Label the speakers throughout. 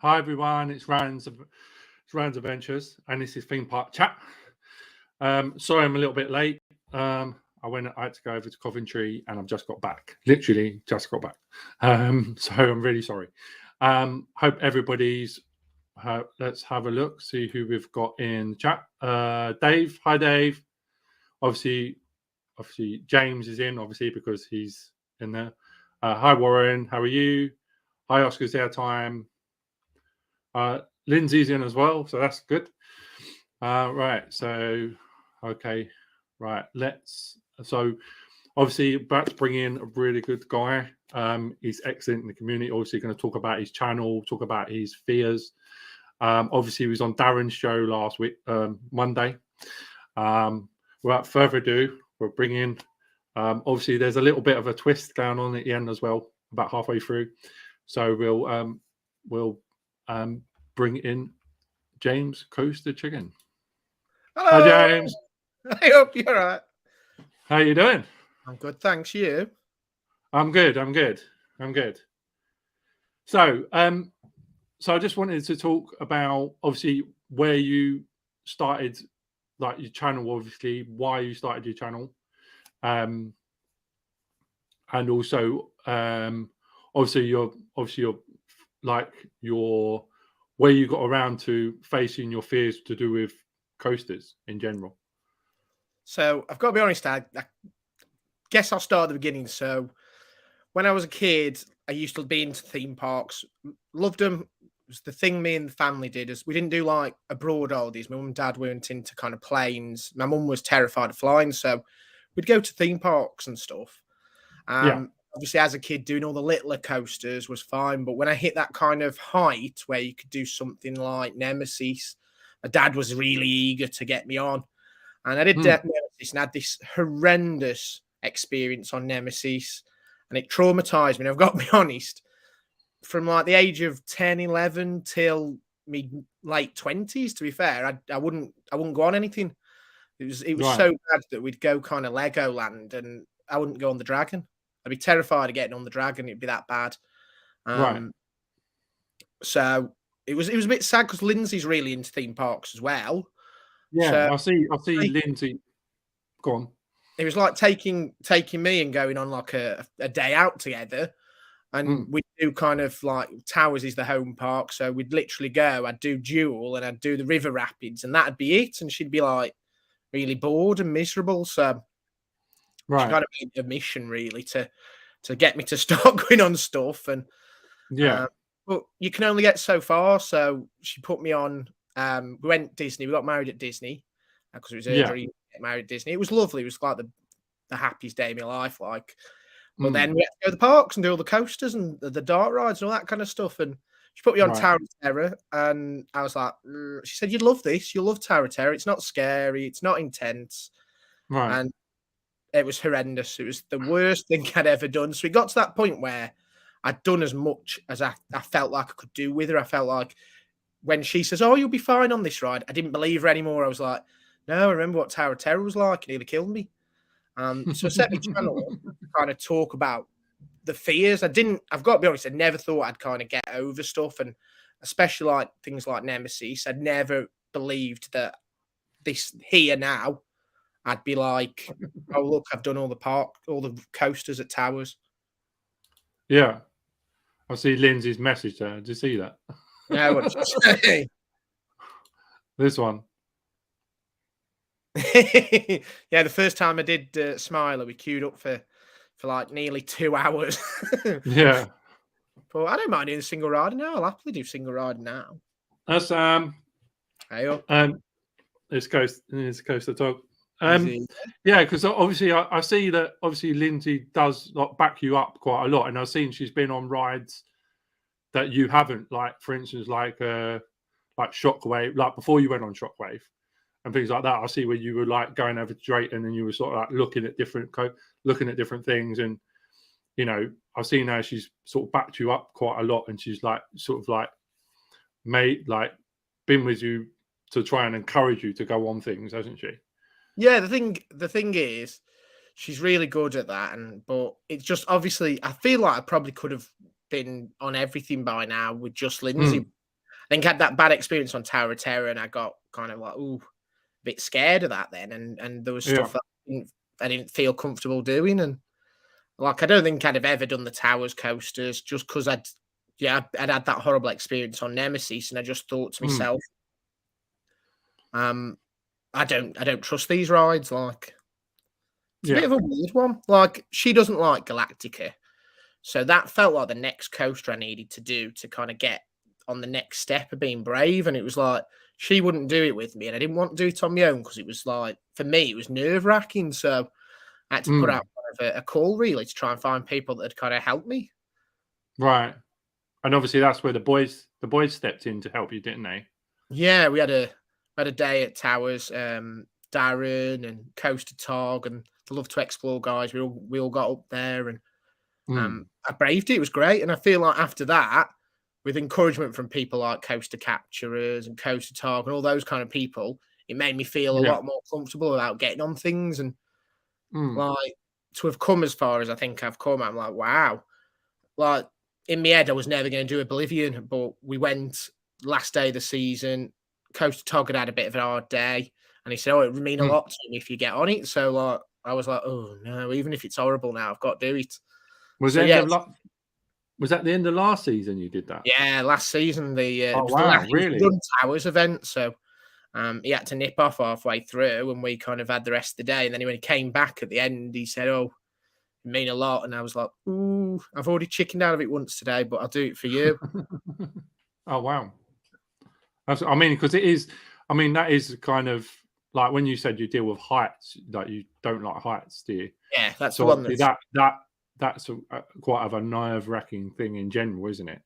Speaker 1: Hi everyone, it's Rand's Adventures, and this is Theme Park Chat. Sorry, I'm a little bit late. I had to go over to Coventry, and I've just got back. Literally, just got back. So I'm really sorry. Hope everybody's. Let's have a look, see who we've got in chat. Dave, hi Dave. Obviously, James is in, obviously because he's in there. Hi Warren, how are you? Hi Oscar's Airtime. Lindsay's in as well, so that's good. Right, so okay, right. So obviously about to bring in a really good guy. He's excellent in the community. Obviously, going to talk about his channel, talk about his fears. Obviously, he was on Darren's show last week, Monday. Without further ado, we'll bring in. Obviously, there's a little bit of a twist going on at the end as well, about halfway through. So we'll bring in James Coaster Chicken.
Speaker 2: Hello.
Speaker 1: Hi, James.
Speaker 2: I hope you're all right.
Speaker 1: How you doing?
Speaker 2: I'm good, thanks. You?
Speaker 1: I'm good. So, I just wanted to talk about obviously where you started, like your channel, obviously why you started your channel, and also obviously your where you got around to facing your fears to do with coasters in general.
Speaker 2: So I've got to be honest, I guess I'll start at the beginning. So when I was a kid, I used to be into theme parks, loved them. It was the thing me and the family did. Is we didn't do like abroad holidays. My mum and dad weren't into kind of planes. My mum was terrified of flying, so we'd go to theme parks and stuff. Obviously, as a kid, doing all the littler coasters was fine. But when I hit that kind of height where you could do something like Nemesis, my dad was really eager to get me on. And I did Nemesis and had this horrendous experience on Nemesis. And it traumatized me. And I've got to be honest, from like the age of 10, 11 till me late 20s, to be fair, I wouldn't go on anything. It was right. So bad that we'd go kind of Legoland and I wouldn't go on the Dragon. I'd be terrified of getting on the Dragon. It'd be that bad.
Speaker 1: Right.
Speaker 2: So it was a bit sad because Lindsay's really into theme parks as well.
Speaker 1: Yeah, so, I see Lindsay. Go on.
Speaker 2: It was like taking me and going on like a day out together. And we'd do kind of like Towers is the home park. So we'd literally go, I'd do Duel and I'd do the River Rapids and that'd be it. And she'd be like really bored and miserable. So she kind of made a mission really to get me to start going on stuff. And but you can only get so far. So she put me on, we went Disney, we got married at Disney because it was her dream to get married at Disney. It was lovely. It was like the happiest day of my life. Like, but then we had to go to the parks and do all the coasters and the dart rides and all that kind of stuff. And she put me on Tower of Terror, and I was like, she said, "You'd love this. You'll love Tower of Terror. It's not scary. It's not intense."
Speaker 1: Right.
Speaker 2: And it was horrendous. It was the worst thing I'd ever done. So we got to that point where I'd done as much as I felt like I could do with her. I felt like when she says, "Oh, you'll be fine on this ride," I didn't believe her anymore. I was like, "No, I remember what Tower of Terror was like. It nearly killed me." So I set my channel to kind of talk about the fears. I've got to be honest, I never thought I'd kind of get over stuff. And especially like things like Nemesis, I'd never believed that this here now, I'd be like, "Oh, look, I've done all the coasters at Towers."
Speaker 1: Yeah. I see Lindsay's message there. Did you see that?
Speaker 2: No, what did you say?
Speaker 1: This one.
Speaker 2: Yeah, the first time I did Smiler, we queued up for like nearly 2 hours.
Speaker 1: Yeah.
Speaker 2: But I don't mind doing single rider now. I'll happily do single rider now.
Speaker 1: That's
Speaker 2: Hey up.
Speaker 1: It's Coaster Talk. Yeah, because obviously I see that obviously Lindsay does like back you up quite a lot, and I've seen she's been on rides that you haven't, like for instance, like Shockwave, like before you went on Shockwave and things like that. I see where you were like going over to Drayton and you were sort of like looking at different things, and you know, I've seen how she's sort of backed you up quite a lot, and she's like sort of like been with you to try and encourage you to go on things, hasn't she?
Speaker 2: Yeah, the thing is, she's really good at that, but it's just obviously I feel like I probably could have been on everything by now with just Lindsay. think I had that bad experience on Tower of Terror, and I got kind of like, ooh, a bit scared of that then. And there was
Speaker 1: Yeah.
Speaker 2: stuff that I didn't feel comfortable doing. And like, I don't think I'd have ever done the Towers coasters just because I'd had that horrible experience on Nemesis, and I just thought to
Speaker 1: Mm.
Speaker 2: myself, I don't trust these rides. Like, it's a bit
Speaker 1: Yeah.
Speaker 2: of a weird one. Like, she doesn't like Galactica. So that felt like the next coaster I needed to do to kind of get on the next step of being brave. And it was like, she wouldn't do it with me. And I didn't want to do it on my own because it was like, for me, it was nerve wracking. So I had to put out kind of a call really to try and find people that had kind of helped me.
Speaker 1: Right. And obviously that's where the boys stepped in to help you, didn't they?
Speaker 2: Yeah, we had a day at Towers. Darren and Coaster Tog and the Love to Explore guys. We all got up there and I braved it. It was great. And I feel like after that, with encouragement from people like Coaster Capturers and Coaster Talk and all those kind of people, it made me feel a
Speaker 1: Yeah.
Speaker 2: lot more comfortable about getting on things. And
Speaker 1: Mm.
Speaker 2: like, to have come as far as I think I've come, I'm like, wow. Like, in my head, I was never going to do Oblivion, but we went last day of the season. Coaster Tog had a bit of a hard day. And he said, oh, it would mean a lot to me if you get on it. So like, I was like, oh no, even if it's horrible now, I've got to do it.
Speaker 1: Was
Speaker 2: So
Speaker 1: it
Speaker 2: yeah,
Speaker 1: was that the end of last season you did that?
Speaker 2: yeah, last season it was the
Speaker 1: wow,
Speaker 2: last
Speaker 1: really?
Speaker 2: Run Towers event, so he had to nip off halfway through, and we kind of had the rest of the day. And then when he came back at the end, he said, "Oh, it mean a lot," and I was like, "Ooh, I've already chickened out of it once today, but I'll do it for you."
Speaker 1: Oh wow. I mean, because it is. I mean, that is kind of like when you said you deal with heights, like you don't like heights, do you?
Speaker 2: Yeah, that's the
Speaker 1: So
Speaker 2: one
Speaker 1: obviously
Speaker 2: that's
Speaker 1: that's quite of a nerve-wracking thing in general, isn't it?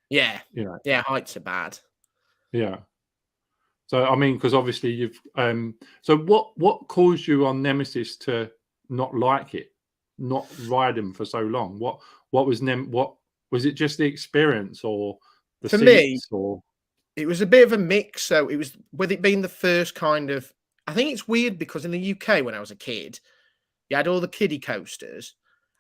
Speaker 2: yeah,
Speaker 1: You know.
Speaker 2: yeah, heights are bad.
Speaker 1: Yeah. So I mean, because obviously you've so what caused you on Nemesis to not like it, not ride them for so long? What was what was it? Just the experience or the
Speaker 2: For me,
Speaker 1: seats or?
Speaker 2: it was a bit of a mix. So it was with it being the first kind of. I think it's weird because in the UK when I was a kid, you had all the kiddie coasters,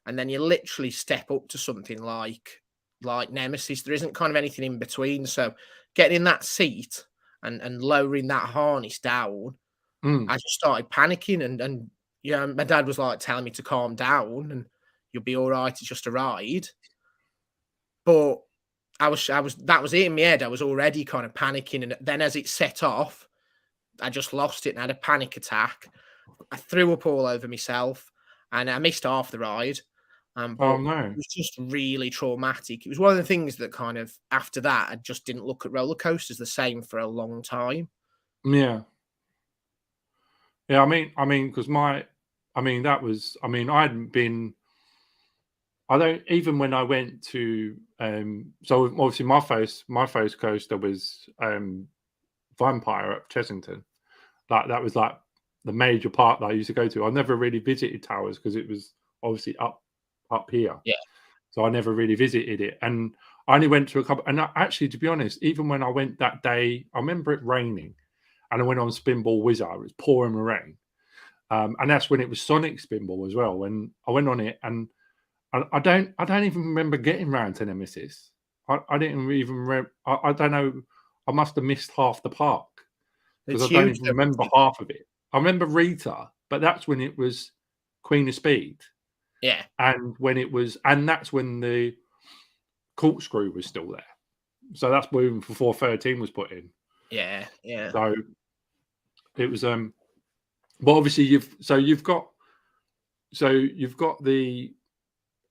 Speaker 2: and then you literally step up to something like Nemesis. There isn't kind of anything in between. So getting in that seat and lowering that harness down,
Speaker 1: Mm,
Speaker 2: I just started panicking and yeah, my dad was like telling me to calm down and you'll be all right. It's just a ride. But I was that was it in my head. I was already kind of panicking, and then as it set off, I just lost it and had a panic attack. I threw up all over myself, and I missed half the ride.
Speaker 1: oh
Speaker 2: But
Speaker 1: no.
Speaker 2: it was just really traumatic. It was one of the things that kind of after that, I just didn't look at roller coasters the same for a long time.
Speaker 1: Yeah. Yeah, because I mean, that was, I mean, I hadn't been, I don't, even when I went to, so obviously my first coaster was, Vampire at Chessington. Like, that was like the major part that I used to go to. I never really visited Towers because it was obviously up here.
Speaker 2: Yeah,
Speaker 1: So I never really visited it. And I only went to a couple, and actually, to be honest, even when I went that day, I remember it raining and I went on Spinball Wizard. It was pouring with rain. And that's when it was Sonic Spinball as well. When I went on it, and I don't even remember getting round to Nemesis. I didn't even I don't know. I must have missed half the park because
Speaker 2: it's
Speaker 1: I don't
Speaker 2: huge.
Speaker 1: even
Speaker 2: Though.
Speaker 1: remember half of it. I remember Rita, but that's when it was Queen of Speed,
Speaker 2: Yeah,
Speaker 1: and that's when the corkscrew was still there. So that's when before 13 was put in.
Speaker 2: yeah, yeah.
Speaker 1: So it was but obviously you've got the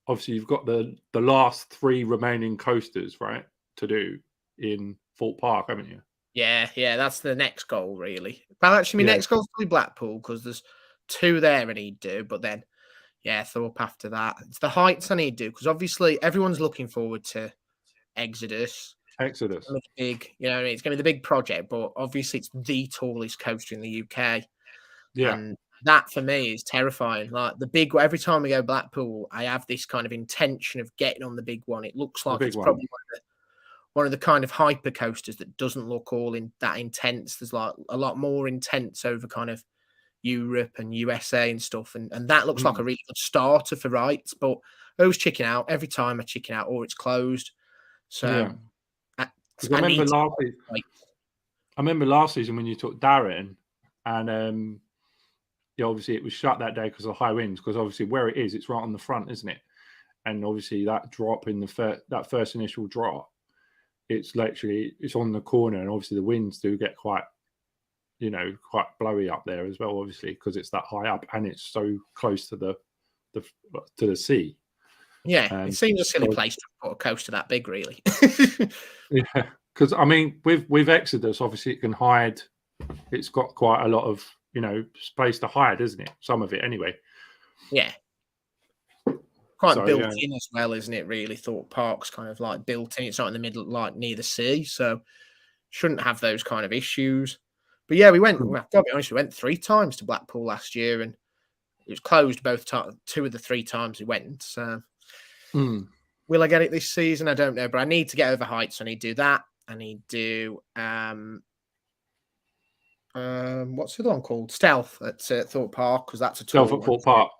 Speaker 1: obviously you've got the last three remaining coasters, right, to do in Fort Park, haven't you?
Speaker 2: Yeah, yeah, that's the next goal, really. But actually, my
Speaker 1: Yeah,
Speaker 2: next goal's probably Blackpool because there's two there I need to do. But then, yeah, Thorpe after that. It's the heights I need to do because obviously everyone's looking forward to Exodus. It's
Speaker 1: Exodus.
Speaker 2: gonna be big, you know, it's going to be the big project, but obviously it's the tallest coaster in the UK.
Speaker 1: Yeah,
Speaker 2: And that for me is terrifying. Like the big, every time we go Blackpool, I have this kind of intention of getting on the big one. It looks
Speaker 1: the
Speaker 2: like
Speaker 1: big
Speaker 2: it's
Speaker 1: one.
Speaker 2: probably one of the kind of hyper coasters that doesn't look all in that intense. There's like a lot more intense over kind of Europe and USA and stuff. And that looks like a
Speaker 1: Mm,
Speaker 2: really good starter for rights. But I always chicken out every time I chicken out or it's closed. So
Speaker 1: yeah. Because I remember last season when you took Darren, and yeah, obviously it was shut that day because of high winds. Because obviously where it is, it's right on the front, isn't it? And obviously that drop in that first initial drop, it's on the corner, and obviously the winds do get quite blowy up there as well. Obviously because it's that high up and it's so close to the sea.
Speaker 2: Yeah, it seems a silly place to put a coaster that big, really.
Speaker 1: Yeah, because I mean, with Exodus, obviously it can hide. It's got quite a lot of space to hide, isn't it? Some of it, anyway.
Speaker 2: Yeah, quite built in as well, isn't it? Really, Thorpe Park's kind of like built in. It's not in the middle, like near the sea, so shouldn't have those kind of issues. But yeah, we went. I've got to be honest, we went 3 times to Blackpool last year, and it was closed both times. 2 of the 3 times we went. So. Will I get it this season? I don't know, but I need to get over heights. I need to do that. I need to do what's the other one called? Stealth at Thorpe Park, because that's a tall
Speaker 1: Stealth at
Speaker 2: one.
Speaker 1: Thorpe Park.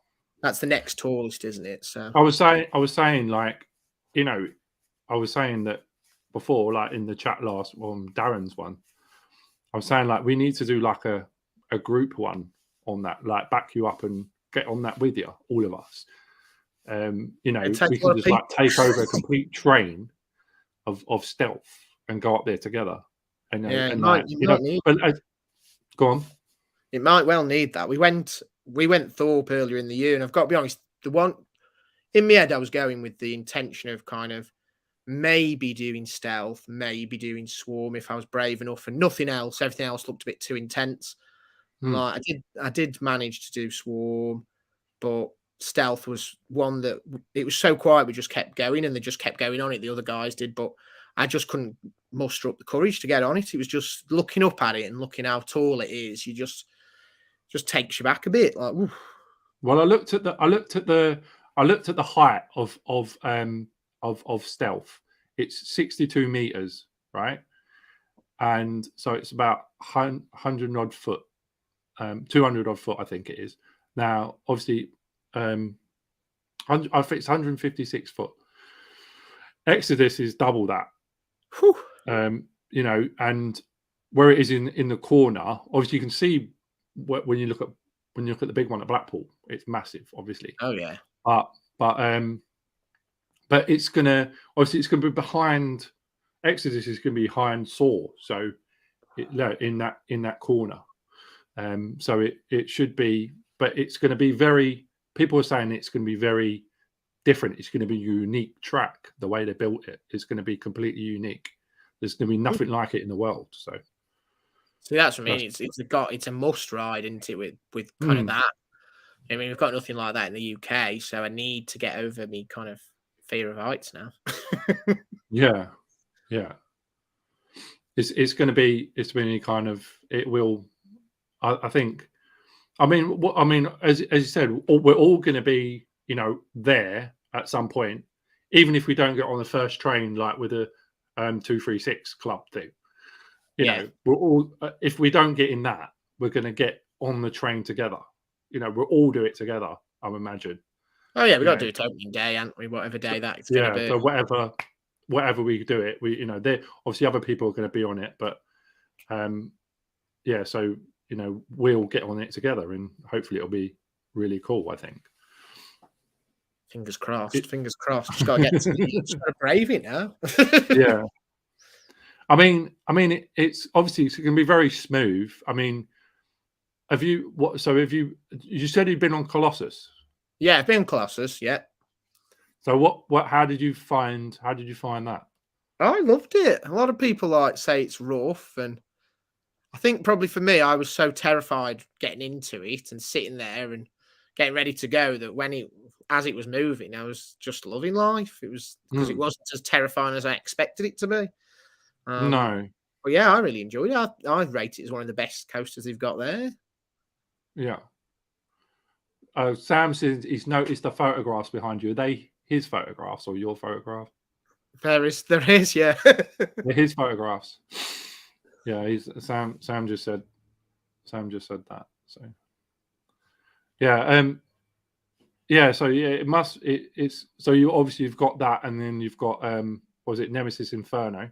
Speaker 2: That's the next tallest, isn't it? So
Speaker 1: I was saying like, I was saying that before, like in the chat last on Darren's one. I was saying like we need to do like a group one on that, like back you up and get on that with you, all of us. We can just like take over a complete train of stealth and go up there together. And go on.
Speaker 2: It might well need that. We went Thorpe earlier in the year, and I've got to be honest, the one in my head I was going with the intention of kind of maybe doing stealth, maybe doing swarm if I was brave enough, and nothing else. Everything else looked a bit too intense. Like I did manage to do swarm, but stealth was one that it was so quiet we just kept going, and they just kept going on it. The other guys did, but I just couldn't muster up the courage to get on it. It was just looking up at it and looking how tall it is. You just takes you back a bit. Like, oof.
Speaker 1: Well, I looked at the height of stealth. It's 62 meters, right? And so it's about 100 odd foot, 200 odd foot, I think it is. Now, obviously, I think it's 156 foot. Exodus is double that. And where it is in the corner, obviously you can see when you look at the big one at Blackpool, it's massive, obviously.
Speaker 2: Oh yeah.
Speaker 1: But it's gonna be behind. Exodus is gonna be behind Saw, so in that corner. So it should be, but it's going to be very. People are saying it's going to be very different. It's going to be a unique track. The way they built it is going to be completely unique. There's going to be nothing like it in the world. So
Speaker 2: that's what I mean. It's a must ride, isn't it? With kind of that. I mean, we've got nothing like that in the UK, so I need to get over me kind of fear of heights now.
Speaker 1: yeah. It's going to be kind of, it will. I think. I mean, as you said, we're all going to be, there at some point, even if we don't get on the first train, like with a 236 club thing. We're all. If we don't get in that, we're going to get on the train together. We'll all do it together. I would imagine.
Speaker 2: Oh yeah, we got to do it opening day, aren't we? Whatever day that's going to be.
Speaker 1: So whatever we do it, there obviously other people are going to be on it, but so. We'll get on it together, and hopefully it'll be really cool. I think.
Speaker 2: Fingers crossed. Fingers crossed. Just got to just got to brave it now.
Speaker 1: Yeah. I mean, it's obviously it's going to be very smooth. I mean, you said you'd been on Colossus?
Speaker 2: Yeah, I've been on Colossus. Yeah.
Speaker 1: So how did you find that?
Speaker 2: I loved it. A lot of people say it's rough, and I think probably for me, I was so terrified getting into it and sitting there and getting ready to go that as it was moving, I was just loving life. It was because it wasn't as terrifying as I expected it to be.
Speaker 1: No.
Speaker 2: But yeah, I really enjoyed it. I rate it as one of the best coasters they've got there.
Speaker 1: Yeah. Sam says he's noticed the photographs behind you. Are they his photographs or your photograph?
Speaker 2: There is, yeah.
Speaker 1: They're his photographs. Yeah, Sam just said that. So yeah, so it's so you obviously you've got that, and then you've got was it Nemesis Inferno?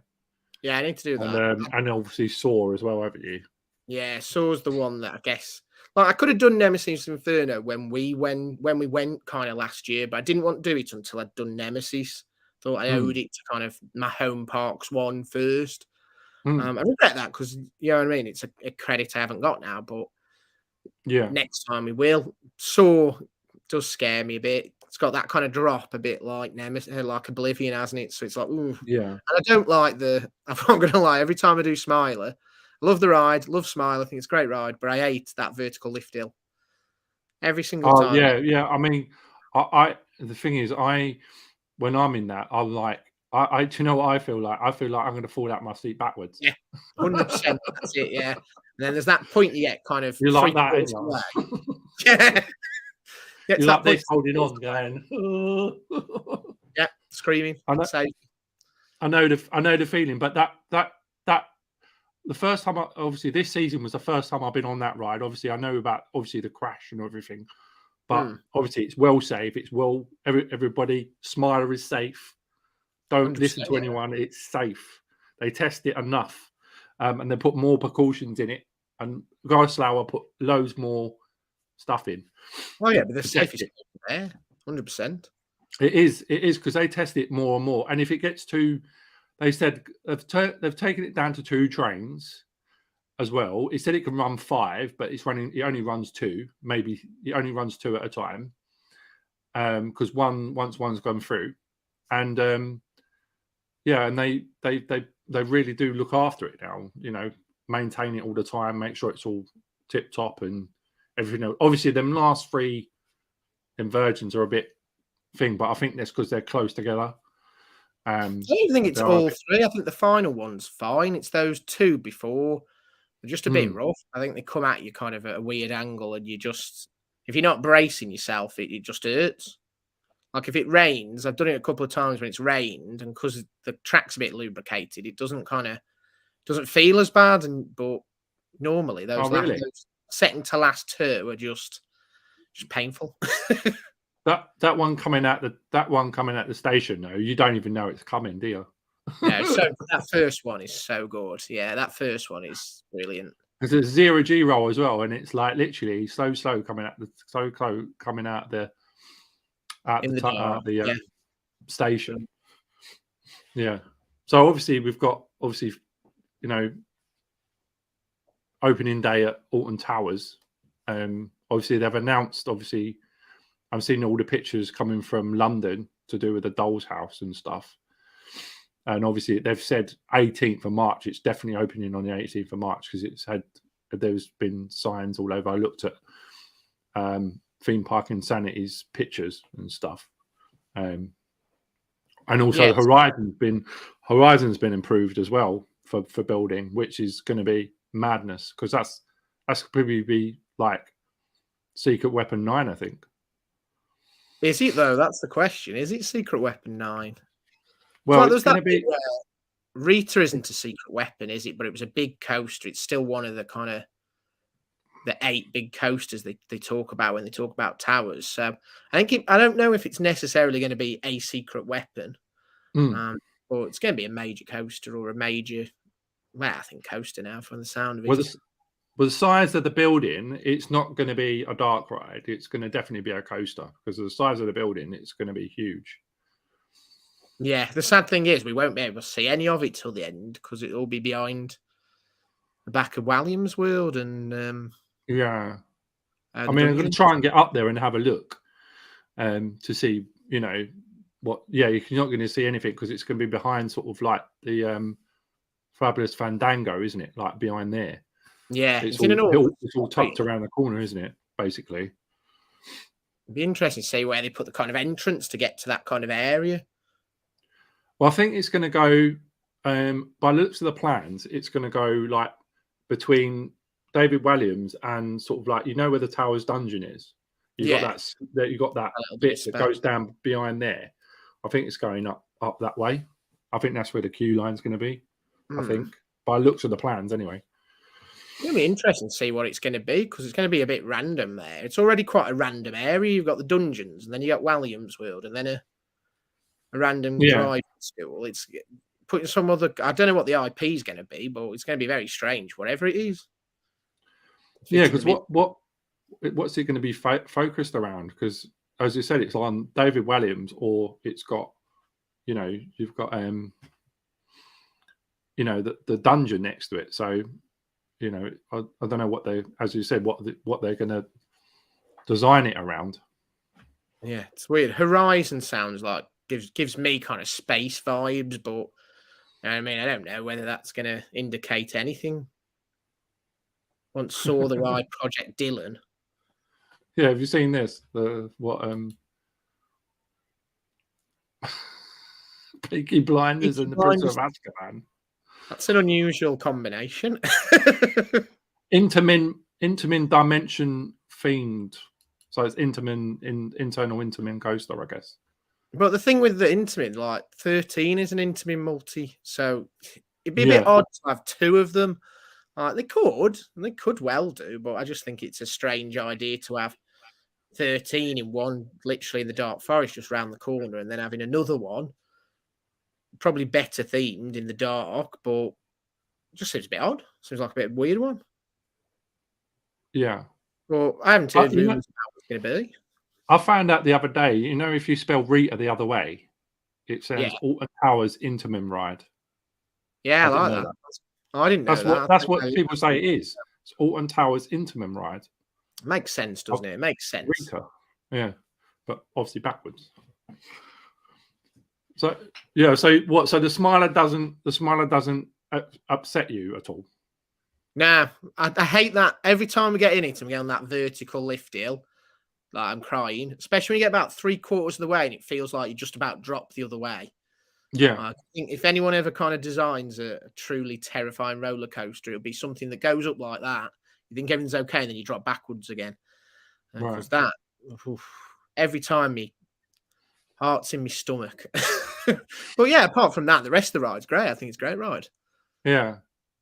Speaker 2: Yeah, I need to do that.
Speaker 1: And obviously Saw as well, haven't you?
Speaker 2: Yeah, Saw's the one that I guess. Like I could have done Nemesis Inferno when we went kind of last year, but I didn't want to do it until I'd done Nemesis. Thought I owed it to kind of my home parks one first. I regret that because you know what I mean. It's a credit I haven't got now, but
Speaker 1: Yeah.
Speaker 2: next time we will. Saw does scare me a bit. It's got that kind of drop, a bit like Nemesis, like Oblivion, hasn't it? So it's like, ooh.
Speaker 1: Yeah.
Speaker 2: And I don't like the. I'm not going to lie. Every time I do Smiler, I love the ride, love Smiler. I think it's a great ride, but I hate that vertical lift hill. Every single
Speaker 1: Oh
Speaker 2: time.
Speaker 1: yeah. I mean, I the thing is, when I'm in that, I'm like, do you know what I feel like? I feel like I'm going to fall out my seat backwards.
Speaker 2: Yeah, 100%. That's it. Yeah. And then there's that point you get kind of
Speaker 1: You're like that,
Speaker 2: quarters
Speaker 1: ain't
Speaker 2: away.
Speaker 1: you?
Speaker 2: Yeah.
Speaker 1: You're like this, holding on, going.
Speaker 2: Yeah, screaming.
Speaker 1: I know the feeling, but that the first time, obviously this season was the first time I've been on that ride. Obviously, I know about obviously the crash and everything, but obviously it's well safe. It's well, everybody, Smiler is safe. Don't listen to anyone. It's safe. They test it enough, and they put more precautions in it. And Geislauer put loads more stuff in.
Speaker 2: Oh yeah, but the safest there, 100%.
Speaker 1: It is because they test it more and more. And if it gets too, they said they've taken it down to 2 trains as well. It said it can run 5, but it only runs 2. Maybe it only runs 2 at a time. Because once one's gone through, and yeah, and they really do look after it now. You know, maintain it all the time, make sure it's all tip top and everything. Obviously, them last 3 Virgins are a bit thing, but I think that's because they're close together.
Speaker 2: I don't think it's all 3. I think the final one's fine. It's those 2 before. They're just a bit rough. I think they come at you kind of at a weird angle, and you just, if you're not bracing yourself, it just hurts. Like if it rains, I've done it a couple of times when it's rained, and because the track's a bit lubricated, it doesn't feel as bad. But normally those second to last 2 are just painful.
Speaker 1: That one coming at the station though, you don't even know it's coming, do you?
Speaker 2: No, so that first one is so good. Yeah, that first one is brilliant.
Speaker 1: Because it's 0G roll as well, and it's like literally slow coming out the station. Yeah. So obviously we've got you know, opening day at Alton Towers. Obviously they've announced. Obviously, I've seen all the pictures coming from London to do with the Doll's House and stuff. And obviously they've said 18th of March. It's definitely opening on the 18th of March because there's been signs all over. I looked at Theme Park Insanity's pictures and stuff. And also Horizon's been improved as well for building, which is going to be madness because that's probably be like Secret Weapon 9, I think.
Speaker 2: Is it though? That's the question. Is it Secret Weapon 9?
Speaker 1: Well, it's going to be.
Speaker 2: Rita isn't a secret weapon, is it? But it was a big coaster. It's still one of the kind of the 8 big coasters they talk about when they talk about towers. So I don't know if it's necessarily going to be a secret weapon, but it's going to be a major coaster or a major. Well, I think coaster now from the sound of it.
Speaker 1: Well, the size of the building, it's not going to be a dark ride. It's going to definitely be a coaster because of the size of the building. It's going to be huge.
Speaker 2: Yeah, the sad thing is we won't be able to see any of it till the end because it'll be behind the back of Williams World and
Speaker 1: yeah. I mean, I'm going to try and get up there and have a look to see, you know, what. Yeah, you're not going to see anything because it's going to be behind sort of like the Fabulous Fandango, isn't it? Like behind there.
Speaker 2: Yeah,
Speaker 1: it's all tucked around the corner, isn't it? Basically,
Speaker 2: it'd be interesting to see where they put the kind of entrance to get to that kind of area.
Speaker 1: Well, I think it's going to go, by the looks of the plans, it's going to go like between David Williams and sort of like, you know, where the Towers dungeon is. You've got that bit that goes down behind there. I think it's going up that way. I think that's where the queue line's going to be. I think by the looks of the plans, anyway.
Speaker 2: It's going to be interesting to see what it's going to be because it's going to be a bit random there. It's already quite a random area. You've got the dungeons, and then you got Williams World, and then a random driving school. It's putting some other. I don't know what the IP is going to be, but it's going to be very strange, whatever it is.
Speaker 1: Yeah, because what's it going to be focused around? Because as you said, it's on David Williams, or it's got, you've got the dungeon next to it. So, I don't know what they, as you said, what they're going to design it around.
Speaker 2: Yeah, it's weird. Horizon sounds like gives me kind of space vibes, but I mean, I don't know whether that's going to indicate anything. Once saw the ride Project Dylan.
Speaker 1: Yeah, have you seen this? Peaky Blinders and the Prisoner of Azkaban.
Speaker 2: That's an unusual combination.
Speaker 1: Intermin dimension themed. So it's internal Intamin coaster, I guess.
Speaker 2: But the thing with the Intamin, like 13 is an Intamin multi, so it'd be a bit odd to have two of them. They could well do, but I just think it's a strange idea to have 13 in one, literally in the Dark Forest just round the corner, and then having another one, probably better themed in the dark, but it just seems a bit odd. Seems like a bit of a weird one.
Speaker 1: Yeah.
Speaker 2: Well, I haven't heard rumors about what it's going to be.
Speaker 1: I found out the other day, if you spell Rita the other way, it says Alton Towers Intamin ride.
Speaker 2: Yeah, I like that. I didn't know that.
Speaker 1: That's what people say it is. It's Alton Towers Intamin ride.
Speaker 2: Makes sense, doesn't it? It makes sense.
Speaker 1: Rita. Yeah, but obviously backwards. So yeah, so what? So the smiler doesn't upset you at all?
Speaker 2: Nah, I hate that. Every time we get in it and we get on that vertical lift hill, like I'm crying. Especially when you get about 3/4 of the way and it feels like you just about drop the other way.
Speaker 1: Yeah.
Speaker 2: I think if anyone ever kind of designs a truly terrifying roller coaster, it'll be something that goes up like that. You think everything's okay, and then you drop backwards again. Because that, every time, me heart's in my stomach. But yeah, apart from that, the rest of the ride's great. I think it's a great ride.
Speaker 1: Yeah.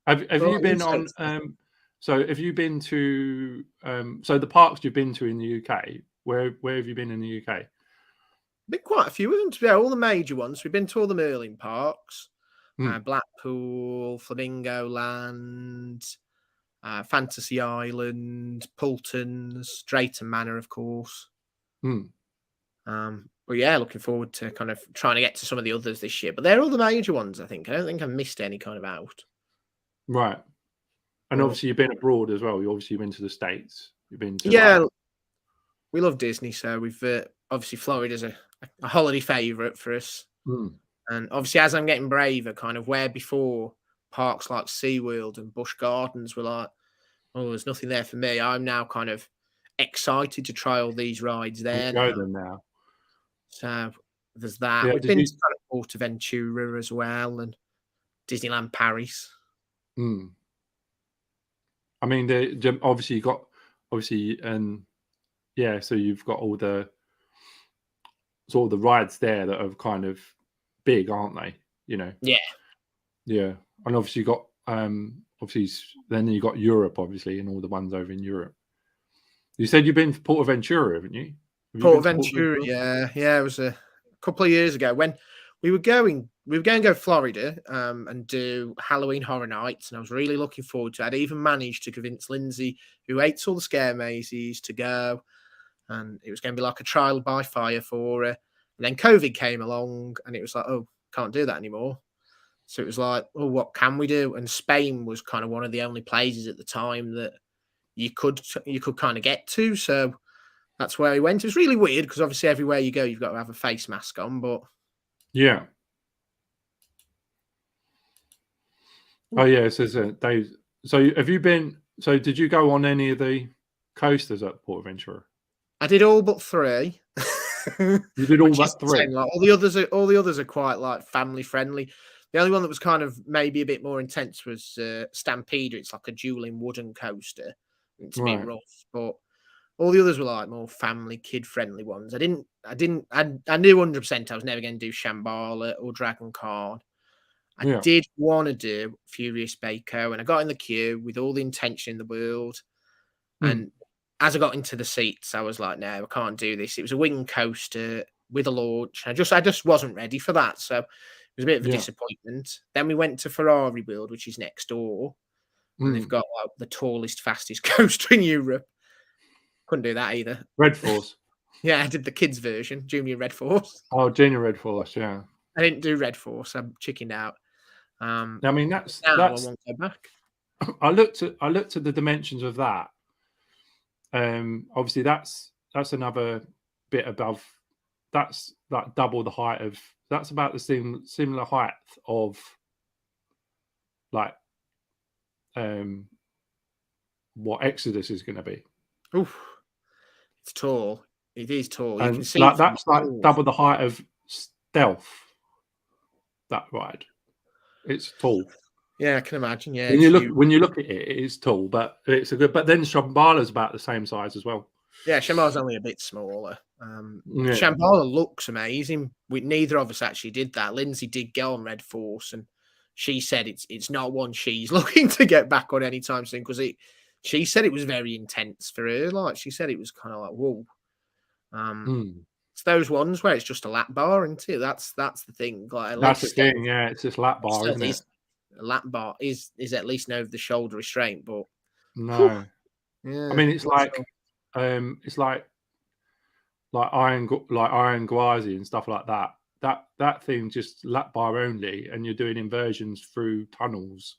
Speaker 1: Have you been on? So have you been to? So the parks you've been to in the UK, where have you been in the UK?
Speaker 2: Been quite a few of them, to be all the major ones. We've been to all the Merlin parks, Blackpool, Flamingo Land, Fantasy Island, Poulton's, Drayton Manor, of course. But yeah, looking forward to kind of trying to get to some of the others this year. But they're all the major ones, I think. I don't think I've missed any kind of out.
Speaker 1: Right. And obviously you've been abroad as well. You obviously been to the States. You've been to
Speaker 2: we love Disney, so we've obviously Florida's a holiday favourite for us. And obviously as I'm getting braver, kind of where before parks like SeaWorld and Busch Gardens were like, oh, there's nothing there for me. I'm now kind of excited to try all these rides there
Speaker 1: now.
Speaker 2: So there's that. We've been to kind of Portaventura as well and Disneyland Paris.
Speaker 1: I mean, obviously you got so you've got all the sort of the rides there that are kind of big, aren't they? Yeah. And obviously you got then you got Europe, obviously, and all the ones over in Europe. You said you've been to Portaventura, haven't you?
Speaker 2: Portaventura, yeah. It was a couple of years ago when we were going to go to Florida and do Halloween Horror Nights, and I was really looking forward to it. I'd even managed to convince Lindsay, who hates all the scare mazes, to go, and it was going to be like a trial by fire for her. And then COVID came along, and it was like, oh, can't do that anymore. So it was like, oh, what can we do? And Spain was kind of one of the only places at the time that you could kind of get to. So that's where we went. It was really weird because obviously everywhere you go, you've got to have a face mask on. But
Speaker 1: yeah. Oh yeah. So Dave. So have you been? So did you go on any of the coasters at Portaventura?
Speaker 2: I did all but 3.
Speaker 1: You did all but 3.
Speaker 2: Like, all the others are quite like family friendly. The only one that was kind of maybe a bit more intense was Stampeder. It's like a dueling wooden coaster. It's a bit rough, but all the others were like more family, kid friendly ones. I knew 100% I was never going to do Shambhala or Dragon Card. I did want to do Furious Baco, and I got in the queue with all the intention in the world. And as I got into the seats, I was like, no, I can't do this. It was a wing coaster with a launch. I just wasn't ready for that. So was a bit of a
Speaker 1: Yeah.
Speaker 2: disappointment. Then we went to Ferrari World, which is next door, and they've got like the tallest, fastest coaster in Europe. Couldn't do that either.
Speaker 1: Red Force.
Speaker 2: Yeah, I did the kids version, Junior Red Force.
Speaker 1: Oh, Junior Red Force. Yeah.
Speaker 2: I didn't do Red Force. I'm chickened out.
Speaker 1: I mean, that's
Speaker 2: Now I won't go back.
Speaker 1: I looked at the dimensions of that. Obviously, that's another bit above. That's like double the height of. That's about the similar height of like what Exodus is going to be.
Speaker 2: Oof, it's tall. It is tall. You
Speaker 1: And
Speaker 2: can see
Speaker 1: like
Speaker 2: it from
Speaker 1: that's like
Speaker 2: the
Speaker 1: double the height of Stealth. That ride, it's tall.
Speaker 2: Yeah, I can imagine. Yeah,
Speaker 1: When you look at it, it is tall, but it's a good. But then Shambhala's about the same size as well.
Speaker 2: Yeah, Shambhala's only a bit smaller.
Speaker 1: Yeah.
Speaker 2: Shambhala looks amazing. Neither of us actually did that. Lindsay did go on Red Force, and she said it's not one she's looking to get back on anytime soon because she said it was very intense for her. Like she said, it was kind of like whoa. It's those ones where it's just a lap bar, isn't it? That's the thing. Like
Speaker 1: That's the thing. Yeah, it's just lap bar, isn't it?
Speaker 2: A lap bar is at least no over the shoulder restraint, but
Speaker 1: no.
Speaker 2: Yeah,
Speaker 1: I mean, it's like Iron Gwazi and stuff like that. That thing just lap bar only, and you're doing inversions through tunnels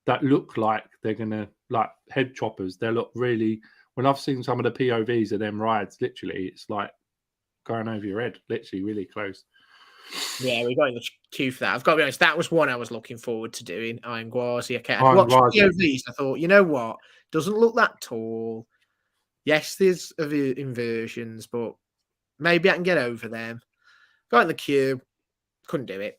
Speaker 1: that look like they're gonna like head choppers. They look really. When I've seen some of the POVs of them rides, literally, it's like going over your head, literally, really close.
Speaker 2: Yeah, we got in the queue for that. I've got to be honest, that was one I was looking forward to doing. Iron Gwazi. Okay, I watched POVs. I thought, you know what? Doesn't look that tall. Yes, there's inversions, but maybe I can get over them. Got in the queue. Couldn't do it.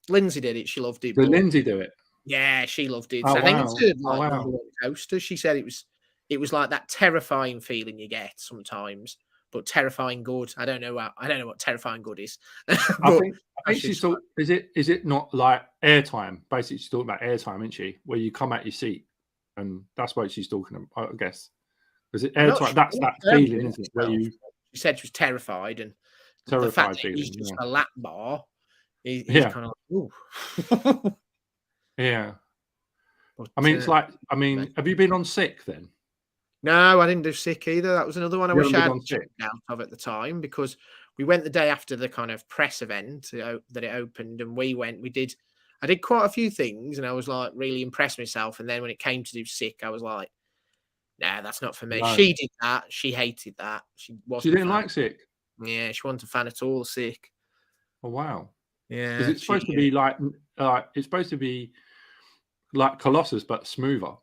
Speaker 2: Lindsay did it. She loved it.
Speaker 1: Did Lindsay do it?
Speaker 2: Yeah, she loved it.
Speaker 1: Oh,
Speaker 2: So I think
Speaker 1: wow.
Speaker 2: it's her number one coaster. She said it was like that terrifying feeling you get sometimes, but terrifying good. I don't know what terrifying good is.
Speaker 1: I think she's thought, is it not like airtime? Basically, she's talking about airtime, isn't she? Where you come out your seat, and that's what she's talking about, I guess. Is it airtime? That's that feeling, isn't it? Where you.
Speaker 2: She said she was terrified, and
Speaker 1: terrified
Speaker 2: the fact
Speaker 1: feeling,
Speaker 2: that he's just a lap bar. He's kind of like, ooh.
Speaker 1: Yeah. But, I mean, it's like, have you been on Sick then?
Speaker 2: No, I didn't do Sick either. That was another one I wish I had checked out of at the time because we went the day after the kind of press event that it opened, and I did quite a few things, and I was like really impressed myself. And then when it came to do Sick, I was like, nah, that's not for me. No. She did that. She hated that. She
Speaker 1: didn't like Sick.
Speaker 2: Yeah, she wasn't a fan at all of Sick.
Speaker 1: Oh wow.
Speaker 2: Yeah,
Speaker 1: because it's supposed to be like it's supposed to be like Colossus but smoother.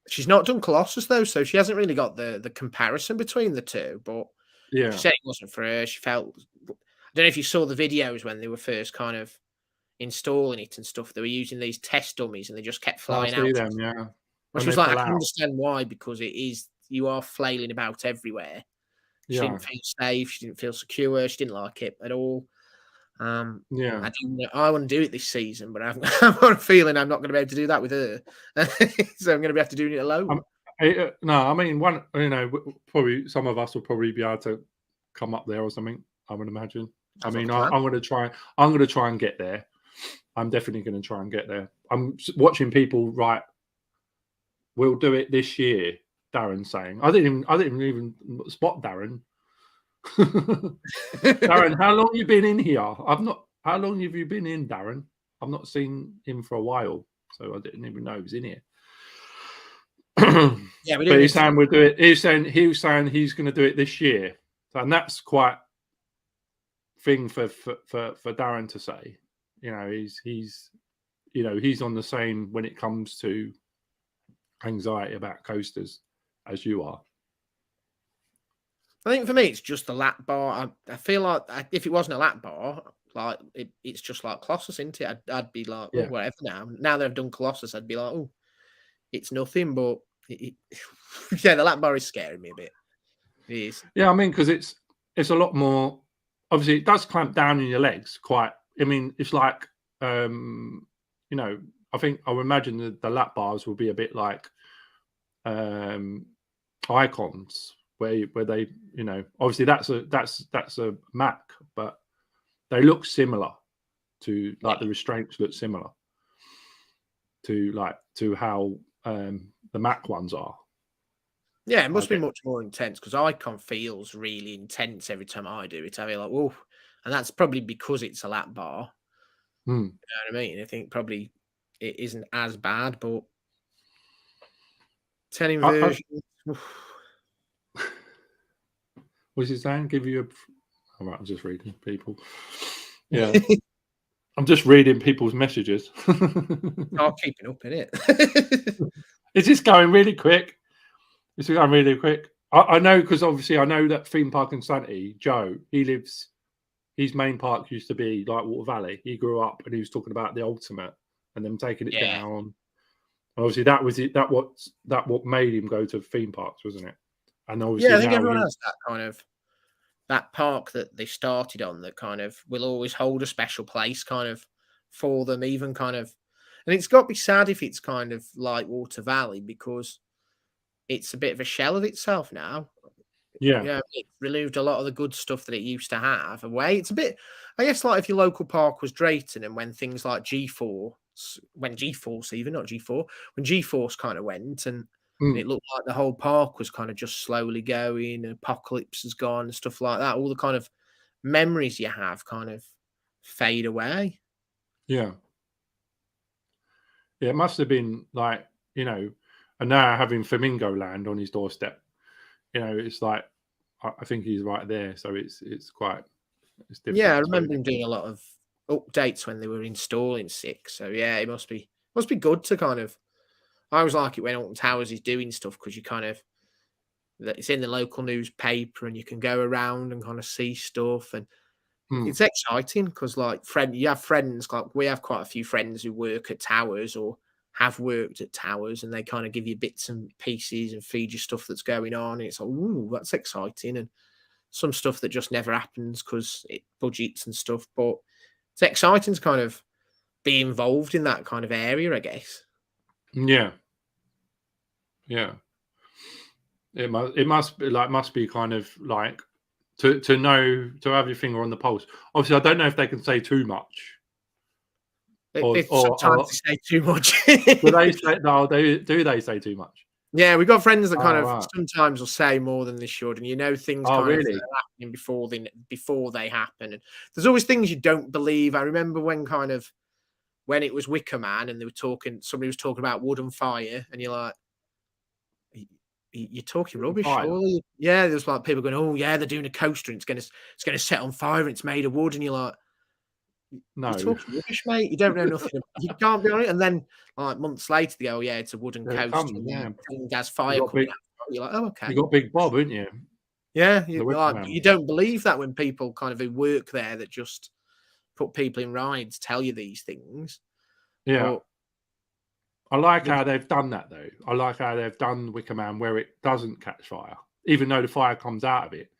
Speaker 2: She's not done Colossus though, so she hasn't really got the comparison between the two. But
Speaker 1: yeah,
Speaker 2: she said it wasn't for her. She felt. I don't know if you saw the videos when they were first kind of installing it and stuff. They were using these test dummies and they just kept flying out.
Speaker 1: Them, yeah.
Speaker 2: Which was like I can understand why, because you are flailing about everywhere. She didn't feel safe. She didn't feel secure. She didn't like it at all.
Speaker 1: Yeah,
Speaker 2: I want to do it this season, but I've got a feeling I'm not going to be able to do that with her. So I'm going to be able to do it alone.
Speaker 1: No, I mean, probably some of us will probably be able to come up there or something. I would imagine. I'm going to try. I'm going to try and get there. I'm definitely going to try and get there. I'm watching people write. We'll do it this year. Darren saying, I didn't even spot Darren. Darren, how long have you been in here? How long have you been in, Darren? I've not seen him for a while, so I didn't even know he was in here.
Speaker 2: Yeah,
Speaker 1: but he's saying we'll do it. He was saying he's going to do it this year, and that's quite thing for Darren to say. You know, he's on the same when it comes to anxiety about coasters as you are.
Speaker 2: I think for me, it's just a lap bar. I feel like if it wasn't a lap bar, like it's just like Colossus, isn't it? I'd be like, oh, whatever now. Now that I've done Colossus, I'd be like, oh, it's nothing. But yeah, the lap bar is scaring me a bit. It is.
Speaker 1: Yeah, I mean, because it's a lot more. Obviously, it does clamp down in your legs quite. I mean, it's like, I think I would imagine that the lap bars will be a bit like Icons. Where they, obviously that's a Mac, but they look similar. to like the restraints look similar to how the Mac ones are.
Speaker 2: Yeah, it must be much more intense because Icon feels really intense every time I do it. I feel like, whoa. And that's probably because it's a lap bar.
Speaker 1: Hmm.
Speaker 2: You know what I mean? I think probably it isn't as bad, but 10 inversions.
Speaker 1: What's he saying? Give you a. All right, I'm just reading people. Yeah. I'm just reading people's messages.
Speaker 2: Oh, keeping up in it.
Speaker 1: Is this going really quick? This is going really quick. I know because obviously I know that theme park in Santy, Joe, his main park used to be like Water Valley. He grew up and he was talking about the ultimate and them taking it down. And obviously that was it. That what made him go to theme parks, wasn't it? And obviously
Speaker 2: I think everyone has that kind of that park that they started on that kind of will always hold a special place kind of for them, even kind of, and it's got to be sad if it's kind of like Water Valley because it's a bit of a shell of itself now.
Speaker 1: Yeah.
Speaker 2: It removed a lot of the good stuff that it used to have away. It's a bit, I guess, like if your local park was Drayton and when things like G-Force, when G-Force even, not G4, when G-Force kind of went and it looked like the whole park was kind of just slowly going and Apocalypse has gone and stuff like that. All the kind of memories you have kind of fade away.
Speaker 1: Yeah. Yeah, it must have been like, and now having Flamingo Land on his doorstep, it's like, I think he's right there. So it's different.
Speaker 2: Yeah, I remember him doing a lot of updates when they were installing 6. So yeah, it must be good to kind of. I always like it when Alton Towers is doing stuff because you kind of it's in the local newspaper and you can go around and kind of see stuff and it's exciting because like you have friends like we have quite a few friends who work at Towers or have worked at Towers and they kind of give you bits and pieces and feed you stuff that's going on. And it's like, ooh, that's exciting. And some stuff that just never happens because it budgets and stuff. But it's exciting to kind of be involved in that kind of area, I guess.
Speaker 1: Yeah. Yeah. It must be kind of like to know, to have your finger on the pulse. Obviously, I don't know if they can say too much.
Speaker 2: Sometimes they say too much.
Speaker 1: Do they say no? Do they say too much?
Speaker 2: Yeah, we've got friends that kind of
Speaker 1: Right.
Speaker 2: sometimes will say more than they should, and things kind of
Speaker 1: really?
Speaker 2: are happening before they happen. And there's always things you don't believe. I remember when it was Wicker Man, and somebody was talking about wood and fire, and you're like, you're talking rubbish, surely. Yeah, there's like people going, oh yeah, they're doing a coaster, and it's gonna set on fire, and it's made of wood, and you're like,
Speaker 1: no,
Speaker 2: you're talking rubbish, mate. You don't know nothing. You can't be on it. And then like months later, they go, yeah, it's a wooden coaster.
Speaker 1: yeah,
Speaker 2: and gas fire coming out. You're like, oh, okay.
Speaker 1: You got Big Bob, haven't you?
Speaker 2: Yeah, you don't believe that when people kind of who work there that just put people in rides tell you these things.
Speaker 1: Yeah.
Speaker 2: But
Speaker 1: I like how they've done that, though. I like how they've done Wicker Man where it doesn't catch fire, even though the fire comes out of it.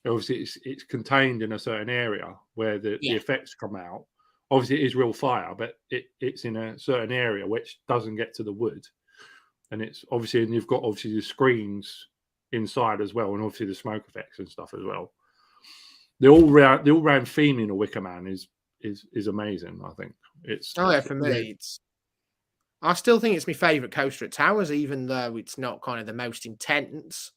Speaker 1: Obviously, it's contained in a certain area where the effects come out. Obviously, it is real fire, but it's in a certain area which doesn't get to the wood. And it's obviously, and you've got obviously the screens inside as well, and obviously the smoke effects and stuff as well. The all round theming of Wicker Man is amazing. I think it's
Speaker 2: for me, I still think it's my favourite coaster at Towers, even though it's not kind of the most intense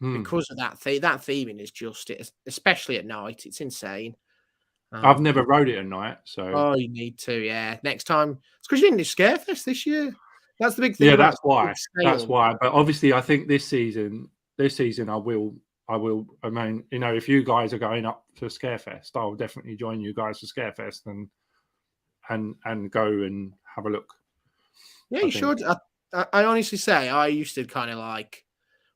Speaker 2: because of that that theming is just especially at night. It's insane.
Speaker 1: I've never rode it at night, so
Speaker 2: oh, you need to, yeah. Next time, it's because you didn't do Scarefest this year. That's the big thing.
Speaker 1: Yeah, that's why. That's why. But obviously, I think this season, I will. I mean, if you guys are going up to Scarefest, I'll definitely join you guys for Scarefest and go and have a look.
Speaker 2: Yeah, you should. I honestly say I used to kind of like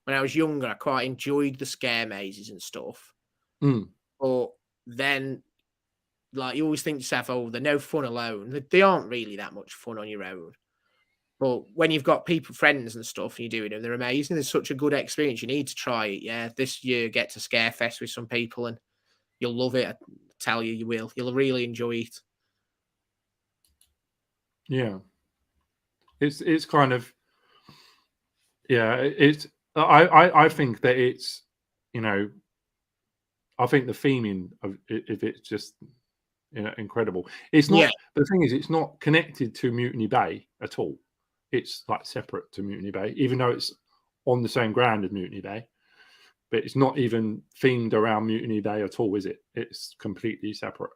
Speaker 2: when I was younger. I quite enjoyed the scare mazes and stuff. But then, like, you always think to yourself, "Oh, they're no fun alone." They aren't really that much fun on your own. But when you've got friends and stuff, and you're doing them, they're amazing. It's such a good experience. You need to try it. Yeah, this year get to Scarefest with some people, and you'll love it. I tell you, you will. You'll really enjoy it.
Speaker 1: Yeah, it's kind of It's I think that it's I think the theming of if it's just incredible. It's
Speaker 2: Yeah,
Speaker 1: not. The thing is, it's not connected to Mutiny Bay at all. It's like separate to Mutiny Bay, even though it's on the same ground as Mutiny Bay. But it's not even themed around Mutiny Bay at all, is it? It's completely separate.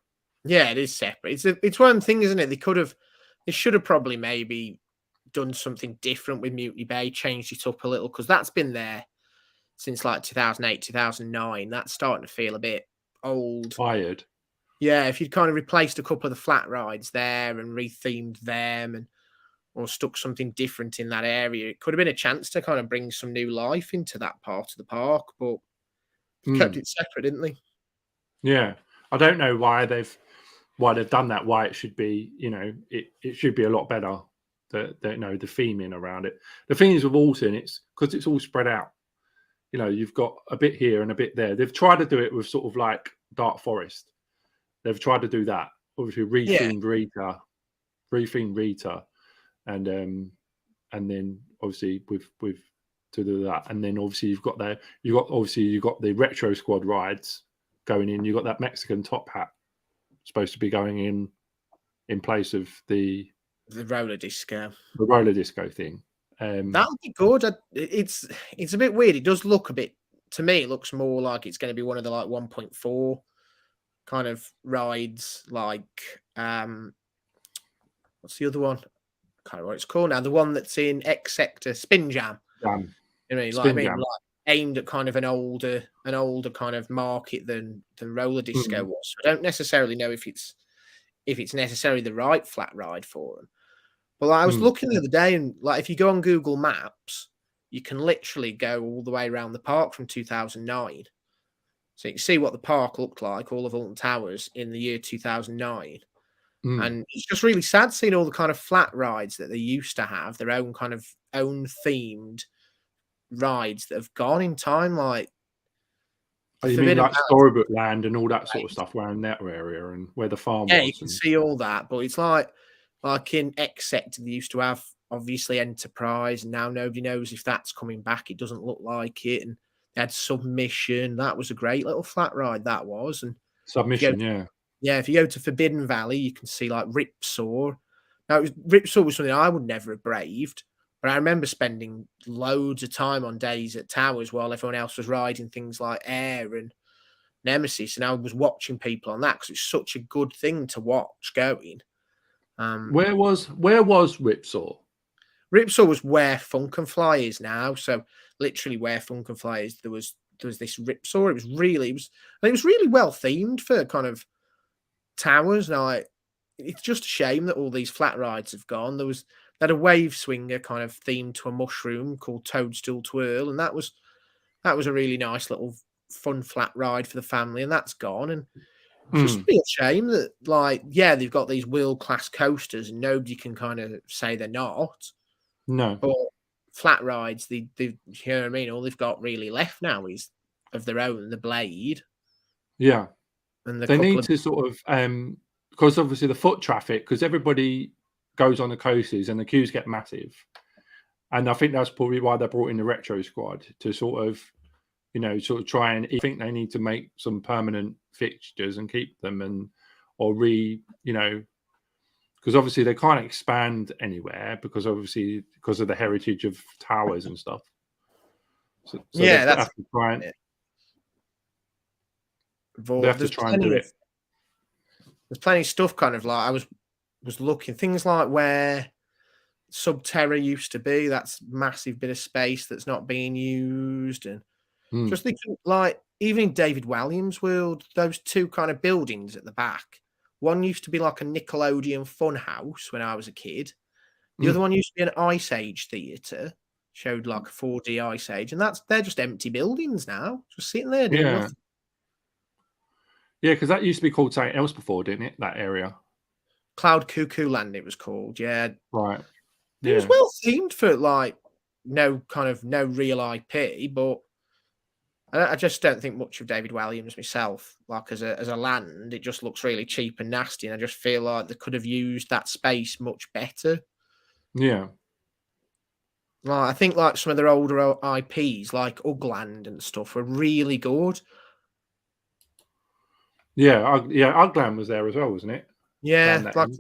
Speaker 2: yeah, it is separate. It's one thing, isn't it? They should have probably maybe done something different with Mutiny Bay, changed it up a little, because that's been there since like 2008, 2009. That's starting to feel a bit old.
Speaker 1: Tired.
Speaker 2: Yeah, if you'd kind of replaced a couple of the flat rides there and rethemed them, and or stuck something different in that area, it could have been a chance to kind of bring some new life into that part of the park. But they kept
Speaker 1: Mm,
Speaker 2: it separate, didn't they?
Speaker 1: yeah, I don't know why they've done that. Why it should be, it should be a lot better. The theming around it. The thing is with Alton, it's because it's all spread out. You've got a bit here and a bit there. They've tried to do it with sort of like Dark Forest. They've tried to do that. Obviously,
Speaker 2: Yeah,
Speaker 1: rethemed Rita, and then obviously with to do that, and then obviously you've got the retro squad rides going in. You've got that Mexican top hat supposed to be going in place of the
Speaker 2: roller disco.
Speaker 1: roller disco thing.
Speaker 2: That would be good. It's a bit weird. It does look a bit, to me. It looks more like it's going to be one of the like 1.4 kind of rides. Like what's the other one? I can't remember what it's called now. The one that's in X Sector, Spin Jam.
Speaker 1: Spin Jam.
Speaker 2: Like aimed at kind of an older kind of market than roller disco
Speaker 1: Mm,
Speaker 2: was. So I don't necessarily know if it's necessarily the right flat ride for them. But like, I was
Speaker 1: mm,
Speaker 2: looking the other day, and like if you go on Google Maps, you can literally go all the way around the park from 2009. So you can see what the park looked like, all of Alton Towers in the year 2009.
Speaker 1: mm.
Speaker 2: And it's just really sad seeing all the kind of flat rides that they used to have, their own kind of own themed rides that have gone in time, like
Speaker 1: Oh,
Speaker 2: the
Speaker 1: you mean
Speaker 2: Forbidden
Speaker 1: like
Speaker 2: Valley.
Speaker 1: Storybook Land and all that sort of stuff around that area and where the farm
Speaker 2: Yeah, you
Speaker 1: was?
Speaker 2: can
Speaker 1: And
Speaker 2: see all that, but it's like in X Sector, they used to have obviously Enterprise, and now nobody knows if that's coming back. It doesn't look like it. And they had Submission. That was a great little flat ride, that was. And if you go,
Speaker 1: Submission, yeah.
Speaker 2: yeah, if you go to Forbidden Valley, you can see like Ripsaw. Now, Ripsaw was something I would never have braved, but I remember spending loads of time on days at Towers while everyone else was riding things like Air and Nemesis, and I was watching people on that because it's such a good thing to watch going. Um,
Speaker 1: Where was Ripsaw?
Speaker 2: Ripsaw was where Funkenfly is now. So literally where Funkenfly is, there was this Ripsaw. It was really well themed for kind of towers. Now it's just a shame that all these flat rides have gone. They had a wave swinger kind of themed to a mushroom called Toadstool Twirl, and that was a really nice little fun flat ride for the family, and that's gone. And it's just a
Speaker 1: Mm,
Speaker 2: real shame that, like, yeah, they've got these world class coasters, and nobody can kind of say they're not.
Speaker 1: no.
Speaker 2: But flat rides, you know what I mean? All they've got really left now is of their own, the Blade
Speaker 1: Yeah.
Speaker 2: and the
Speaker 1: They
Speaker 2: couple
Speaker 1: need
Speaker 2: of
Speaker 1: to sort of because obviously the foot traffic, because everybody goes on the coasters and the queues get massive. And I think that's probably why they brought in the retro squad to sort of try and I think they need to make some permanent fixtures and keep them or because obviously they can't expand anywhere because of the heritage of towers and stuff. So
Speaker 2: yeah,
Speaker 1: they
Speaker 2: that's
Speaker 1: have to try and
Speaker 2: it.
Speaker 1: they
Speaker 2: But
Speaker 1: have to try and do it.
Speaker 2: there's plenty of stuff kind of like I was looking things like where Subterra used to be. That's massive bit of space that's not being used, and
Speaker 1: Mm,
Speaker 2: just thinking like even in David Walliams' world, those two kind of buildings at the back. One used to be like a Nickelodeon fun house when I was a kid. The other
Speaker 1: mm.
Speaker 2: one used to be an Ice Age theatre, showed like a 4D Ice Age, and they're just empty buildings now, just sitting there doing
Speaker 1: Yeah.
Speaker 2: nothing.
Speaker 1: Yeah, because that used to be called something else before, didn't it? That area.
Speaker 2: Cloud Cuckoo Land, it was called. Yeah,
Speaker 1: Right.
Speaker 2: it was
Speaker 1: Yeah.
Speaker 2: well themed for like no real IP, but I just don't think much of David Walliams myself. Like as a land, it just looks really cheap and nasty, and I just feel like they could have used that space much better.
Speaker 1: Yeah.
Speaker 2: Like I think like some of their older IPs, like Ugland and stuff, were really good.
Speaker 1: Ugland was there as well, wasn't it? Down
Speaker 2: Yeah,
Speaker 1: that
Speaker 2: like
Speaker 1: end.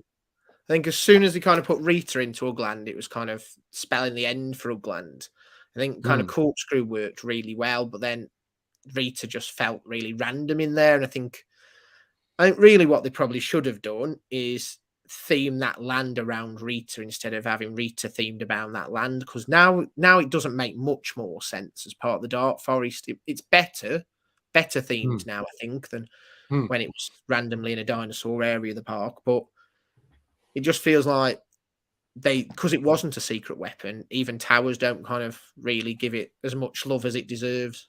Speaker 2: I think as soon as they kind of put Rita into Ugland, it was kind of spelling the end for Ugland. I think kind of
Speaker 1: Mm,
Speaker 2: Corkscrew worked really well, but then Rita just felt really random in there. And I think really what they probably should have done is theme that land around Rita instead of having Rita themed around that land. Because now it doesn't make much more sense as part of the Dark Forest. It's better themed
Speaker 1: mm,
Speaker 2: now, I think, than
Speaker 1: mm.
Speaker 2: when it was randomly in a dinosaur area of the park. But it just feels like because it wasn't a secret weapon, even towers don't kind of really give it as much love as it deserves.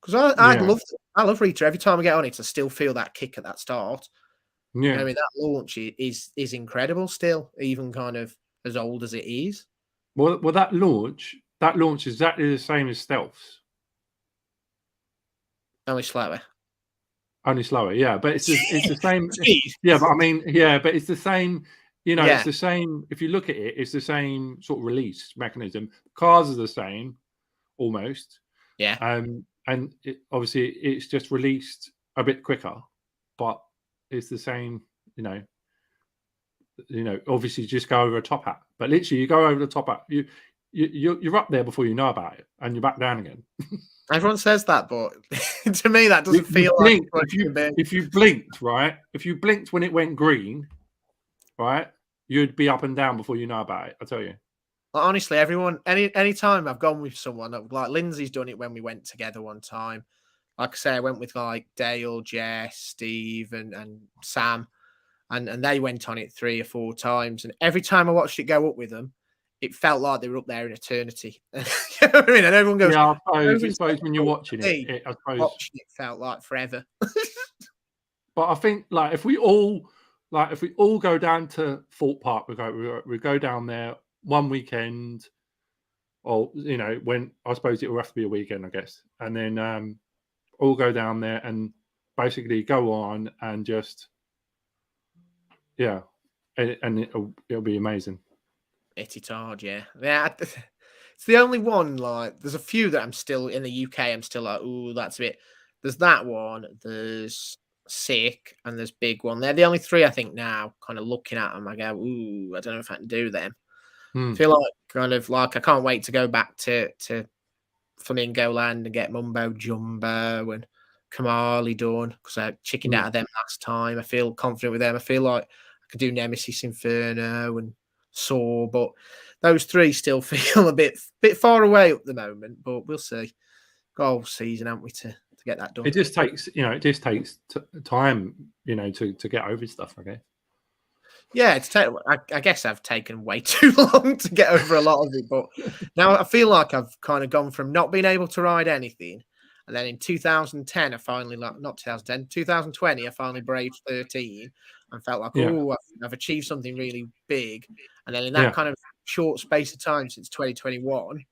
Speaker 2: Because
Speaker 1: Yeah,
Speaker 2: I love Rita. Every time I get on it, I still feel that kick at that start. You know,
Speaker 1: yeah.
Speaker 2: I mean, that launch is incredible still, even kind of as old as it is.
Speaker 1: Well, that launch is exactly the same as Stealth's,
Speaker 2: Only slower.
Speaker 1: only slower. Yeah, but it's the same.
Speaker 2: Jeez.
Speaker 1: Yeah, but I mean, yeah, but it's the same. It's
Speaker 2: Yeah,
Speaker 1: the same. If you look at it, it's the same sort of release mechanism. Cars are the same almost,
Speaker 2: yeah.
Speaker 1: and obviously it's just released a bit quicker, but it's the same. You know, obviously just go over a top hat, but literally you go over the top hat, you're up there before you know about it, and you're back down again.
Speaker 2: Everyone says that, but to me, that
Speaker 1: You,
Speaker 2: doesn't
Speaker 1: you
Speaker 2: feel like
Speaker 1: blink
Speaker 2: it's what it should be.
Speaker 1: if you blinked, right? If you blinked when it went green, right, you'd be up and down before you know about it. I tell you.
Speaker 2: Like, honestly, everyone, any time I've gone with someone, like Lindsay's done it when we went together one time. Like I say, I went with like Dale, Jess, Steve, and Sam, and they went on it 3 or 4 times. And every time I watched it go up with them, it felt like they were up there in eternity. You know what I mean? And everyone goes,
Speaker 1: Yeah, I
Speaker 2: "How
Speaker 1: suppose. I
Speaker 2: is that
Speaker 1: suppose when you're
Speaker 2: possible?"
Speaker 1: watching
Speaker 2: For
Speaker 1: it,
Speaker 2: me,
Speaker 1: I suppose.
Speaker 2: watching it felt like forever.
Speaker 1: But I think like if we all go down to Fort Park, we go down there one weekend, or when I suppose it will have to be a weekend, I guess, and then all go down there and basically go on and just yeah, and it'll be amazing.
Speaker 2: Hit it hard, yeah. Yeah, it's the only one, like, there's a few that I'm still in the UK, I'm still like, "Ooh, that's a bit." There's that one, there's Sick, and there's Big One. They're the only 3 I think now, kinda looking at them, I go, "Ooh, I don't know if I can do them." I
Speaker 1: Hmm.
Speaker 2: feel like kind of like I can't wait to go back to Flamingo Land and get Mumbo Jumbo and Kamali done because I chickened
Speaker 1: Hmm.
Speaker 2: out of them last time. I feel confident with them. I feel like I could do Nemesis Inferno and Saw, but those 3 still feel a bit far away at the moment. But we'll see. Got all season, haven't we, to get that done?
Speaker 1: It just takes time, to get over stuff. I guess.
Speaker 2: Yeah, I guess I've taken way too long to get over a lot of it, but now I feel like I've kind of gone from not being able to ride anything, and then in 2010, I finally like not 2010, 2020, I finally braved 13 and felt like,
Speaker 1: Yeah,
Speaker 2: oh, I've achieved something really big. And then in that
Speaker 1: yeah.
Speaker 2: kind of short space of time since 2021,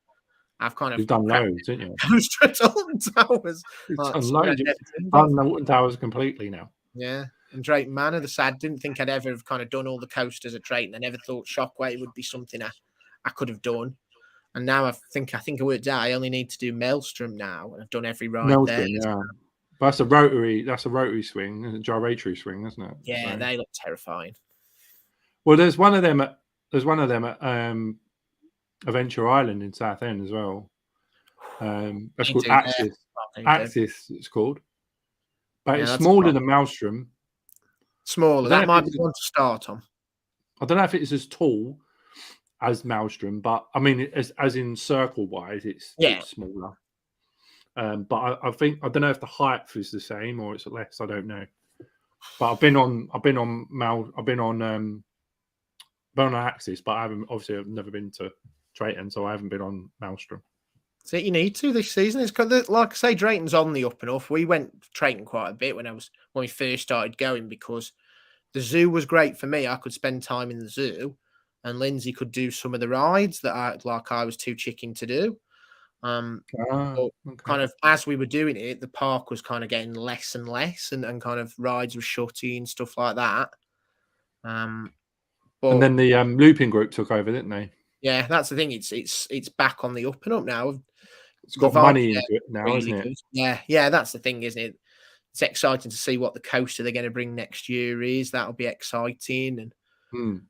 Speaker 2: I've kind of
Speaker 1: You've done
Speaker 2: cracked
Speaker 1: loads, haven't you?
Speaker 2: coast to Dalton Towers,
Speaker 1: You've
Speaker 2: like
Speaker 1: done
Speaker 2: something I'd
Speaker 1: loads. You've
Speaker 2: never dreamed of.
Speaker 1: done the Alton Towers completely now.
Speaker 2: Yeah, and Drayton Manor, I didn't think I'd ever have kind of done all the coasters at Drayton. I never thought Shockwave would be something I could have done. And now I think I worked out I only need to do Maelstrom now, and I've done every ride there.
Speaker 1: Maelstrom, yeah. But that's a rotary swing, a gyratory swing, isn't it?
Speaker 2: Yeah,
Speaker 1: So,
Speaker 2: they look terrifying.
Speaker 1: well, there's one of them at Adventure Island in Southend as well. That's
Speaker 2: They
Speaker 1: called
Speaker 2: do there.
Speaker 1: Axis.
Speaker 2: Well, they do.
Speaker 1: Axis, it's called, but
Speaker 2: Yeah,
Speaker 1: it's
Speaker 2: that's a
Speaker 1: smaller
Speaker 2: problem.
Speaker 1: than Maelstrom. I
Speaker 2: Smaller.
Speaker 1: don't know
Speaker 2: That
Speaker 1: if
Speaker 2: might be
Speaker 1: it's
Speaker 2: one to start on.
Speaker 1: I don't know if it's as tall as Maelstrom, but I mean, as in circle wise, it's
Speaker 2: Yeah.
Speaker 1: smaller. But I think I don't know if the height is the same or it's less. I don't know. But I've been on Axis, but I've never been to Drayton, so I haven't been on Maelstrom.
Speaker 2: So you need to this season. It's because, like I say, Drayton's on the up and up. We went Drayton quite a bit when we first started going because the zoo was great for me. I could spend time in the zoo, and Lindsay could do some of the rides that I was too chicken to do.
Speaker 1: Ah,
Speaker 2: But
Speaker 1: okay.
Speaker 2: kind of as we were doing it, the park was kind of getting less and less, and kind of rides were shutting and stuff like that.
Speaker 1: And
Speaker 2: But
Speaker 1: then the looping group took over, didn't they?
Speaker 2: yeah, that's the thing. It's back on the up and up now.
Speaker 1: It's
Speaker 2: The
Speaker 1: got
Speaker 2: vibes
Speaker 1: money
Speaker 2: there
Speaker 1: into it
Speaker 2: are
Speaker 1: now, isn't
Speaker 2: really
Speaker 1: it?
Speaker 2: good. Yeah, yeah, that's the thing, isn't it? it's exciting to see what the coaster they're going to bring next year is. That'll be exciting, and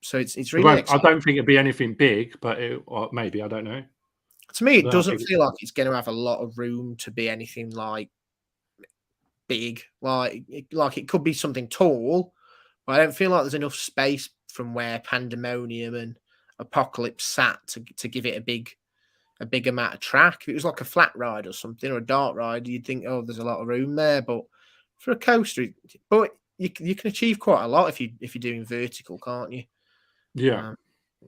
Speaker 2: so it's really
Speaker 1: I
Speaker 2: exciting.
Speaker 1: don't think it'd be anything big, but or maybe, I don't know.
Speaker 2: To me, it
Speaker 1: I
Speaker 2: doesn't
Speaker 1: think
Speaker 2: feel like it's going to have a lot of room to be anything like big. Like it could be something tall, but I don't feel like there's enough space from where Pandemonium and Apocalypse sat to give it a big amount of track. If it was like a flat ride or something, or a dark ride, you'd think, oh, there's a lot of room there. But for a coaster, but you can achieve quite a lot if you're doing vertical, can't you?
Speaker 1: yeah.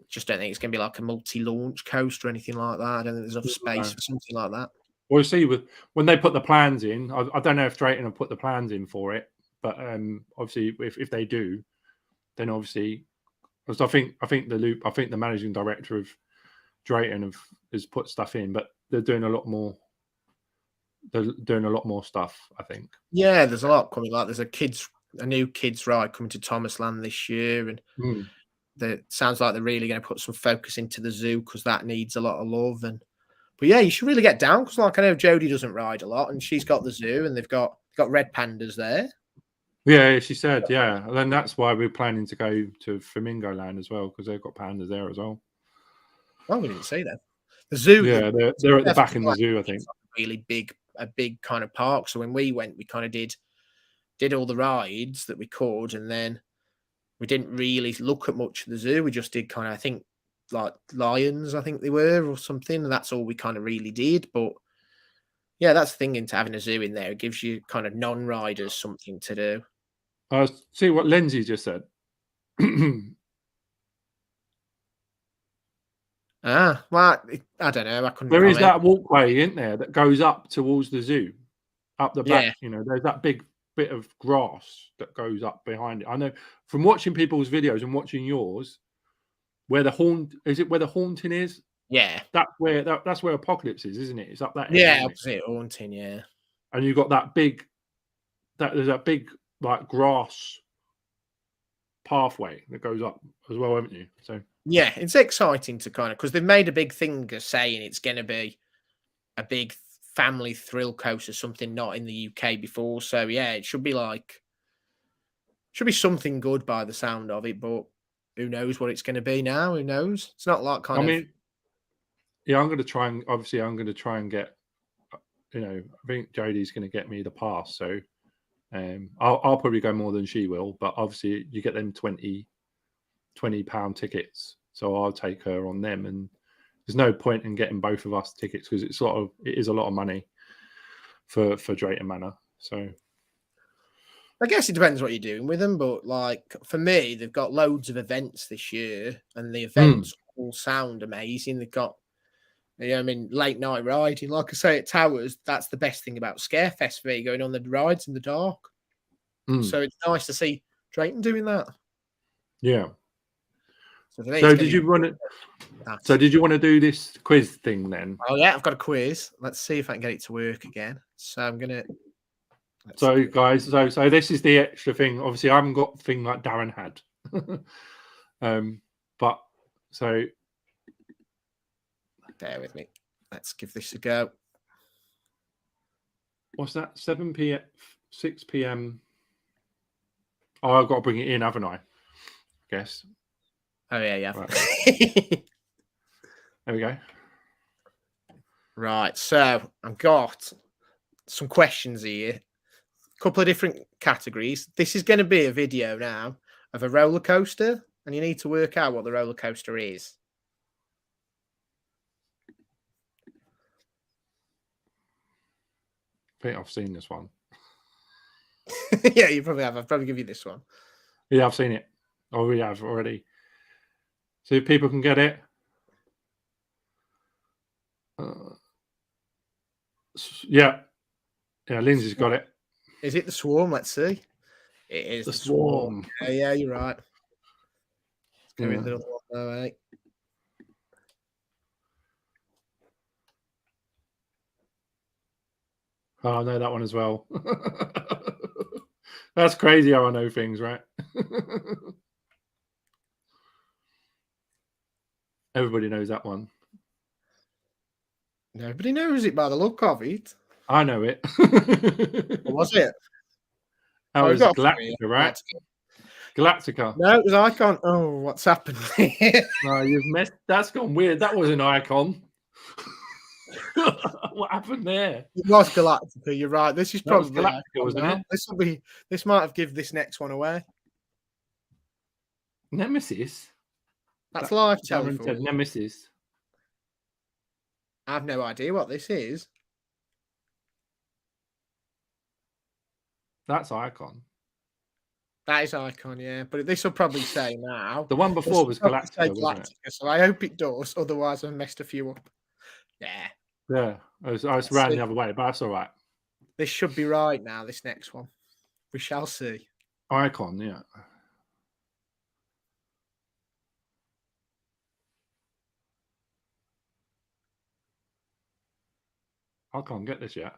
Speaker 2: Just don't think it's going to be like a multi-launch coaster or anything like that. I don't think there's enough space
Speaker 1: No.
Speaker 2: for something like that.
Speaker 1: We'll see when they put the plans in. I don't know if Drayton will put the plans in for it, but obviously if they do, then obviously, because I think the managing director of Drayton has put stuff in, but they're doing a lot more. They're doing a lot more stuff, I think.
Speaker 2: Yeah, there's a lot coming. Like there's a new kids ride coming to Thomas Land this year, and that sounds like they're really going to put some focus into the zoo because that needs a lot of love. But yeah, you should really get down because, like, I know Jodie doesn't ride a lot, and she's got the zoo, and they've got red pandas there.
Speaker 1: Yeah, she said, yeah, and then that's why we're planning to go to Flamingo Land as well, because they've got pandas there as well.
Speaker 2: Oh, we didn't see that. The zoo,
Speaker 1: Yeah, they're at the back in the zoo, I think.
Speaker 2: Really a big kind of park. So when we went, we kind of did all the rides that we could, and then we didn't really look at much of the zoo. We just did kind of, I think, like lions, I think they were, or something. And that's all we kind of really did. But yeah, that's the thing into having a zoo in there. It gives you kind of non-riders something to do.
Speaker 1: See what Lindsay just said.
Speaker 2: Well, I don't know. I couldn't
Speaker 1: There is
Speaker 2: comment.
Speaker 1: that walkway, isn't there, that goes up towards the zoo, up the back.
Speaker 2: Yeah.
Speaker 1: You know, there's that big bit of grass that goes up behind it. I know from watching people's videos and watching yours, where the haunting is?
Speaker 2: Yeah.
Speaker 1: That's where Apocalypse is, isn't it? It's up that
Speaker 2: Yeah,
Speaker 1: area,
Speaker 2: opposite haunting, yeah.
Speaker 1: and you've got there's that big like grass pathway that goes up as well, haven't you? So
Speaker 2: Yeah, it's exciting to kind of because they've made a big thing of saying it's going to be a big family thrill coaster, something not in the UK before. So yeah, it should be something good by the sound of it. But who knows what it's going to be now? Who knows? It's not like
Speaker 1: I mean, yeah, I'm going to try and get. You know, I think Jodie's going to get me the pass, so I'll probably go more than she will. But obviously, you get them £20 tickets, so I'll take her on them. And there's no point in getting both of us tickets because it is a lot of money for Drayton Manor. So
Speaker 2: I guess it depends what you're doing with them, but like for me, they've got loads of events this year, and the events all sound amazing. They've got, I mean, late night riding. Like I say, at Towers, that's the best thing about Scarefest for me, going on the rides in the dark. So it's nice to see Drayton doing that.
Speaker 1: Yeah.
Speaker 2: So
Speaker 1: did you want to do this quiz thing then?
Speaker 2: Oh yeah, I've got a quiz. Let's see if I can get it to work again. So I'm gonna.
Speaker 1: So guys, so this is the extra thing. Obviously, I haven't got a thing like Darren had, but so
Speaker 2: bear with me. Let's give this a go.
Speaker 1: What's that? 7 p.m., 6 p.m. Oh, I've got to bring it in, haven't I guess.
Speaker 2: Oh yeah.
Speaker 1: Right. There we go.
Speaker 2: Right, so I've got some questions here. A couple of different categories. This is going to be a video now of a roller coaster, and you need to work out what the roller coaster is.
Speaker 1: I think I've seen this one.
Speaker 2: Yeah, you probably have. I'll probably give you this one.
Speaker 1: Yeah, I've seen it. Oh, we have already. So if people can get it. Yeah, Lindsay's got it.
Speaker 2: Is it the Swarm? Let's see. It is
Speaker 1: the Swarm.
Speaker 2: Yeah, you're right. Let's go with the other one though, eh?
Speaker 1: Oh, I know that one as well. That's crazy how I know things, right? Everybody knows that one.
Speaker 2: Nobody knows it by the look of it.
Speaker 1: I know it.
Speaker 2: What was it?
Speaker 1: That
Speaker 2: Oh, we've
Speaker 1: was
Speaker 2: got a few here.
Speaker 1: Galactica, right? Galactica.
Speaker 2: No, it was Icon. Oh, what's happened here?
Speaker 1: No, you've messed. That's gone weird. That was an icon. What happened there?
Speaker 2: It was Galactica. You're right. This is
Speaker 1: That was
Speaker 2: probably
Speaker 1: Galactica,
Speaker 2: Icon
Speaker 1: wasn't
Speaker 2: now.
Speaker 1: it?
Speaker 2: This will be. This might have given this next one away.
Speaker 1: Nemesis.
Speaker 2: That's live
Speaker 1: Darren
Speaker 2: telephone.
Speaker 1: said Nemesis.
Speaker 2: I have no idea what this is.
Speaker 1: That's Icon.
Speaker 2: That is Icon, yeah. But this will probably say now.
Speaker 1: The one before was Galactica, wasn't it?
Speaker 2: So I hope it does. Otherwise, I've messed a few up. Yeah.
Speaker 1: Yeah, I was ran the other way, but that's all right.
Speaker 2: This should be right now. This next one, we shall see.
Speaker 1: Icon, yeah. I can't get this yet.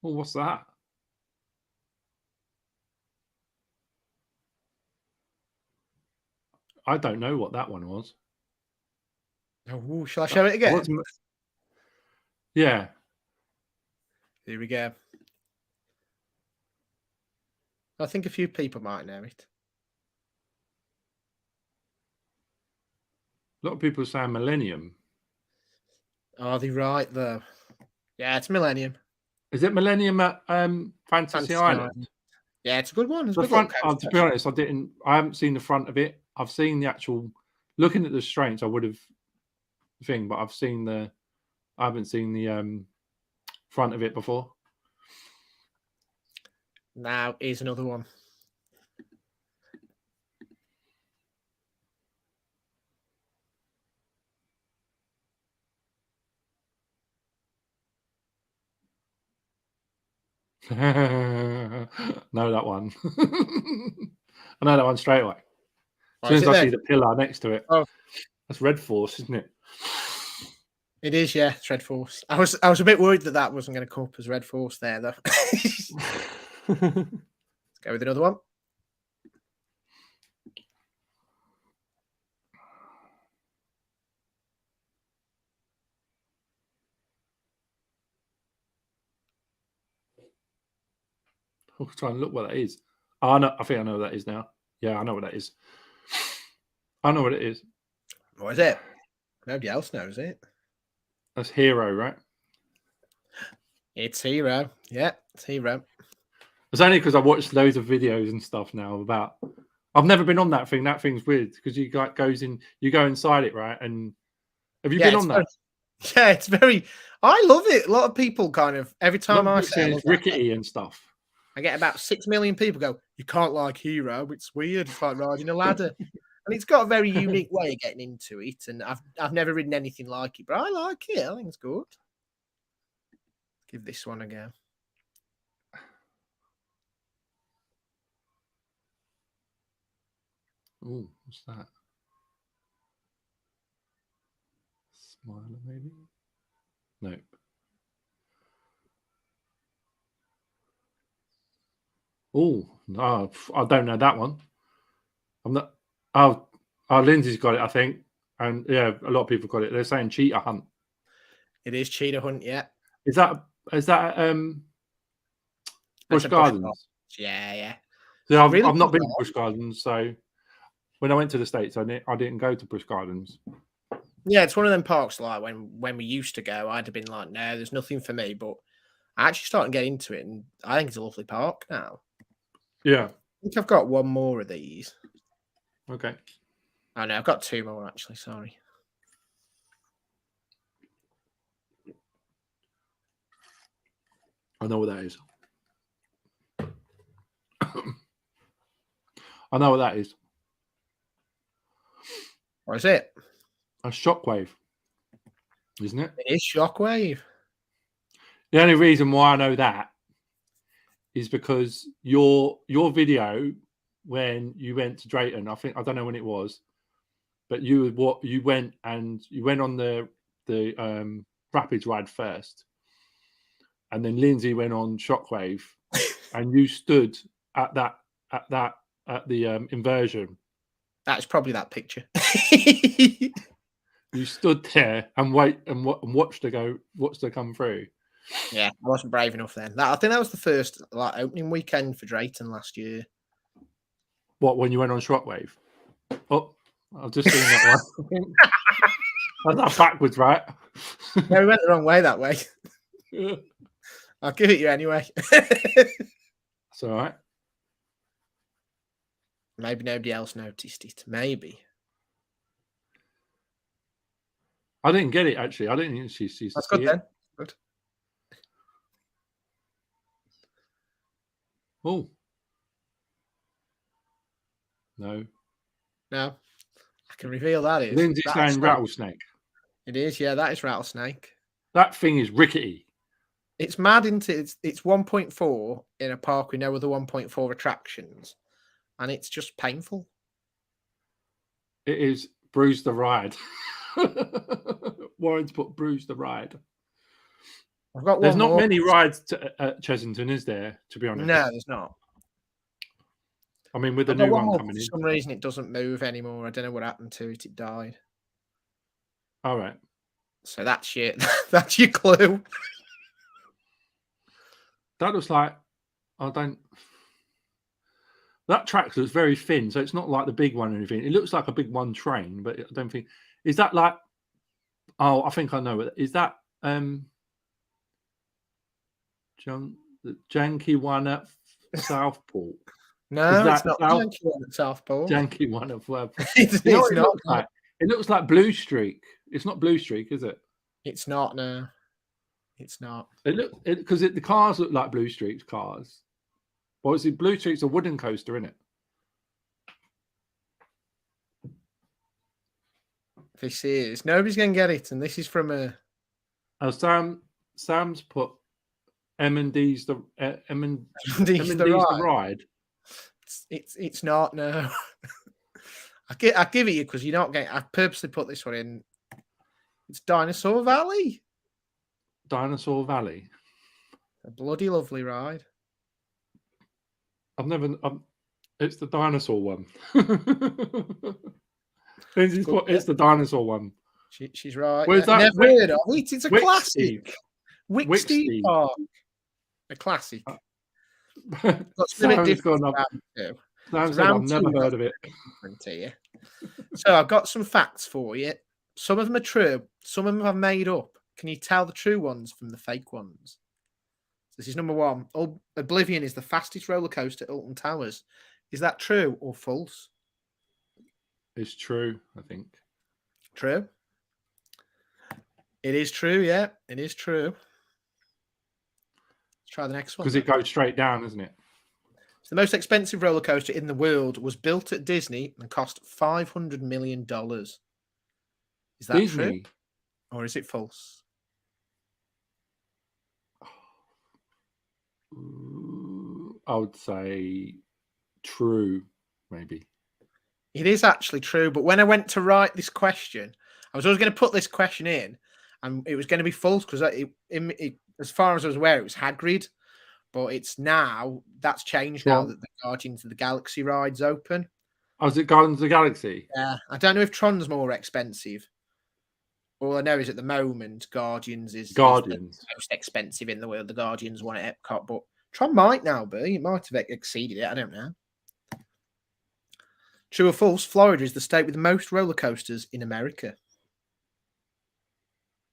Speaker 1: Well, what's that? I don't know what that one was.
Speaker 2: Oh, shall I show it again?
Speaker 1: Yeah.
Speaker 2: Here we go. I think a few people might know it.
Speaker 1: A lot of people say Millennium.
Speaker 2: Are they right though? Yeah, it's Millennium.
Speaker 1: Is it Millennium at Fantasy Island?
Speaker 2: Yeah, it's a good one. It's
Speaker 1: the front. To be honest, I haven't seen the front of it. I've seen the actual. Looking at the strengths, I would have thing, but I haven't seen the front of it before.
Speaker 2: Now here's another one.
Speaker 1: Know that one. I know that one straight away. As soon as I see the pillar next to it.
Speaker 2: Oh,
Speaker 1: that's Red Force, isn't it?
Speaker 2: It is, yeah. It's Red Force. I was a bit worried that wasn't going to come up as Red Force there, though. Let's go with another one.
Speaker 1: I'll try and look what that is. Oh, no, I think I know what that is now. Yeah, I know what that is. I know what it is.
Speaker 2: What is it? Nobody else knows it.
Speaker 1: That's Hero, right?
Speaker 2: It's Hero. Yeah, it's Hero.
Speaker 1: It's only because I watched loads of videos and stuff now about. I've never been on that thing. That thing's weird because you go inside it, right? And have you been on that?
Speaker 2: Yeah, it's very. I love it. A lot of people kind of every time I say
Speaker 1: it's rickety and stuff.
Speaker 2: I get about 6 million people go, "You can't like Hero. It's weird. It's like riding a ladder." And it's got a very unique way of getting into it. And I've never ridden anything like it, but I like it. I think it's good. Give this one a go.
Speaker 1: Oh, what's that? Smiler, maybe? Nope. Oh, no, I don't know that one. I'm not. Oh, Lindsay's got it, I think. And yeah, a lot of people got it. They're saying Cheetah Hunt.
Speaker 2: It is Cheetah Hunt, yeah.
Speaker 1: Is that Busch Gardens?
Speaker 2: Yeah, yeah.
Speaker 1: So I've not been to Busch Gardens, so when I went to the States, I didn't go to Busch Gardens.
Speaker 2: Yeah, it's one of them parks like when we used to go, I'd have been like, no, there's nothing for me. But I actually started to get into it, and I think it's a lovely park now.
Speaker 1: Yeah.
Speaker 2: I think I've got one more of these.
Speaker 1: Okay.
Speaker 2: Oh, no, I've got two more, actually. Sorry.
Speaker 1: I know what that is. I know what that is.
Speaker 2: What is it?
Speaker 1: A Shockwave, isn't it?
Speaker 2: It is Shockwave.
Speaker 1: The only reason why I know that is because your video when you went to Drayton, I don't know when it was, but you went on the Rapids ride first, and then Lindsay went on Shockwave, and you stood at the inversion.
Speaker 2: That's probably that picture.
Speaker 1: You stood there and watched her come through.
Speaker 2: Yeah, I wasn't brave enough then. I think that was the first opening weekend for Drayton last year.
Speaker 1: What, when you went on Shockwave? Oh, I've just seen that one. That's not backwards, right?
Speaker 2: No, we went the wrong way that way.
Speaker 1: Yeah.
Speaker 2: I'll give it you anyway.
Speaker 1: It's all right.
Speaker 2: Maybe nobody else noticed it. Maybe.
Speaker 1: I didn't get it, actually. I didn't actually see
Speaker 2: That's good
Speaker 1: it.
Speaker 2: then. Good.
Speaker 1: Oh. No.
Speaker 2: No. I can reveal that is.
Speaker 1: Lindsay's saying rattlesnake.
Speaker 2: It is, yeah, that is rattlesnake.
Speaker 1: That thing is rickety.
Speaker 2: It's mad into it's 1.4 in a park with no other 1.4 attractions. And it's just painful.
Speaker 1: It is Bruise the Ride. Warren's put Bruise the Ride.
Speaker 2: I've got
Speaker 1: There's
Speaker 2: one
Speaker 1: not
Speaker 2: more.
Speaker 1: many rides at Chessington, is there, to be honest?
Speaker 2: No, there's not.
Speaker 1: I mean, with the
Speaker 2: I've got
Speaker 1: new
Speaker 2: one
Speaker 1: one
Speaker 2: more.
Speaker 1: coming
Speaker 2: For
Speaker 1: in.
Speaker 2: some reason, it doesn't move anymore. I don't know what happened to it. It died.
Speaker 1: All right.
Speaker 2: So that's your that's your clue.
Speaker 1: That looks like that track looks very thin, so it's not like the big one or anything. It looks like a big one train, but I don't think is that like. Oh, I think I know it. Is that the janky one at Southport?
Speaker 2: No,
Speaker 1: Is
Speaker 2: it's
Speaker 1: that
Speaker 2: not the janky one at Southport.
Speaker 1: janky one of
Speaker 2: It's
Speaker 1: you know what it
Speaker 2: not.
Speaker 1: looks like? It looks like Blue Streak. It's not Blue Streak, is it?
Speaker 2: It's not. No, it's not.
Speaker 1: Because the cars look like Blue Streak's cars. Well, it's Blue Streak's a wooden coaster, isn't it?
Speaker 2: This is nobody's gonna get it, and this is from a.
Speaker 1: Sam's put M&D's the
Speaker 2: M&D's
Speaker 1: the ride.
Speaker 2: It's not. No, I give it you because you're not getting. I purposely put this one in. It's Dinosaur Valley.
Speaker 1: Dinosaur Valley.
Speaker 2: A bloody lovely ride.
Speaker 1: I've never. It's the dinosaur one. It's the dinosaur one.
Speaker 2: She's right.
Speaker 1: Where's that?
Speaker 2: Never heard of it. It's a classic. Wicksteed Park. A classic. Got something different too.
Speaker 1: Sam's said, I've never heard of it.
Speaker 2: Here. So I've got some facts for you. Some of them are true. Some of them I've made up. Can you tell the true ones from the fake ones? This is number one. Oblivion is the fastest roller coaster at Alton Towers. Is that true or false?
Speaker 1: It's true, I think.
Speaker 2: True. It is true, yeah. It is true. Let's try the next one.
Speaker 1: Because it goes straight down, isn't it?
Speaker 2: So the most expensive roller coaster in the world was built at Disney and cost $500 million. Is that
Speaker 1: Disney?
Speaker 2: true? Or is it false?
Speaker 1: I would say true, maybe.
Speaker 2: It is actually true, but when I went to write this question, I was always going to put this question in, and it was going to be false because as far as I was aware, it was Hagrid, but that's changed now that the Guardians of the Galaxy ride's open.
Speaker 1: Oh, is it Guardians of the Galaxy?
Speaker 2: Yeah, I don't know if Tron's more expensive. All I know is at the moment, Guardians is the most expensive in the world. The Guardians one at Epcot, but Tron might now be. It might have exceeded it. I don't know. True or false? Florida is the state with the most roller coasters in America.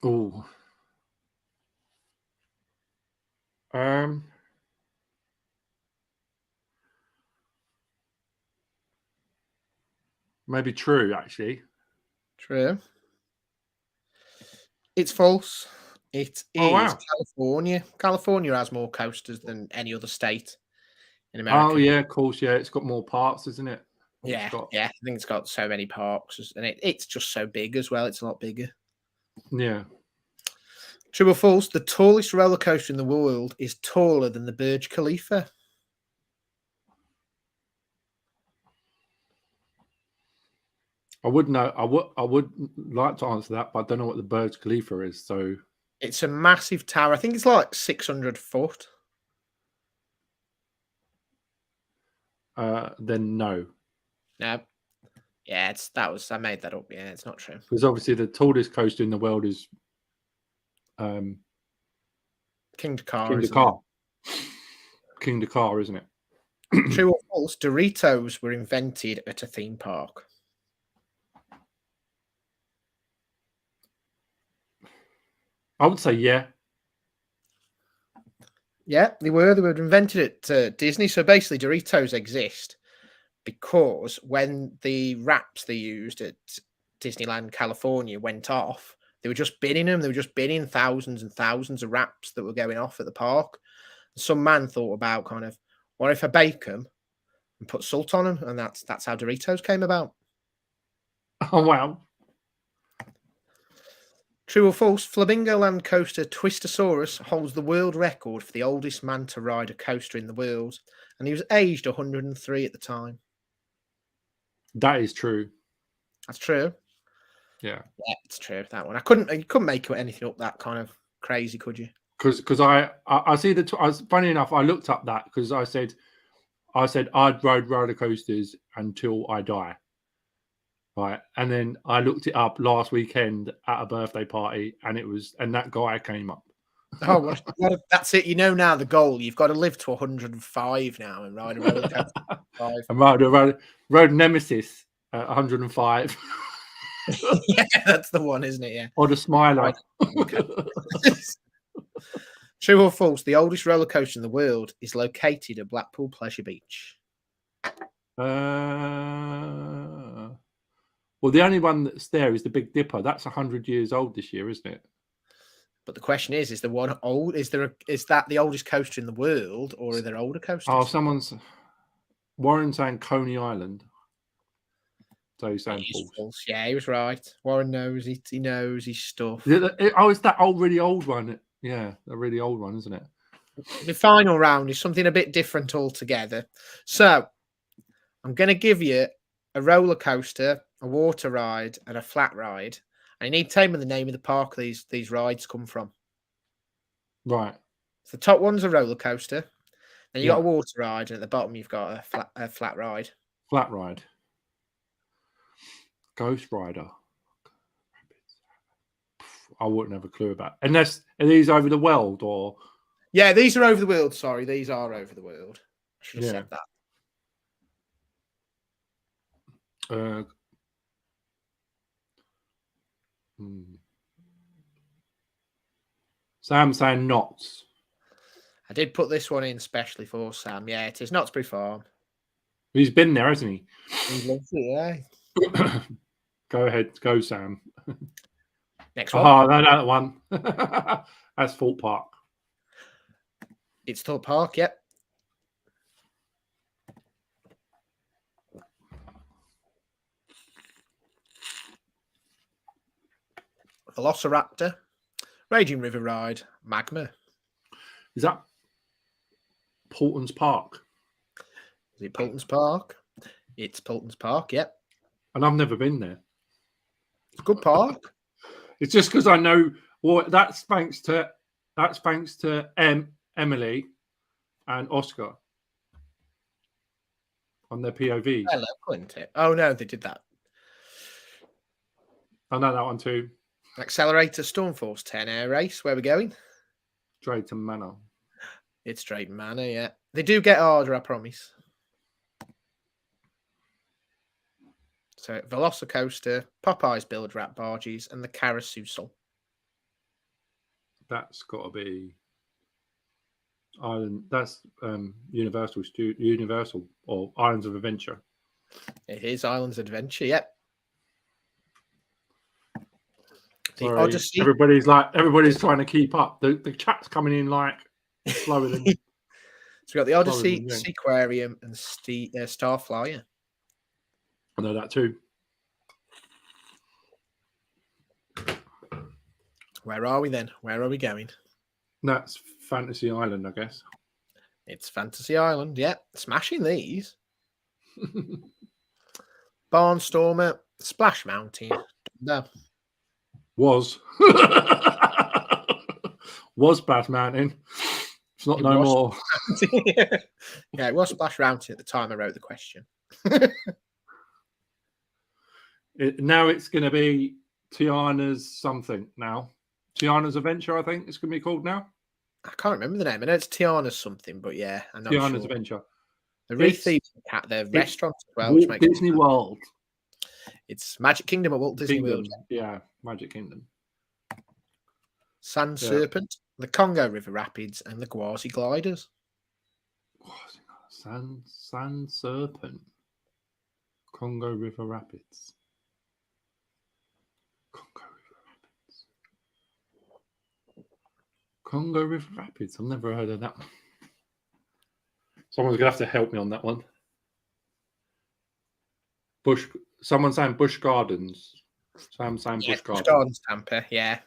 Speaker 1: Oh. Maybe true, actually.
Speaker 2: True. It's false. It is California. California has more coasters than any other state in America.
Speaker 1: Oh, yeah, of course. Yeah, it's got more parks, isn't it?
Speaker 2: Yeah. I think it's got so many parks, and it's just so big as well. It's a lot bigger.
Speaker 1: Yeah.
Speaker 2: True or false? The tallest roller coaster in the world is taller than the Burj Khalifa.
Speaker 1: I would know. I would like to answer that, but I don't know what the Burj Khalifa is. So
Speaker 2: it's a massive tower. I think it's like 600 foot.
Speaker 1: Then no.
Speaker 2: No. Yeah, I made that up. Yeah, it's not true.
Speaker 1: Because obviously the tallest coaster in the world is
Speaker 2: King Dakar,
Speaker 1: King
Speaker 2: isn't
Speaker 1: Dakar. King Dakar, isn't it?
Speaker 2: it? True or false? Doritos were invented at a theme park.
Speaker 1: I would say yeah.
Speaker 2: Yeah, they were. They were invented at Disney. So basically, Doritos exist because when the wraps they used at Disneyland California went off, they were just binning them. They were just binning thousands and thousands of wraps that were going off at the park. Some man thought about kind of, what if I bake them and put salt on them? And that's how Doritos came about.
Speaker 1: Oh wow.
Speaker 2: True or false? Flamingo Land coaster Twistosaurus holds the world record for the oldest man to ride a coaster in the world, and he was aged 103 at the time.
Speaker 1: That is true.
Speaker 2: That's true.
Speaker 1: Yeah.
Speaker 2: Yeah, it's true. That one. You couldn't make anything up that kind of crazy, could you?
Speaker 1: Because I see funny enough, I looked up that because I said I'd ride roller coasters until I die. Right. And then I looked it up last weekend at a birthday party and that guy came up.
Speaker 2: Oh, that's it. You know now the goal. You've got to live to 105 now and ride a roller coaster.
Speaker 1: And rode Nemesis at 105.
Speaker 2: Yeah, that's the one, isn't it? Yeah.
Speaker 1: Or the Smiler.
Speaker 2: True or false? The oldest roller coaster in the world is located at Blackpool Pleasure Beach.
Speaker 1: Well, the only one that's there is the Big Dipper. That's 100 years old this year, isn't it?
Speaker 2: But the question is the one old? Is that the oldest coaster in the world, or are there older coasters?
Speaker 1: Oh, Warren saying Coney Island. So he's saying
Speaker 2: false. Yeah, he was right. Warren knows it. He knows his stuff.
Speaker 1: It's that really old one. Yeah, the really old one, isn't it?
Speaker 2: The final round is something a bit different altogether. So I'm going to give you a roller coaster, a water ride, and a flat ride. And you need to tell me the name of the park these rides come from.
Speaker 1: Right.
Speaker 2: So the top one's a roller coaster. Then you got a water ride, and at the bottom you've got a flat ride.
Speaker 1: Flat ride. Ghost Rider. I wouldn't have a clue about. Unless are these over the world or?
Speaker 2: Yeah, these are over the world. Sorry, these are over the world. I should have said that.
Speaker 1: Sam saying Knots.
Speaker 2: I did put this one in specially for Sam. Yeah, it is Knott's Farm.
Speaker 1: He's been there, hasn't he?
Speaker 2: He loves it, yeah.
Speaker 1: Go ahead. Go, Sam.
Speaker 2: Next one.
Speaker 1: Oh, no, that one. That's Thorpe Park.
Speaker 2: It's Thorpe Park, yep. Velociraptor, Raging River Ride, Magma.
Speaker 1: Is that Paulton's Park?
Speaker 2: Is it Paulton's Park? It's Paulton's Park, yep.
Speaker 1: And I've never been there.
Speaker 2: It's a good park.
Speaker 1: It's just because I know. Well, that's thanks to Emily and Oscar on their POVs.
Speaker 2: Hello, isn't it? Oh no, they did that.
Speaker 1: I know that one too.
Speaker 2: Accelerator Stormforce 10 air race. Where are we going?
Speaker 1: Drayton Manor.
Speaker 2: It's Drayton Manor, yeah. They do get harder, I promise. So Velocicoaster, Popeye's Build Rat Barges, and the Carousel.
Speaker 1: That's got to be Island. That's Universal or Islands of Adventure.
Speaker 2: It is Islands of Adventure, yep. The
Speaker 1: Sorry,
Speaker 2: Odyssey.
Speaker 1: Everybody's trying to keep up. The chat's coming in like slower than.
Speaker 2: So we got the Odyssey, Seaquarium, and Starflyer.
Speaker 1: I know that too.
Speaker 2: Where are we then? Where are we going?
Speaker 1: That's Fantasy Island, I guess.
Speaker 2: It's Fantasy Island, yeah. Smashing these. Barnstormer, Splash Mountain. No.
Speaker 1: Was Splash Mountain. It's not no more.
Speaker 2: Yeah, it was Splash Mountain at the time I wrote the question.
Speaker 1: Now it's going to be Tiana's something now. Tiana's Adventure, I think it's going to be called now.
Speaker 2: I can't remember the name. I know it's Tiana's something, but yeah, I'm not
Speaker 1: Tiana's
Speaker 2: sure.
Speaker 1: Adventure.
Speaker 2: The
Speaker 1: It's
Speaker 2: rethemed the
Speaker 1: it's
Speaker 2: restaurant as well, which
Speaker 1: Walt
Speaker 2: makes
Speaker 1: Disney World
Speaker 2: it's Magic Kingdom at Walt Disney World.
Speaker 1: Kingdom. Yeah, Magic Kingdom.
Speaker 2: Sand
Speaker 1: Yeah.
Speaker 2: Serpent, the Congo River Rapids, and the Gwazi Gliders.
Speaker 1: Sand Serpent. Congo River Rapids. Congo River Rapids. I've never heard of that one. Someone's gonna have to help me on that one. Someone's saying Busch Gardens. Sam saying
Speaker 2: Yeah,
Speaker 1: Busch Gardens.
Speaker 2: Gardens, Tampa, yeah.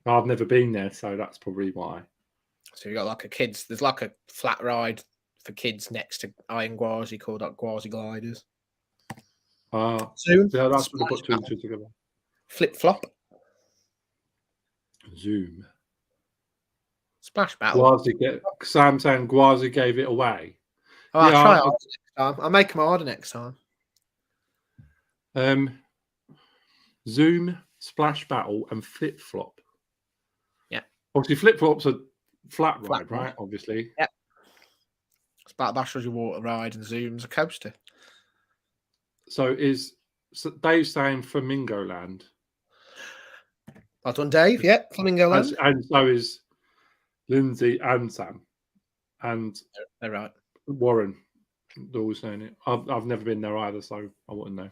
Speaker 1: I've never been there, so that's probably why.
Speaker 2: So you got like there's like a flat ride for kids next to Iron Gwazi called like Gwazi Gliders. Zoom.
Speaker 1: Yeah, that's what I put two and two together.
Speaker 2: Flip Flop.
Speaker 1: Zoom.
Speaker 2: Splash Battle.
Speaker 1: Sam saying Gwazi gave it away.
Speaker 2: Oh, I'll try harder next time. I'll make them harder next time.
Speaker 1: Zoom, Splash Battle, and Flip Flop.
Speaker 2: Yeah.
Speaker 1: Obviously, Flip Flop's a flat ride, right? Obviously.
Speaker 2: Yeah. Splat Bash was your water ride, and Zoom's a coaster.
Speaker 1: So Dave's saying Flamingo Land?
Speaker 2: Well done, Dave. Yeah, Flamingo Land.
Speaker 1: And so is Lindsay and Sam. And
Speaker 2: they're right.
Speaker 1: Warren. They're all saying it. I've never been there either, so I wouldn't know.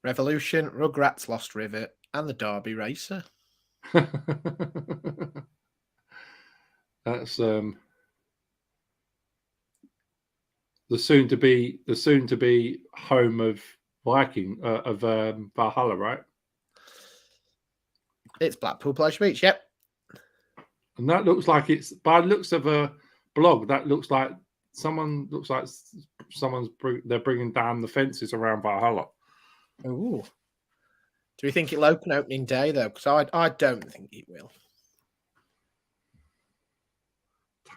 Speaker 2: Revolution, Rugrats Lost River, and the Derby Racer.
Speaker 1: That's the soon to be home of Valhalla, right?
Speaker 2: It's Blackpool Pleasure Beach, yep.
Speaker 1: And that looks like it's, by the looks of a blog, that looks like they're bringing down the fences around Valhalla.
Speaker 2: Ooh. Do we think it'll open opening day though? Because I don't think it will.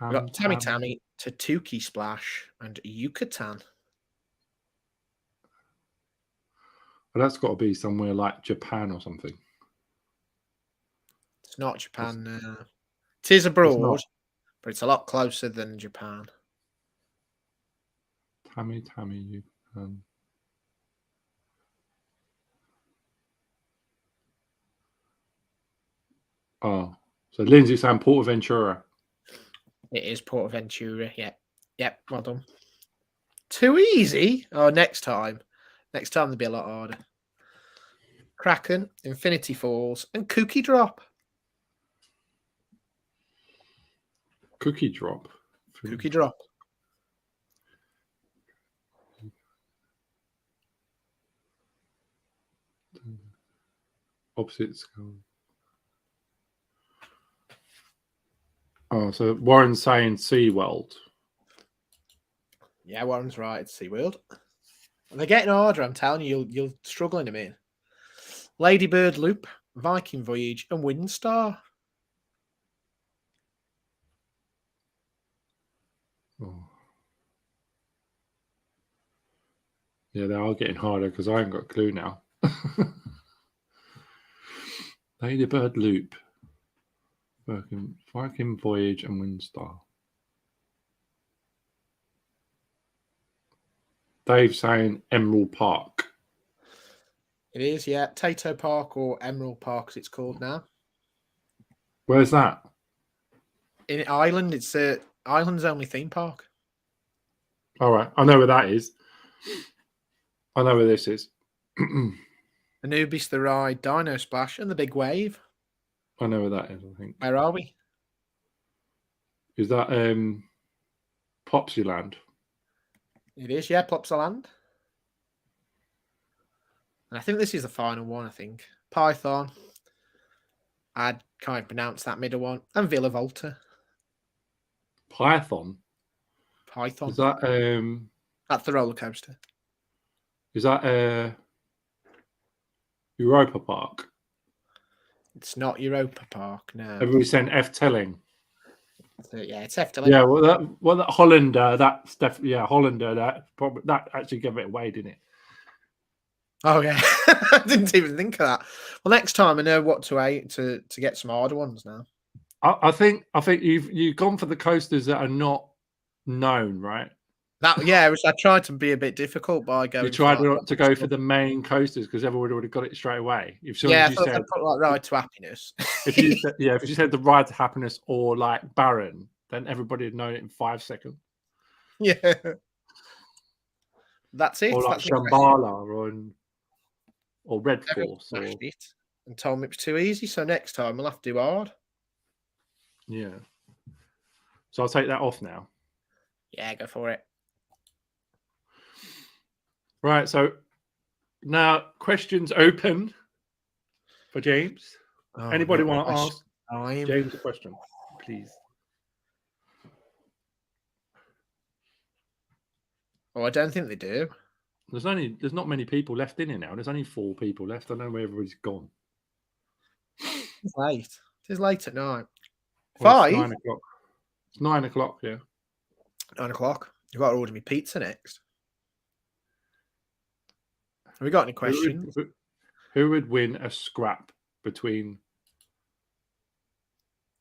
Speaker 2: We've got Tammy, Tatuki Splash, and Yucatan.
Speaker 1: Well, that's got to be somewhere like Japan or something.
Speaker 2: It's not Japan. It is abroad, but it's a lot closer than Japan.
Speaker 1: Tammy, Yucatan. Oh, so Lindsay's saying Portaventura.
Speaker 2: It is Portaventura. Yep. Well done. Too easy. Oh, next time. Next time there'll be a lot harder. Kraken, Infinity Falls, and Cookie Drop.
Speaker 1: Cookie Drop.
Speaker 2: Cookie Drop.
Speaker 1: Opposites. Oh, so Warren's saying SeaWorld.
Speaker 2: Yeah, Warren's right. It's SeaWorld. They're getting harder. I'm telling you, you'll struggle in a minute. Ladybird Loop, Viking Voyage, and Windstar.
Speaker 1: Oh. Yeah, they are getting harder because I haven't got a clue now. Ladybird Loop, Viking Voyage, and Windstar. Dave saying Emerald Park.
Speaker 2: It is, yeah. Tato Park or Emerald Park, as it's called now.
Speaker 1: Where's that?
Speaker 2: In Ireland, it's Ireland's only theme park.
Speaker 1: All right, I know where that is. I know where this is.
Speaker 2: Anubis the Ride, Dino Splash, and the Big Wave.
Speaker 1: I know where that is, I think.
Speaker 2: Where are we?
Speaker 1: Is that Popsyland?
Speaker 2: It is, yeah, Plopsaland. And I think this is the final one, I think. Python. I can't pronounce that middle one. And Villa Volta.
Speaker 1: Python?
Speaker 2: Python.
Speaker 1: Is that
Speaker 2: that's the roller coaster.
Speaker 1: Is that Europa Park?
Speaker 2: It's not Europa Park, no.
Speaker 1: Everybody saying Efteling.
Speaker 2: So, yeah, it's Efteling.
Speaker 1: Yeah, that Hollander, that's definitely Hollander. That actually gave it away, didn't it?
Speaker 2: Oh yeah, I didn't even think of that. Well, next time I know what to aim to get some harder ones now.
Speaker 1: I think you've gone for the coasters that are not known, right?
Speaker 2: That yeah, I tried to be a bit difficult by
Speaker 1: You
Speaker 2: going for
Speaker 1: tried
Speaker 2: like
Speaker 1: not to go for
Speaker 2: stuff.
Speaker 1: the main coasters because everybody would have got it straight away. If soon
Speaker 2: Yeah,
Speaker 1: as
Speaker 2: I
Speaker 1: you
Speaker 2: thought
Speaker 1: said
Speaker 2: I'd put like Ride to Happiness.
Speaker 1: if you said if you said the Ride to Happiness or like Baron, then everybody would know it in 5 seconds.
Speaker 2: Yeah, that's it.
Speaker 1: Or like
Speaker 2: That's my question.
Speaker 1: Shambhala or Red
Speaker 2: Everyone
Speaker 1: Force
Speaker 2: smashed
Speaker 1: or
Speaker 2: it and told me it was too easy. So next time we'll have to do hard.
Speaker 1: yeah. So I'll take that off now.
Speaker 2: Yeah, go for it.
Speaker 1: Right. So now questions open for James.
Speaker 2: Oh,
Speaker 1: Anybody
Speaker 2: no
Speaker 1: want to
Speaker 2: question
Speaker 1: ask
Speaker 2: time.
Speaker 1: James a question, please?
Speaker 2: Oh, I don't think they do.
Speaker 1: There's not many people left in it now. There's only 4 people left. I don't know where everybody's gone.
Speaker 2: It's late. It is late at night.
Speaker 1: Well, it's
Speaker 2: 5?
Speaker 1: 9 o'clock. It's 9 o'clock. Yeah.
Speaker 2: 9 o'clock. You've got to order me pizza next. Have we got any questions?
Speaker 1: Who would win a scrap between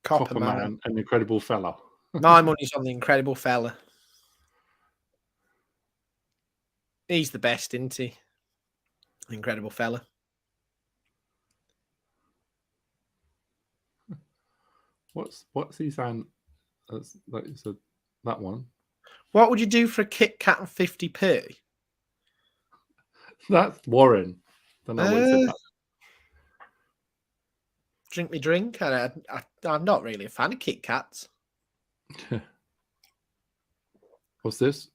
Speaker 2: Copper
Speaker 1: Copper
Speaker 2: Man.
Speaker 1: Man and Incredible Fella?
Speaker 2: My money's on the Incredible Fella. He's the best, isn't he? Incredible Fella.
Speaker 1: What's he saying? That's like you said, that one.
Speaker 2: What would you do for a Kit Kat and 50p?
Speaker 1: That's Warren. Don't know what he said. That.
Speaker 2: Drink me drink. I'm not really a fan of Kit Kats.
Speaker 1: What's this?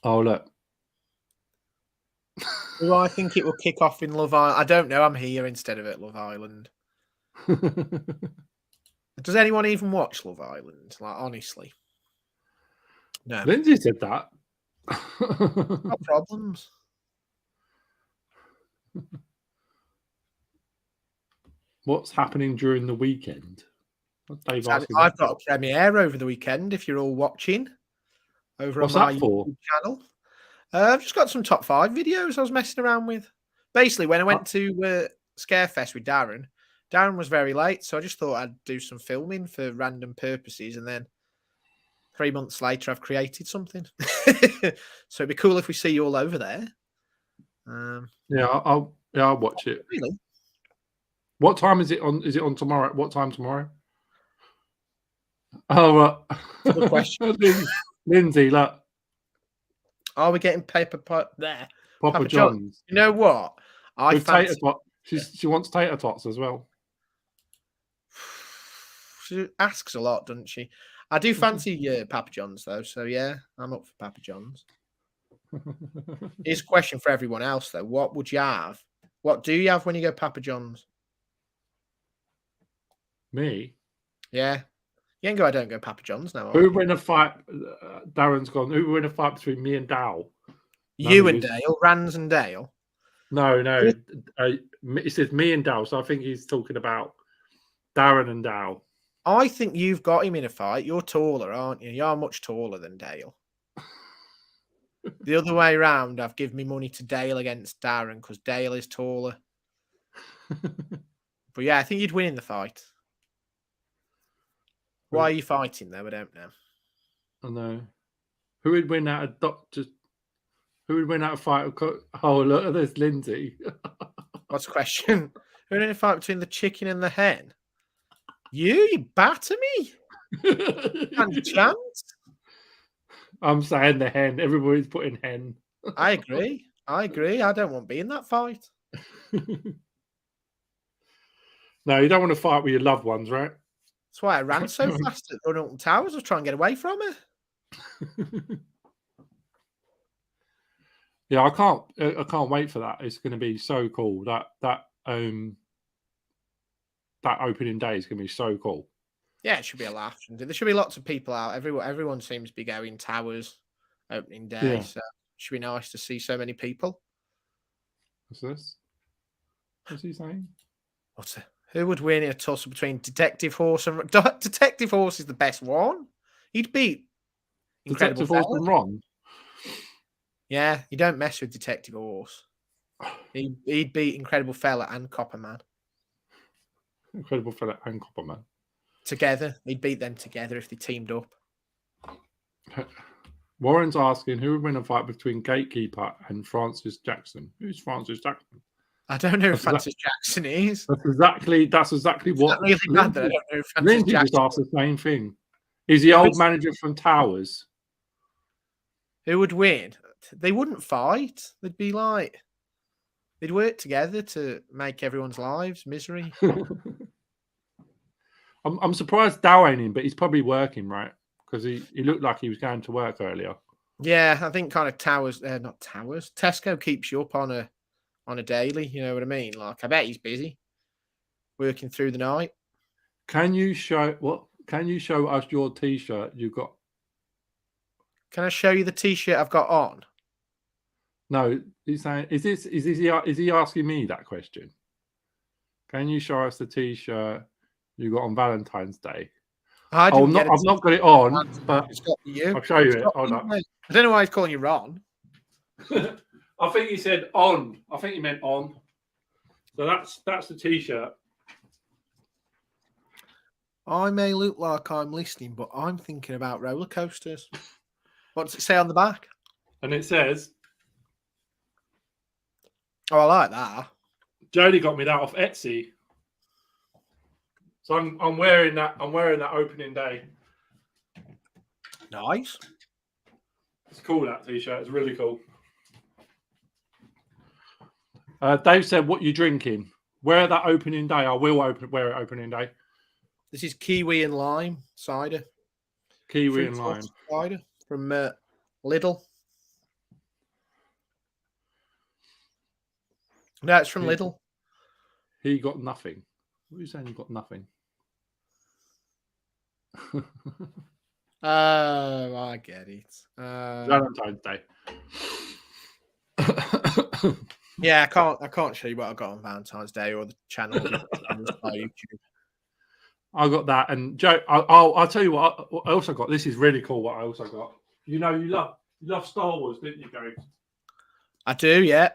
Speaker 1: Oh look.
Speaker 2: Do I think it will kick off in Love Island? I don't know. I'm here instead of at Love Island. Does anyone even watch Love Island? Like, honestly. No.
Speaker 1: Lindsay said that.
Speaker 2: No problems.
Speaker 1: What's happening during the weekend? Dave asking
Speaker 2: I've got a premiere over the weekend if you're all watching over
Speaker 1: What's
Speaker 2: on my
Speaker 1: that for?
Speaker 2: YouTube channel. I've just got some top 5 videos I was messing around with. Basically, when I went to Scarefest with Darren was very late, so I just thought I'd do some filming for random purposes, and then 3 months later, I've created something. So it'd be cool if we see you all over there.
Speaker 1: Yeah, I'll watch it.
Speaker 2: Really?
Speaker 1: What time is it on? Is it on tomorrow? What time tomorrow? Oh,
Speaker 2: Good question.
Speaker 1: Lindsay, look.
Speaker 2: Are we getting paper pot there?
Speaker 1: Papa John's.
Speaker 2: You know what? I
Speaker 1: With
Speaker 2: fancy.
Speaker 1: tater tot. She wants tater tots as well.
Speaker 2: She asks a lot, doesn't she? I do fancy Papa John's though, so yeah, I'm up for Papa John's. Here's a question for everyone else though: what would you have? What do you have when you go Papa John's?
Speaker 1: Me?
Speaker 2: Yeah, you ain't go. I don't go Papa John's now.
Speaker 1: Who would win a fight? Darren's gone. Who would win a fight between me and Dow?
Speaker 2: You and Dale, Rans and Dale.
Speaker 1: No. It says me and Dow, so I think he's talking about Darren and Dow.
Speaker 2: I think you've got him in a fight. You're taller, aren't you? You're much taller than Dale. The other way around, I've given me money to Dale against Darren because Dale is taller. But yeah, I think you'd win in the fight. Why are you fighting though? I don't know.
Speaker 1: I know. Who would win out of Doctor? Who would win out of fight? Oh, look, there's Lindsay.
Speaker 2: What's the question? Who would win a fight between the chicken and the hen? You batter me. And chance.
Speaker 1: I'm saying the hen. Everybody's putting hen.
Speaker 2: I agree. I don't want to be in that fight.
Speaker 1: No, you don't want to fight with your loved ones, right?
Speaker 2: That's why I ran so fast at Runalton Towers. I was trying to get away from her.
Speaker 1: Yeah, I can't wait for that. It's going to be so cool. That opening day is going to be so cool.
Speaker 2: Yeah, it should be a laugh. There should be lots of people out. Everyone seems to be going Towers opening day, so it should be nice to see so many people.
Speaker 1: What's this? What's he saying?
Speaker 2: Who would win in a tussle between Detective Horse and Detective Horse is the best one. He'd beat
Speaker 1: Detective Horse and Ron.
Speaker 2: Yeah, you don't mess with Detective Horse. He'd beat Incredible Fella and Copper Man
Speaker 1: Incredible Fella and Copperman.
Speaker 2: together. He'd beat them together if they teamed up.
Speaker 1: Warren's asking who would win a fight between Gatekeeper and Francis Jackson. Who's Francis Jackson?
Speaker 2: I don't know who Francis Jackson is.
Speaker 1: That's exactly what.
Speaker 2: Really bad that I don't know who Francis
Speaker 1: Lindsay just
Speaker 2: Jackson
Speaker 1: asked the same thing. Is the old manager from Towers?
Speaker 2: Who would win? They wouldn't fight. They'd be like, they'd work together to make everyone's lives misery.
Speaker 1: I'm surprised Dow ain't in, but he's probably working, right? Because he looked like he was going to work earlier.
Speaker 2: Yeah, I think kind of Towers, not Towers. Tesco keeps you up on a daily. You know what I mean? Like, I bet he's busy working through the night.
Speaker 1: Can you show us your T-shirt you got?
Speaker 2: Can I show you the T-shirt I've got on?
Speaker 1: No, he's saying, is he asking me that question? Can you show us the T-shirt you got on Valentine's Day? I've not got it on, but
Speaker 2: it's got you.
Speaker 1: I'll show you it. Hold on.
Speaker 2: I don't know why he's calling you Ron.
Speaker 1: I think he said on. I think he meant on. So that's the T-shirt.
Speaker 2: I may look like I'm listening, but I'm thinking about roller coasters. What does it say on the back?
Speaker 1: And it says,
Speaker 2: "Oh, I like that."
Speaker 1: Jodie got me that off Etsy. So I'm wearing that. I'm wearing that opening day.
Speaker 2: Nice.
Speaker 1: It's cool, that T-shirt. It's really cool. Dave said, "What you drinking? Wear that opening day. I will wear it opening day."
Speaker 2: This is kiwi and lime cider.
Speaker 1: Kiwi and lime
Speaker 2: cider from Lidl. No, it's from Lidl.
Speaker 1: He got nothing. What are you saying? You got nothing?
Speaker 2: Oh, I get it.
Speaker 1: Valentine's Day.
Speaker 2: Yeah, I can't show you what I got on Valentine's Day or the channel on YouTube.
Speaker 1: I got that, and Joe, I'll tell you what I also got. This is really cool. What I also got. You know, you love Star Wars, didn't you, Gary?
Speaker 2: I do, yeah.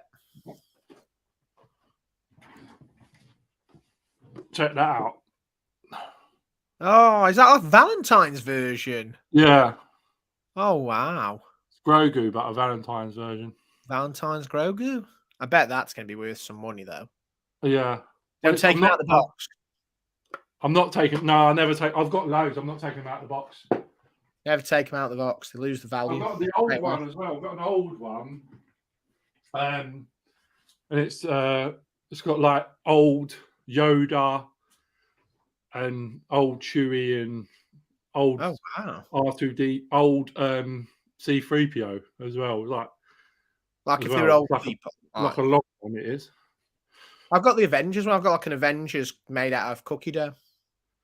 Speaker 1: Check that out.
Speaker 2: Oh, is that a Valentine's version?
Speaker 1: Yeah.
Speaker 2: Oh, wow.
Speaker 1: It's Grogu, but a Valentine's version.
Speaker 2: Valentine's Grogu? I bet that's going to be worth some money, though.
Speaker 1: Yeah.
Speaker 2: Don't take him out of the box.
Speaker 1: I'm not taking... No, I never take... I've got loads. I'm not taking them out of the box.
Speaker 2: Never take them out of the box. They lose the value.
Speaker 1: I've got the old one as well. I've got an old one. And it's got like old Yoda and old Chewie and old R2D, old C3PO as well. Like
Speaker 2: if they're old people.
Speaker 1: Like a long one it is.
Speaker 2: I've got the Avengers one. I've got like an Avengers made out of cookie dough.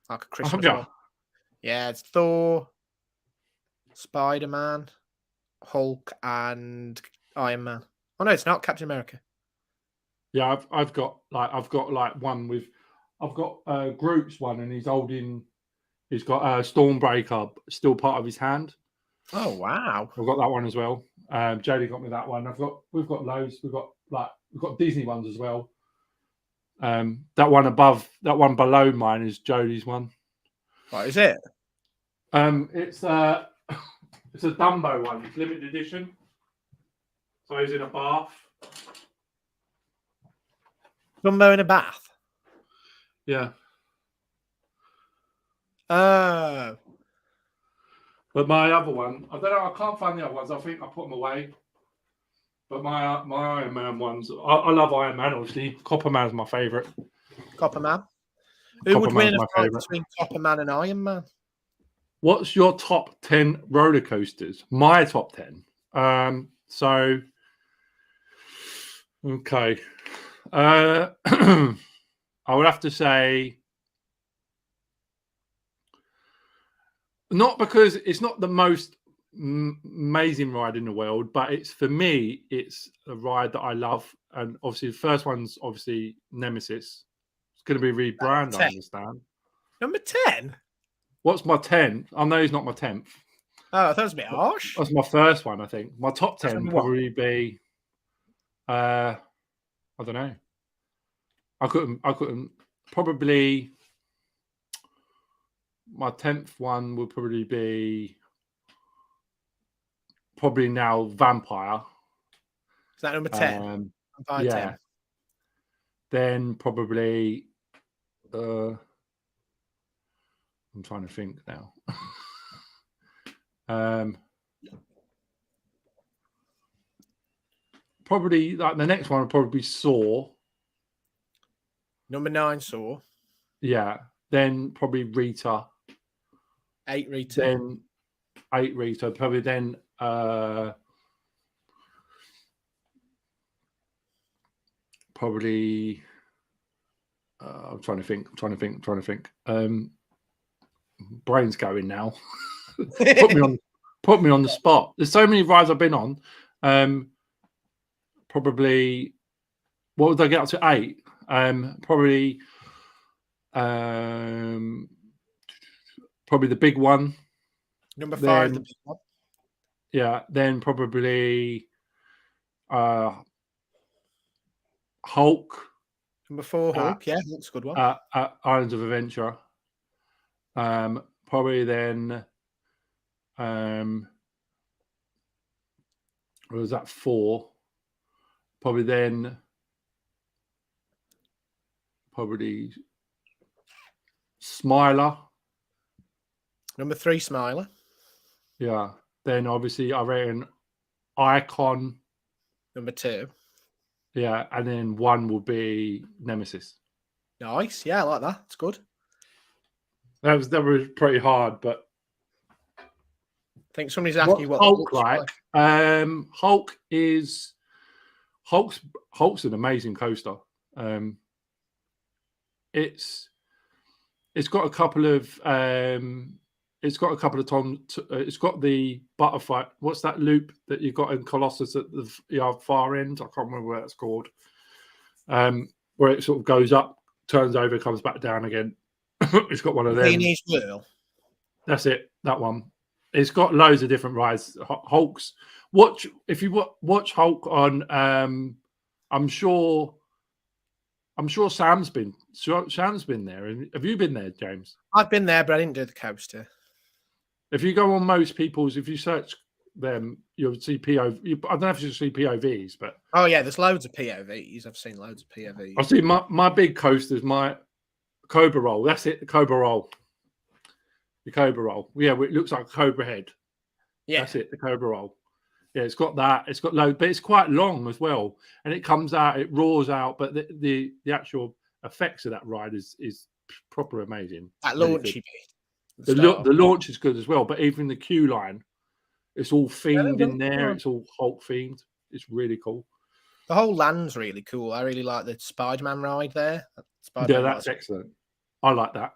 Speaker 2: Like a Christmas one. Yeah, it's Thor, Spider-Man, Hulk, and Iron Man. Oh no, it's not Captain America.
Speaker 1: Yeah, I've got one with Groot's one, and he's holding. He's got Stormbreaker still part of his hand.
Speaker 2: Oh wow!
Speaker 1: I've got that one as well. Jodie got me that one. We've got loads. We've got Disney ones as well. That one below mine is Jodie's one.
Speaker 2: What is it?
Speaker 1: It's a Dumbo one. It's limited edition. So he's in a bath.
Speaker 2: Dumbo in a bath.
Speaker 1: Yeah.
Speaker 2: Oh.
Speaker 1: But my other one, I don't know. I can't find the other ones. I think I put them away. But my Iron Man ones, I love Iron Man. Obviously, Copper Man's my favourite.
Speaker 2: Copper Man. Who would win a fight between Copper Man and Iron Man?
Speaker 1: What's your top 10 roller coasters? My top 10. So, okay. I would have to say, not because it's not the most amazing ride in the world, but for me, it's a ride that I love. And obviously, the first one's obviously Nemesis. It's going to be rebranded, I understand.
Speaker 2: Number 10?
Speaker 1: What's my 10? I know he's not my 10th.
Speaker 2: Oh, I thought it was a bit harsh.
Speaker 1: That's my first one, I think. My top 10 would probably be I don't know. I couldn't. Probably my 10th one would probably be now Vampire.
Speaker 2: Is that number 10? Vampire
Speaker 1: Yeah.
Speaker 2: 10.
Speaker 1: Then probably I'm trying to think now. Probably like the next one would probably be Saw.
Speaker 2: Number 9, Saw.
Speaker 1: Yeah. Then probably Rita.
Speaker 2: 8, Rita.
Speaker 1: Then 8, Rita. Probably then probably I'm trying to think. Brain's going now. put me on the spot. There's so many rides I've been on. Probably what would I get up to 8? Probably the big one.
Speaker 2: Number 5, the
Speaker 1: Then,
Speaker 2: big one.
Speaker 1: Yeah, then probably Hulk.
Speaker 2: Number 4, Hulk. Yeah, that's a good one.
Speaker 1: Islands of Adventure. Probably then what was that 4? Probably then Smiler.
Speaker 2: Number 3, Smiler.
Speaker 1: Yeah. Then obviously I reckon Icon.
Speaker 2: Number 2.
Speaker 1: Yeah, and then 1 will be Nemesis.
Speaker 2: Nice. Yeah, I like that. It's good.
Speaker 1: That was pretty hard, but
Speaker 2: I think somebody's asking you what
Speaker 1: Hulk like. Hulk's an amazing coaster. It's got a couple of times. It's got the butterfly. What's that loop that you got in Colossus at the far end? I can't remember what it's called. Where it sort of goes up, turns over, comes back down again. It's got one of them. That's it. That one. It's got loads of different rides. Hulk's. If you watch Hulk on. I'm sure Sam's been there. Have you been there, James?
Speaker 2: I've been there, but I didn't do the coaster.
Speaker 1: If you go on most people's, if you search them, you'll see POV. I don't know if you see POVs, but
Speaker 2: oh yeah, there's loads of POVs. I've seen loads of POVs.
Speaker 1: I see my big coasters, my Cobra Roll. That's it, the Cobra Roll. The Cobra Roll. Yeah, it looks like a Cobra head. Yeah, that's it, the Cobra Roll. Yeah, it's got that. It's got loads, but it's quite long as well, and it comes out, it roars out. But the actual effects of that ride is proper amazing.
Speaker 2: That launchy bit.
Speaker 1: The launch is good as well, but even the queue line, it's all themed in there. It's all Hulk themed. It's really cool.
Speaker 2: The whole land's really cool. I really like the Spider-Man ride there.
Speaker 1: Yeah, that's excellent. I like that.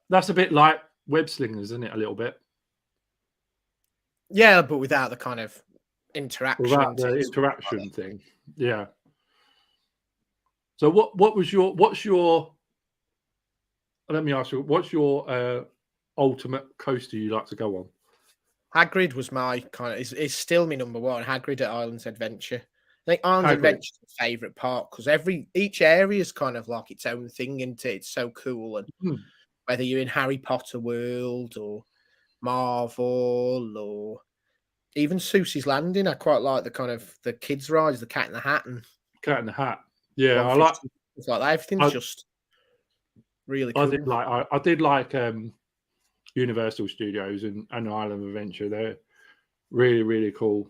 Speaker 1: That's a bit like Web Slingers, isn't it? A little bit.
Speaker 2: Yeah, but without the kind of interaction.
Speaker 1: Without the interaction thing. Yeah. So what's your? Let me ask you, what's your ultimate coaster you like to go on?
Speaker 2: Hagrid was my kind of is still my number 1. Hagrid at Islands Adventure. I think Islands Adventure is my favourite part because each area is kind of like its own thing, isn't it? It's so cool, and whether you're in Harry Potter World or Marvel or even Susie's Landing, I quite like the kind of the kids' rides, the Cat in the Hat and
Speaker 1: Cat in the Hat. Yeah, I like
Speaker 2: that. Everything's just really cool.
Speaker 1: I did like Universal Studios and Island Adventure. They're really, really cool.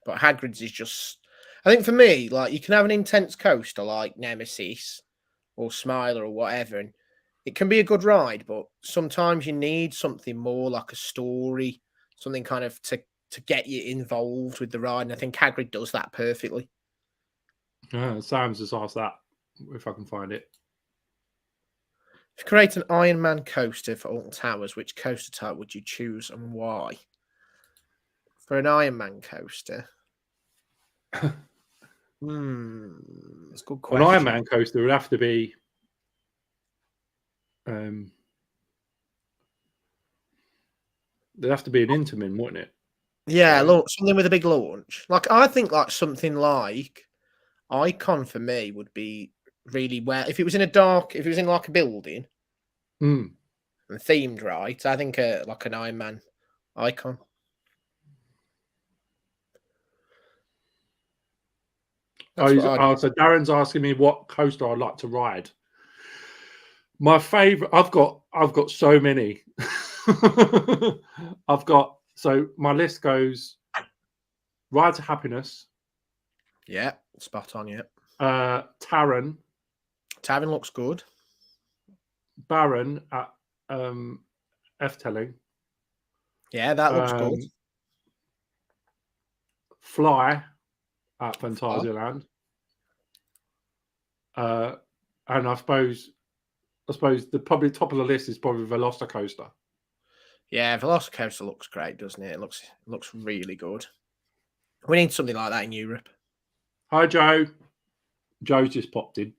Speaker 2: But Hagrid's is just, I think for me, like you can have an intense coaster like Nemesis or Smiler or whatever, and it can be a good ride, but sometimes you need something more like a story, something kind of to get you involved with the ride. And I think Hagrid does that perfectly.
Speaker 1: Sam's just asked that if I can find it.
Speaker 2: If you create an Iron Man coaster for Alton Towers, which coaster type would you choose and why? For an Iron Man coaster. It's a good question.
Speaker 1: An Iron Man coaster would have to be there'd have to be an Intamin, wouldn't it?
Speaker 2: Yeah, something with a big launch. Like I think like something like Icon for me would be really where if it was in a dark, if it was in like a building
Speaker 1: Mm.
Speaker 2: and themed right, I think like an Iron Man icon. That's what I'd.
Speaker 1: So Darren's asking me what coaster I'd like to ride. My favorite, I've got so many. So my list goes Ride to Happiness,
Speaker 2: Yeah, spot on. Yeah,
Speaker 1: Taron,
Speaker 2: Tavern looks good.
Speaker 1: Baron at Efteling,
Speaker 2: Yeah, that looks good.
Speaker 1: Fly at
Speaker 2: Oh,
Speaker 1: Phantasialand, and I suppose the probably top of the list is probably Velocicoaster.
Speaker 2: yeah, Velocicoaster looks great, doesn't it? It looks really good. We need something like that in Europe.
Speaker 1: Hi Joe. Joe's just popped in.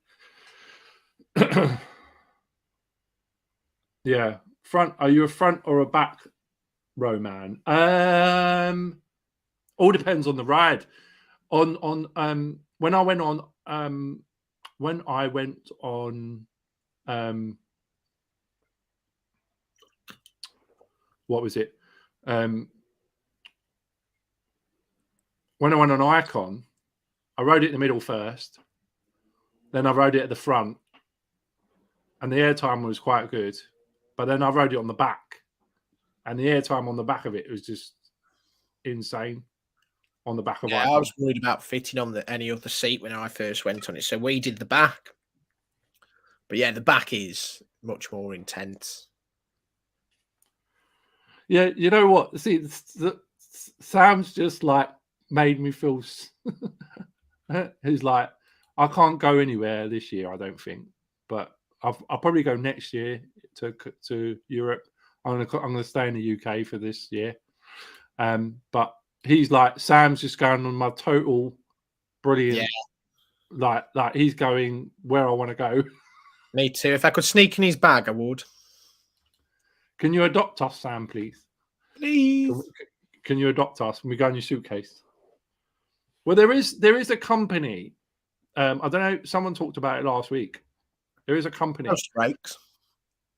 Speaker 1: Yeah. Front, are you a front or a back row man? All depends on the ride. When I went on what was it? When I went on Icon, I rode it in the middle first. Then I rode it at the front, and the airtime was quite good. But then I rode it on the back, and the airtime on the back of it was just insane. On the back of
Speaker 2: Yeah,
Speaker 1: Icon.
Speaker 2: I was worried about fitting on any other seat when I first went on it, so we did the back. But yeah, the back is much more intense.
Speaker 1: Yeah, you know what? See, Sam's just like made me feel. He's like, I can't go anywhere this year. I don't think, but I'll probably go next year to Europe. I'm gonna stay in the UK for this year. But he's like, Sam's just going on my total brilliant.
Speaker 2: Yeah.
Speaker 1: Like he's going where I want to go.
Speaker 2: Me too. If I could sneak in his bag, I would.
Speaker 1: Can you adopt us, Sam, please?
Speaker 2: Please.
Speaker 1: Can you adopt us? And we go in your suitcase. Well, there is a company. I don't know. Someone talked about it last week. There is a company.
Speaker 2: Coast Breaks.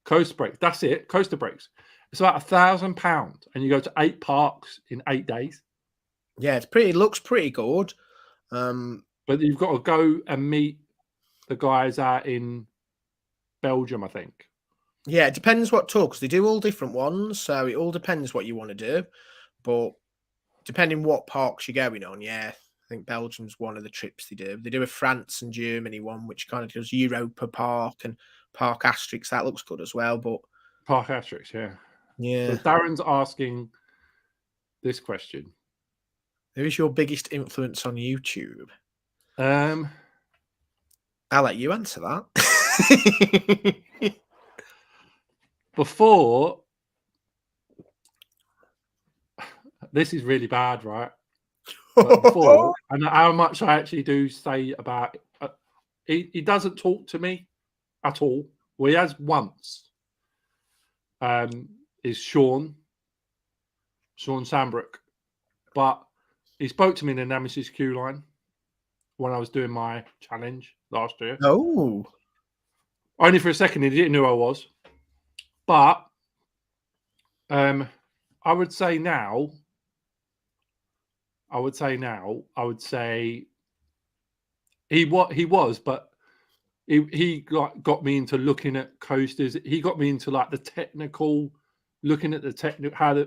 Speaker 1: Coast Breaks. That's it. Coaster Breaks. It's about £1,000, and you go to 8 parks in 8 days.
Speaker 2: Yeah, it looks pretty good.
Speaker 1: But you've got to go and meet the guys out in Belgium, I think.
Speaker 2: Yeah, it depends what tour, because they do all different ones, so it all depends what you want to do. But depending what parks you're going on, yeah, I think Belgium's one of the trips they do. They do a France and Germany one, which kind of does Europa Park and Park Asterix. That looks good as well. But
Speaker 1: Park Asterix, yeah.
Speaker 2: Yeah.
Speaker 1: So Darren's asking this question.
Speaker 2: Who is your biggest influence on YouTube?
Speaker 1: I'll
Speaker 2: let you answer that.
Speaker 1: Before, this is really bad, right? But before, I know how much I actually do say about he doesn't talk to me at all. Well, he has once. Is Sean Sandbrook, but he spoke to me in the Nemesis queue line when I was doing my challenge last year.
Speaker 2: Oh,
Speaker 1: only for a second. He didn't know who I was, but I would say he was, but he got me into looking at coasters. He got me into like the technical, looking at the technical,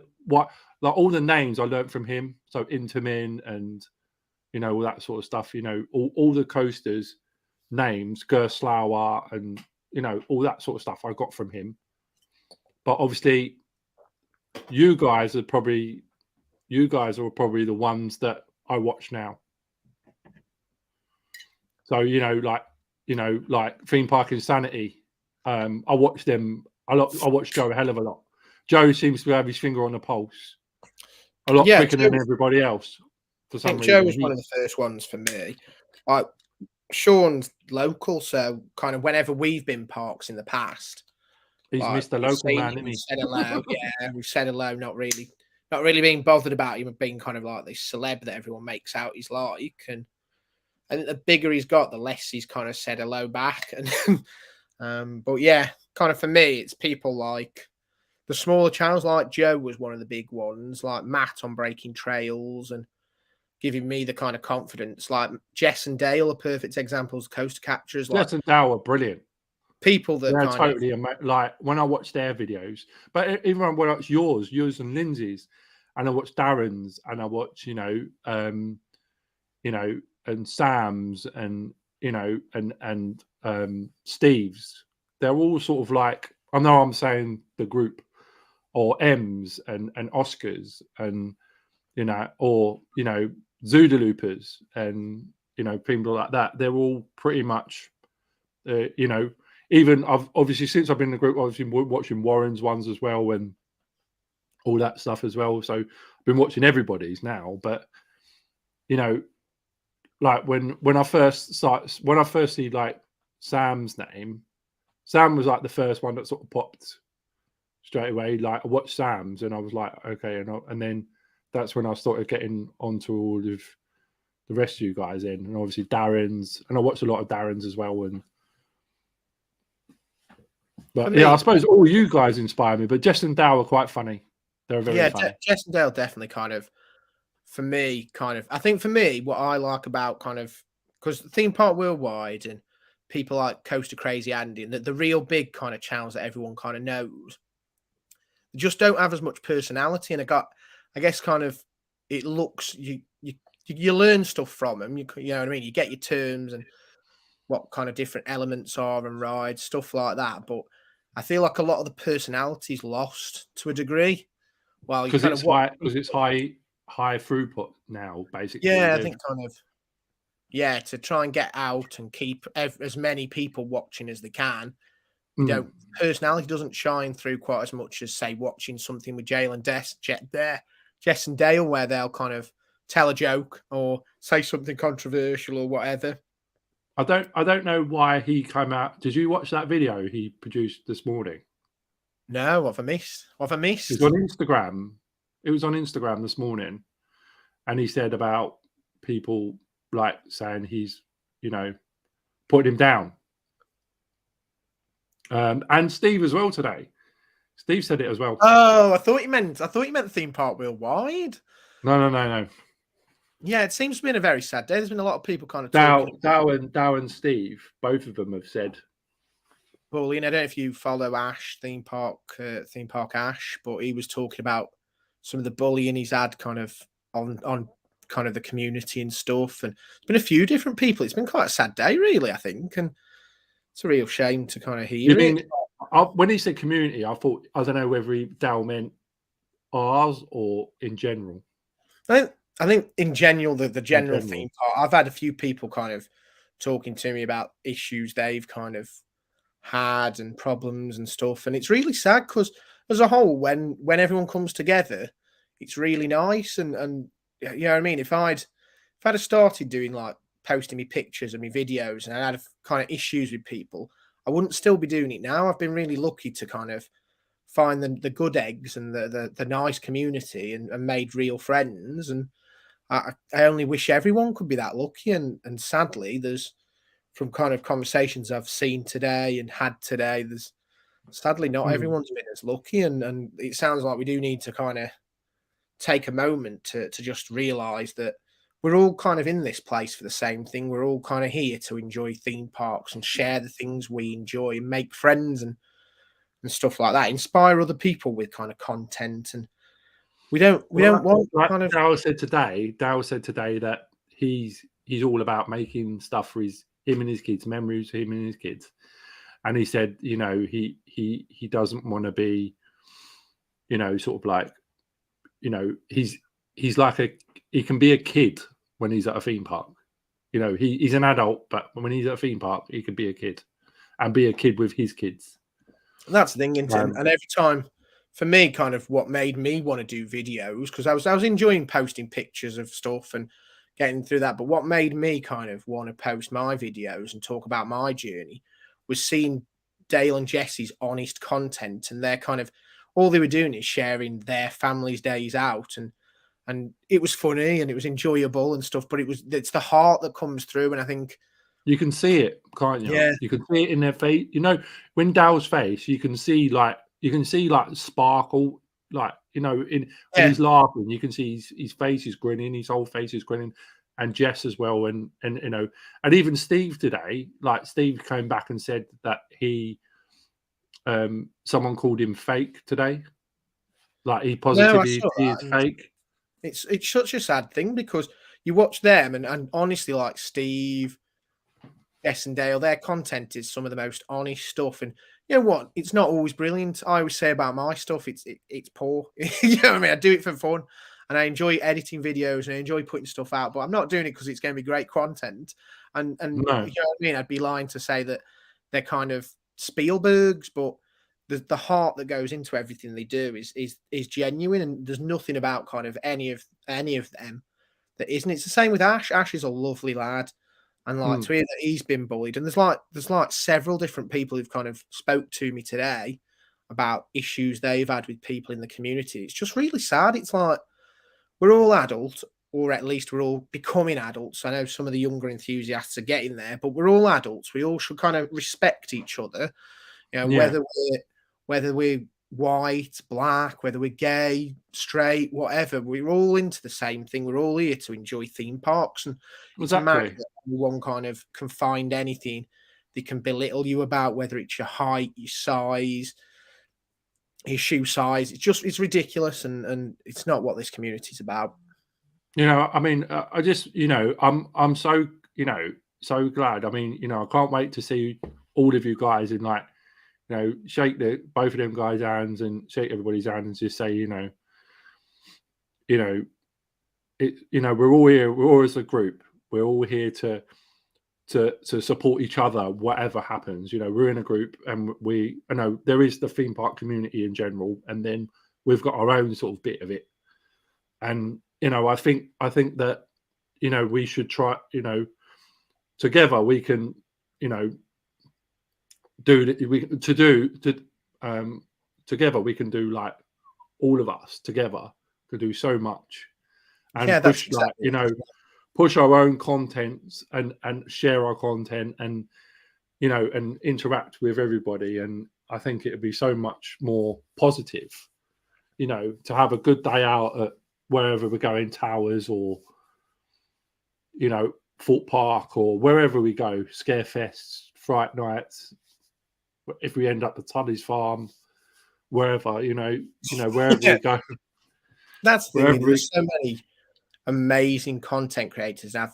Speaker 1: like all the names I learned from him. So Intamin and all that sort of stuff. All the coasters names, Gerstlauer and all that sort of stuff I got from him. But obviously, you guys are probably the ones that I watch now. So like Theme Park Insanity. I watch them. I watch Joe a hell of a lot. Joe seems to have his finger on the pulse a lot quicker than everybody else. For some reason,
Speaker 2: Joe was one of the first ones for me. Sean's local, so kind of whenever we've been parks in the past,
Speaker 1: he's Mr. Local Man, isn't he?
Speaker 2: Said hello, yeah, we've said hello. Not really being bothered about him being kind of like this celeb that everyone makes out he's like, and And the bigger he's got, the less he's kind of said hello back. And but yeah, kind of for me, it's people like the smaller channels, like Joe was one of the big ones, like Matt on Breaking Trails and giving me the kind of confidence. Like Jess and Dale are perfect examples, coaster captures, like
Speaker 1: Jess and Dow are brilliant.
Speaker 2: people that
Speaker 1: They're
Speaker 2: kind of
Speaker 1: totally like when I watch their videos, but even when I watch yours and Lindsay's, and I watch Darren's, and I watch and Sam's, and Steve's, they're all sort of like, I know I'm saying the group, or M's and Oscars, and or Zoodaloopers, and people like that. They're all pretty much even I've obviously, since I've been in the group, obviously watching Warren's ones as well, and all that stuff as well. So I've been watching everybody's now, but like when I first see like Sam's name, Sam was like the first one that sort of popped straight away. Like I watched Sam's and I was like, okay, and then that's when I started getting onto all of the rest of you guys in, and obviously Darren's, and I watched a lot of Darren's as well. But
Speaker 2: me,
Speaker 1: yeah, I suppose all you guys inspire me. But Jess and Dow are quite funny. They're very funny.
Speaker 2: Jess and Dale definitely kind of, for me, I think for me, what I like about kind of, because Theme Park Worldwide and people like Coaster Crazy Andy and the real big kind of channels that everyone kind of knows, just don't have as much personality. And I guess kind of, it looks, you learn stuff from them. You know what I mean? You get your terms and what kind of different elements are and rides, stuff like that. But I feel like a lot of the personality is lost to a degree. Well, you
Speaker 1: Because
Speaker 2: kind
Speaker 1: it's
Speaker 2: of watch,
Speaker 1: high, because it's high throughput now, basically.
Speaker 2: yeah, I think kind of, yeah, to try and get out and keep as many people watching as they can. You don't, personality doesn't shine through quite as much as, say, watching something with Jale and Jess and Dale, where they'll kind of tell a joke or say something controversial or whatever.
Speaker 1: I don't know why he came out. Did you watch that video he produced this morning?
Speaker 2: No, what have I missed? What have I missed?
Speaker 1: It's on Instagram. It was on Instagram this morning, and he said about people like saying he's, putting him down. And Steve as well today. Steve said it as well.
Speaker 2: Oh, I thought you meant Theme Park Worldwide.
Speaker 1: No.
Speaker 2: Yeah, it seems to be a very sad day. There's been a lot of people kind of talking.
Speaker 1: Dow and Steve, both of them have said.
Speaker 2: Bullying. I don't know if you follow Ash, Theme Park Ash, but he was talking about some of the bullying he's had kind of on kind of the community and stuff. And it's been a few different people. It's been quite a sad day, really, I think. And it's a real shame to kind of hear it.
Speaker 1: When he said community, I don't know whether Dow meant ours or in general.
Speaker 2: I think in general, the general theme park, I've had a few people kind of talking to me about issues they've kind of had and problems and stuff. And it's really sad because as a whole, when everyone comes together, it's really nice. And you know what I mean? If I'd have started doing like posting me pictures and me videos and I had kind of issues with people, I wouldn't still be doing it now. I've been really lucky to kind of find the good eggs and the nice community and made real friends. And I only wish everyone could be that lucky. And sadly, there's, from kind of conversations I've seen today and had today, there's sadly not everyone's been as lucky. And it sounds like we do need to kind of take a moment to just realize that we're all kind of in this place for the same thing. We're all kind of here to enjoy theme parks and share the things we enjoy and make friends and stuff like that. Inspire other people with kind of content. And we don't want kind of.
Speaker 1: Dow said today that he's all about making stuff for him and his kids, memories for him and his kids. And he said, he doesn't want to be, sort of like, he's like he can be a kid when he's at a theme park. He's an adult, but when he's at a theme park, he can be a kid and be a kid with his kids.
Speaker 2: That's the thing, and every time, for me, kind of what made me want to do videos, because I was enjoying posting pictures of stuff and getting through that. But what made me kind of want to post my videos and talk about my journey was seeing Dale and Jesse's honest content, and they're kind of all they were doing is sharing their family's days out. And and it was funny and it was enjoyable and stuff. But it's the heart that comes through, and I think
Speaker 1: you can see it, can't you?
Speaker 2: Yeah.
Speaker 1: You can see it in their face. You know, when Dale's face, you can see like sparkle, like when
Speaker 2: Yeah.
Speaker 1: he's laughing, you can see his face is grinning, his whole face is grinning, and Jess as well, and and even Steve today, like Steve came back and said that someone called him fake today, like he
Speaker 2: No, I
Speaker 1: positively
Speaker 2: saw that,
Speaker 1: is
Speaker 2: and
Speaker 1: fake.
Speaker 2: it's such a sad thing because you watch them and honestly, like Steve, Jess and Dale, their content is some of the most honest stuff. And you know what? It's not always brilliant. I always say about my stuff, it's poor. You know what I mean? I do it for fun, and I enjoy editing videos and I enjoy putting stuff out. But I'm not doing it because it's going to be great content. And
Speaker 1: No,
Speaker 2: you know what I mean? I'd be lying to say that they're kind of Spielbergs, but the heart that goes into everything they do is genuine, and there's nothing about kind of any of them that isn't. It's the same with Ash. Ash is a lovely lad. And like
Speaker 1: mm,
Speaker 2: to hear that he's been bullied, and there's like several different people who've kind of spoke to me today about issues they've had with people in the community. It's just really sad. It's like we're all adult, or at least we're all becoming adults. I know some of the younger enthusiasts are getting there, but we're all adults. We all should kind of respect each other. You know,
Speaker 1: yeah,
Speaker 2: whether we're white, black, whether we're gay, straight, whatever, we're all into the same thing. We're all here to enjoy theme parks, and it's mad
Speaker 1: exactly.
Speaker 2: that anyone kind of can find anything they can belittle you about, whether it's your height, your size, your shoe size. It's ridiculous, and it's not what this community's about.
Speaker 1: I mean, I just, I'm so, so glad. I mean, I can't wait to see all of you guys and like, shake both of them guys' hands and shake everybody's hand and just say, you know, we're all here. We're all as a group. We're all here to support each other, whatever happens. We're in a group, and I know there is the theme park community in general, and then we've got our own sort of bit of it. And I think that we should try. Together we can, do that. Together we can do, like, all of us together to do so much and
Speaker 2: Yeah, that's
Speaker 1: push, like,
Speaker 2: exactly it.
Speaker 1: push our own contents and share our content and and interact with everybody. And I think it would be so much more positive, to have a good day out at wherever we're going, Towers or Fort Park or wherever we go, Scarefests, Fright Nights. If we end up at Tully's Farm, wherever, wherever
Speaker 2: Yeah,
Speaker 1: we go,
Speaker 2: that's the
Speaker 1: wherever
Speaker 2: thing.
Speaker 1: we,
Speaker 2: There's so many amazing content creators. I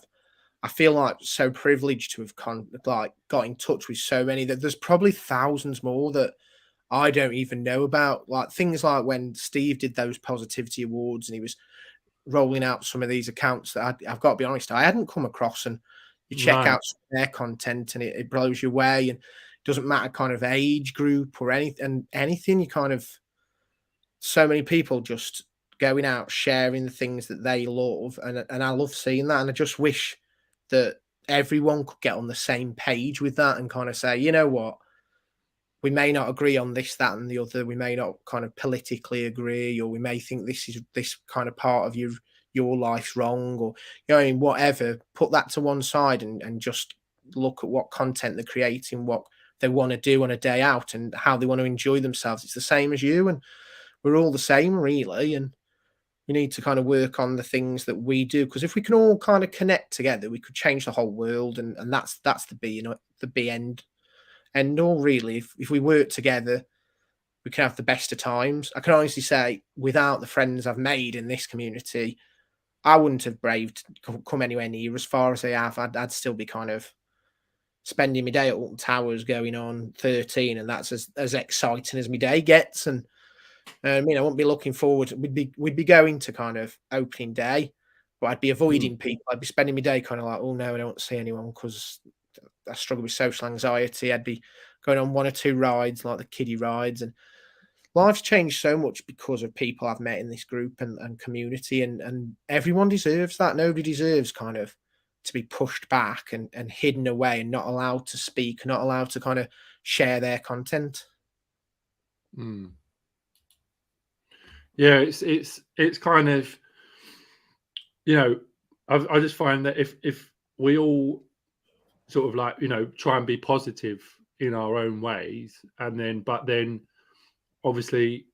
Speaker 2: feel like so privileged to have got in touch with so many that there's probably thousands more that I don't even know about. Like things like when Steve did those positivity awards and he was rolling out some of these accounts that I've got to be honest, I hadn't come across. And you check
Speaker 1: no,
Speaker 2: out some of their content and it blows you away. And it doesn't matter kind of age group or anything. You kind of so many people just going out sharing the things that they love, and I love seeing that. And I just wish that everyone could get on the same page with that and kind of say, you know what, we may not agree on this, that, and the other. We may not kind of politically agree, or we may think this kind of part of your life's wrong, or whatever. Put that to one side and just look at what content they're creating, what they want to do on a day out, and how they want to enjoy themselves. It's the same as you, and we're all the same, really. And we need to kind of work on the things that we do, because if we can all kind of connect together, we could change the whole world, and that's the be end all, really. If we work together, we can have the best of times. I can honestly say, without the friends I've made in this community, I wouldn't have braved come anywhere near as far as I have. I'd still be kind of spending my day at Alton Towers going on 13, and that's as exciting as my day gets. And I wouldn't be looking forward. We'd be going to kind of opening day, but I'd be
Speaker 1: mm,
Speaker 2: avoiding people. I'd be spending my day kind of like, oh no, I don't see anyone because I struggle with social anxiety. I'd be going on one or two rides, like the kiddie rides, and life's changed so much because of people I've met in this group and community, and everyone deserves that. Nobody deserves kind of to be pushed back and hidden away and not allowed to speak, not allowed to kind of share their content.
Speaker 1: mm. Yeah, it's kind of. you know, I just find that if we all sort of like, try and be positive in our own ways, and then obviously,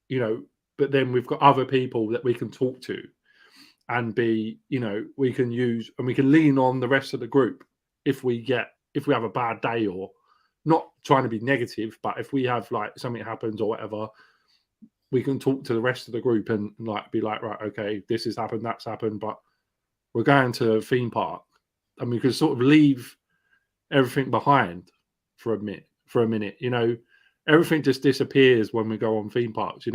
Speaker 1: you know, but then we've got other people that we can talk to and be, we can use and we can lean on the rest of the group if we have a bad day, or not trying to be negative, but if we have like something happens or whatever, we can talk to the rest of the group and like be like, right, okay, this has happened, that's happened, but we're going to a theme park, and we can sort of leave everything behind for a minute. Everything just disappears when we go on theme parks.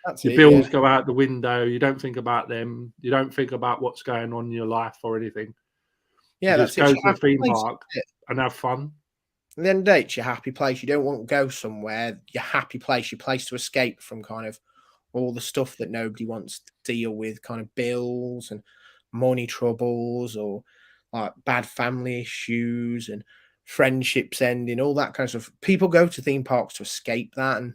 Speaker 2: That's
Speaker 1: Your
Speaker 2: it. Yeah,
Speaker 1: bills go out the window. You don't think about them. You don't think about what's going on in your life or anything. You
Speaker 2: yeah,
Speaker 1: just
Speaker 2: that's it. It's
Speaker 1: go
Speaker 2: your
Speaker 1: to a
Speaker 2: happy
Speaker 1: theme
Speaker 2: place,
Speaker 1: park
Speaker 2: isn't it?
Speaker 1: and have fun.
Speaker 2: At the end of the day, it's your happy place. You don't want to go somewhere. Your happy place, your place to escape from kind of all the stuff that nobody wants to deal with, kind of bills and money troubles, or like bad family issues and friendships ending, all that kind of stuff. People go to theme parks to escape that, and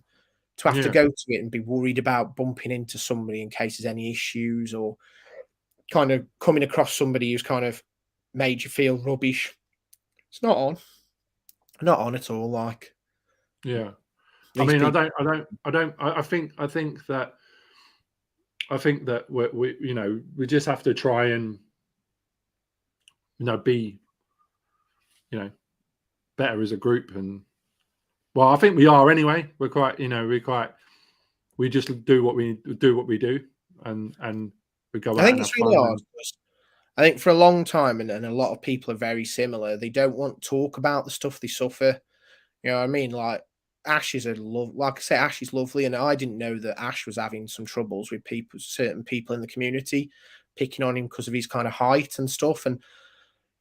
Speaker 2: to have to
Speaker 1: Yeah,
Speaker 2: go to it and be worried about bumping into somebody in case there's any issues, or kind of coming across somebody who's kind of made you feel rubbish. It's not on at all. Like
Speaker 1: yeah. I
Speaker 2: these
Speaker 1: mean,
Speaker 2: people.
Speaker 1: I think that we just have to try and be better as a group. And well, I think we are anyway. We just do what we do, and we go
Speaker 2: I
Speaker 1: out
Speaker 2: think
Speaker 1: and have
Speaker 2: it's really
Speaker 1: fun.
Speaker 2: hard
Speaker 1: And
Speaker 2: because I think for a long time, and a lot of people are very similar. They don't want to talk about the stuff they suffer. You know what I mean? Like Ash is like I say, Ash is lovely, and I didn't know that Ash was having some troubles with certain people in the community, picking on him because of his kind of height and stuff. And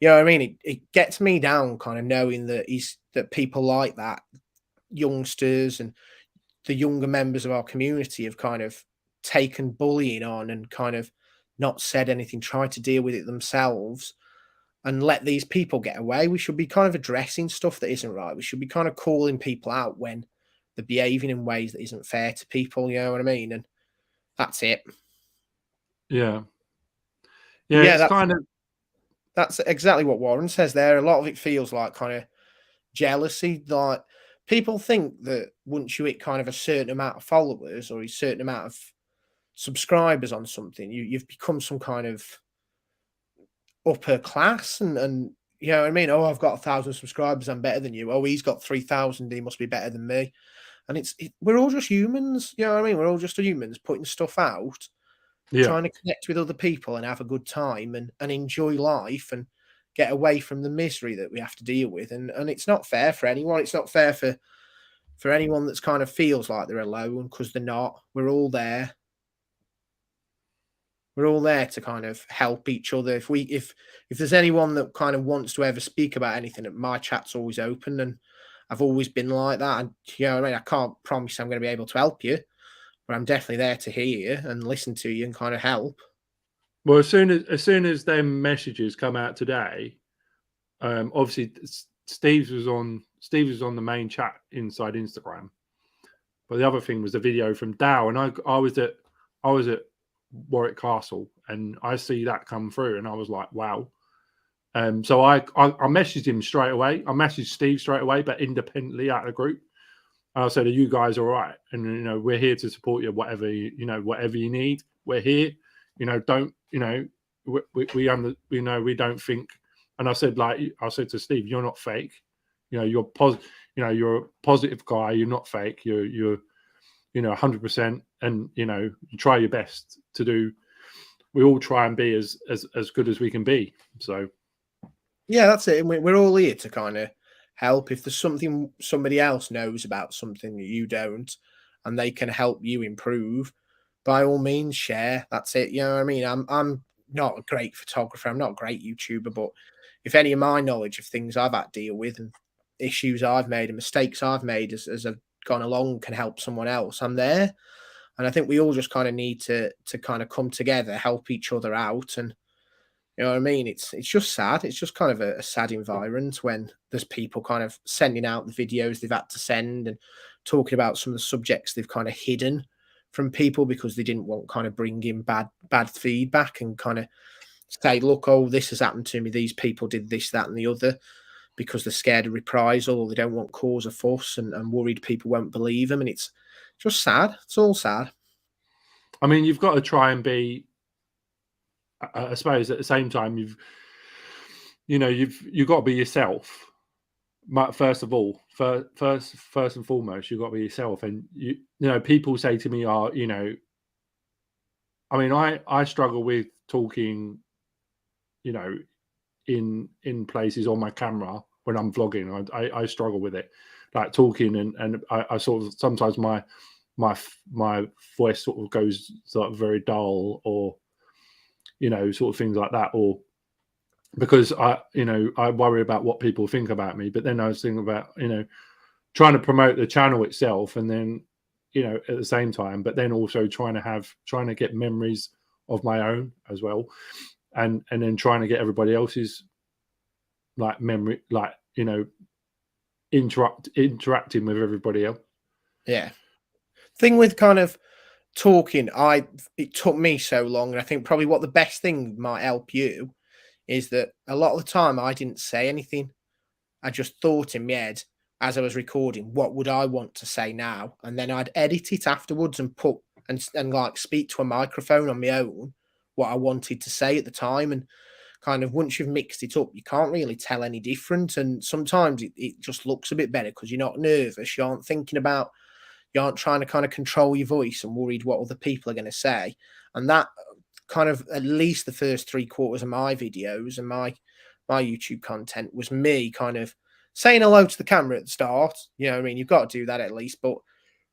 Speaker 2: you know what I mean? It gets me down, kind of knowing that people like that, youngsters and the younger members of our community, have kind of taken bullying on and kind of not said anything, tried to deal with it themselves, and let these people get away. We should be kind of addressing stuff that isn't right. We should be kind of calling people out when they're behaving in ways that isn't fair to people. You know what I mean? And that's it.
Speaker 1: yeah,
Speaker 2: But
Speaker 1: yeah,
Speaker 2: yeah,
Speaker 1: it's kind of
Speaker 2: that's exactly what Warren says there. A lot of it feels like kind of jealousy. Like people think that once you hit kind of a certain amount of followers or a certain amount of subscribers on something, you've become some kind of upper class, and you know what I mean? Oh, I've got 1,000 subscribers, I'm better than you. Oh, he's got 3,000, he must be better than me. And we're all just humans, you know what I mean? We're all just humans putting stuff out,
Speaker 1: yeah,
Speaker 2: trying to connect with other people and have a good time and enjoy life and get away from the misery that we have to deal with. And it's not fair for anyone. It's not fair for anyone that's kind of feels like they're alone, because they're not. We're all there. We're all there to kind of help each other. If there's anyone that kind of wants to ever speak about anything, my chat's always open, and I've always been like that. And you know what I mean? I can't promise I'm going to be able to help you, but I'm definitely there to hear you and listen to you and kind of help.
Speaker 1: well, as soon as them messages come out today, obviously Steve was on the main chat inside Instagram, but the other thing was the video from Dow, and I was at Warwick Castle, and I see that come through, and I was like, wow. So I messaged him straight away. I messaged Steve straight away, but independently out of the group. And I said, "Are you guys all right? And we're here to support you. Whatever you need, we're here. Don't we we don't think." And I said to Steve, "You're not fake. You're positive. You're a positive guy. You're not fake. You're 100%, and you try your best to do. We all try and be as good as we can be. So
Speaker 2: Yeah, that's it. And we're all here to kind of help. If there's something somebody else knows about something that you don't, and they can help you improve, by all means, share. That's it. You know what I mean? I'm not a great photographer. I'm not a great YouTuber, but if any of my knowledge of things I've had to deal with and issues I've made and mistakes I've made as I've gone along can help someone else, I'm there. And I think we all just kind of need to kind of come together, help each other out, and you know what I mean? It's just sad. It's just kind of a sad environment when there's people kind of sending out the videos they've had to send and talking about some of the subjects they've kind of hidden from people because they didn't want kind of bring in bad feedback and kind of say, look, oh, this has happened to me. These people did this, that, and the other because they're scared of reprisal or they don't want cause a fuss and worried people won't believe them. And it's just sad. It's all sad.
Speaker 1: I mean, you've got to try and be. I suppose at the same time, you've got to be yourself. First of all, first and foremost, you've got to be yourself. And people say to me, I mean, I struggle with talking, in places on my camera when I'm vlogging. I struggle with it, like talking, and I sort of sometimes my voice sort of goes sort of very dull, or sort of things like that, or because I worry about what people think about me. But then I was thinking about trying to promote the channel itself, and then at the same time, but then also trying to get memories of my own as well, and then trying to get everybody else's like memory, like interacting with everybody else.
Speaker 2: Yeah. Thing with kind of talking, it took me so long, and I think probably what the best thing might help you is that a lot of the time I didn't say anything. I just thought in my head as I was recording, what would I want to say now? And then I'd edit it afterwards and put and like speak to a microphone on my own what I wanted to say at the time. And kind of once you've mixed it up, you can't really tell any different. And sometimes it just looks a bit better because you're not nervous, you aren't thinking about, you aren't trying to kind of control your voice and worried what other people are going to say. And that kind of, at least the first 3/4 of my videos and my YouTube content was me kind of saying hello to the camera at the start. You know what I mean? You've got to do that at least, but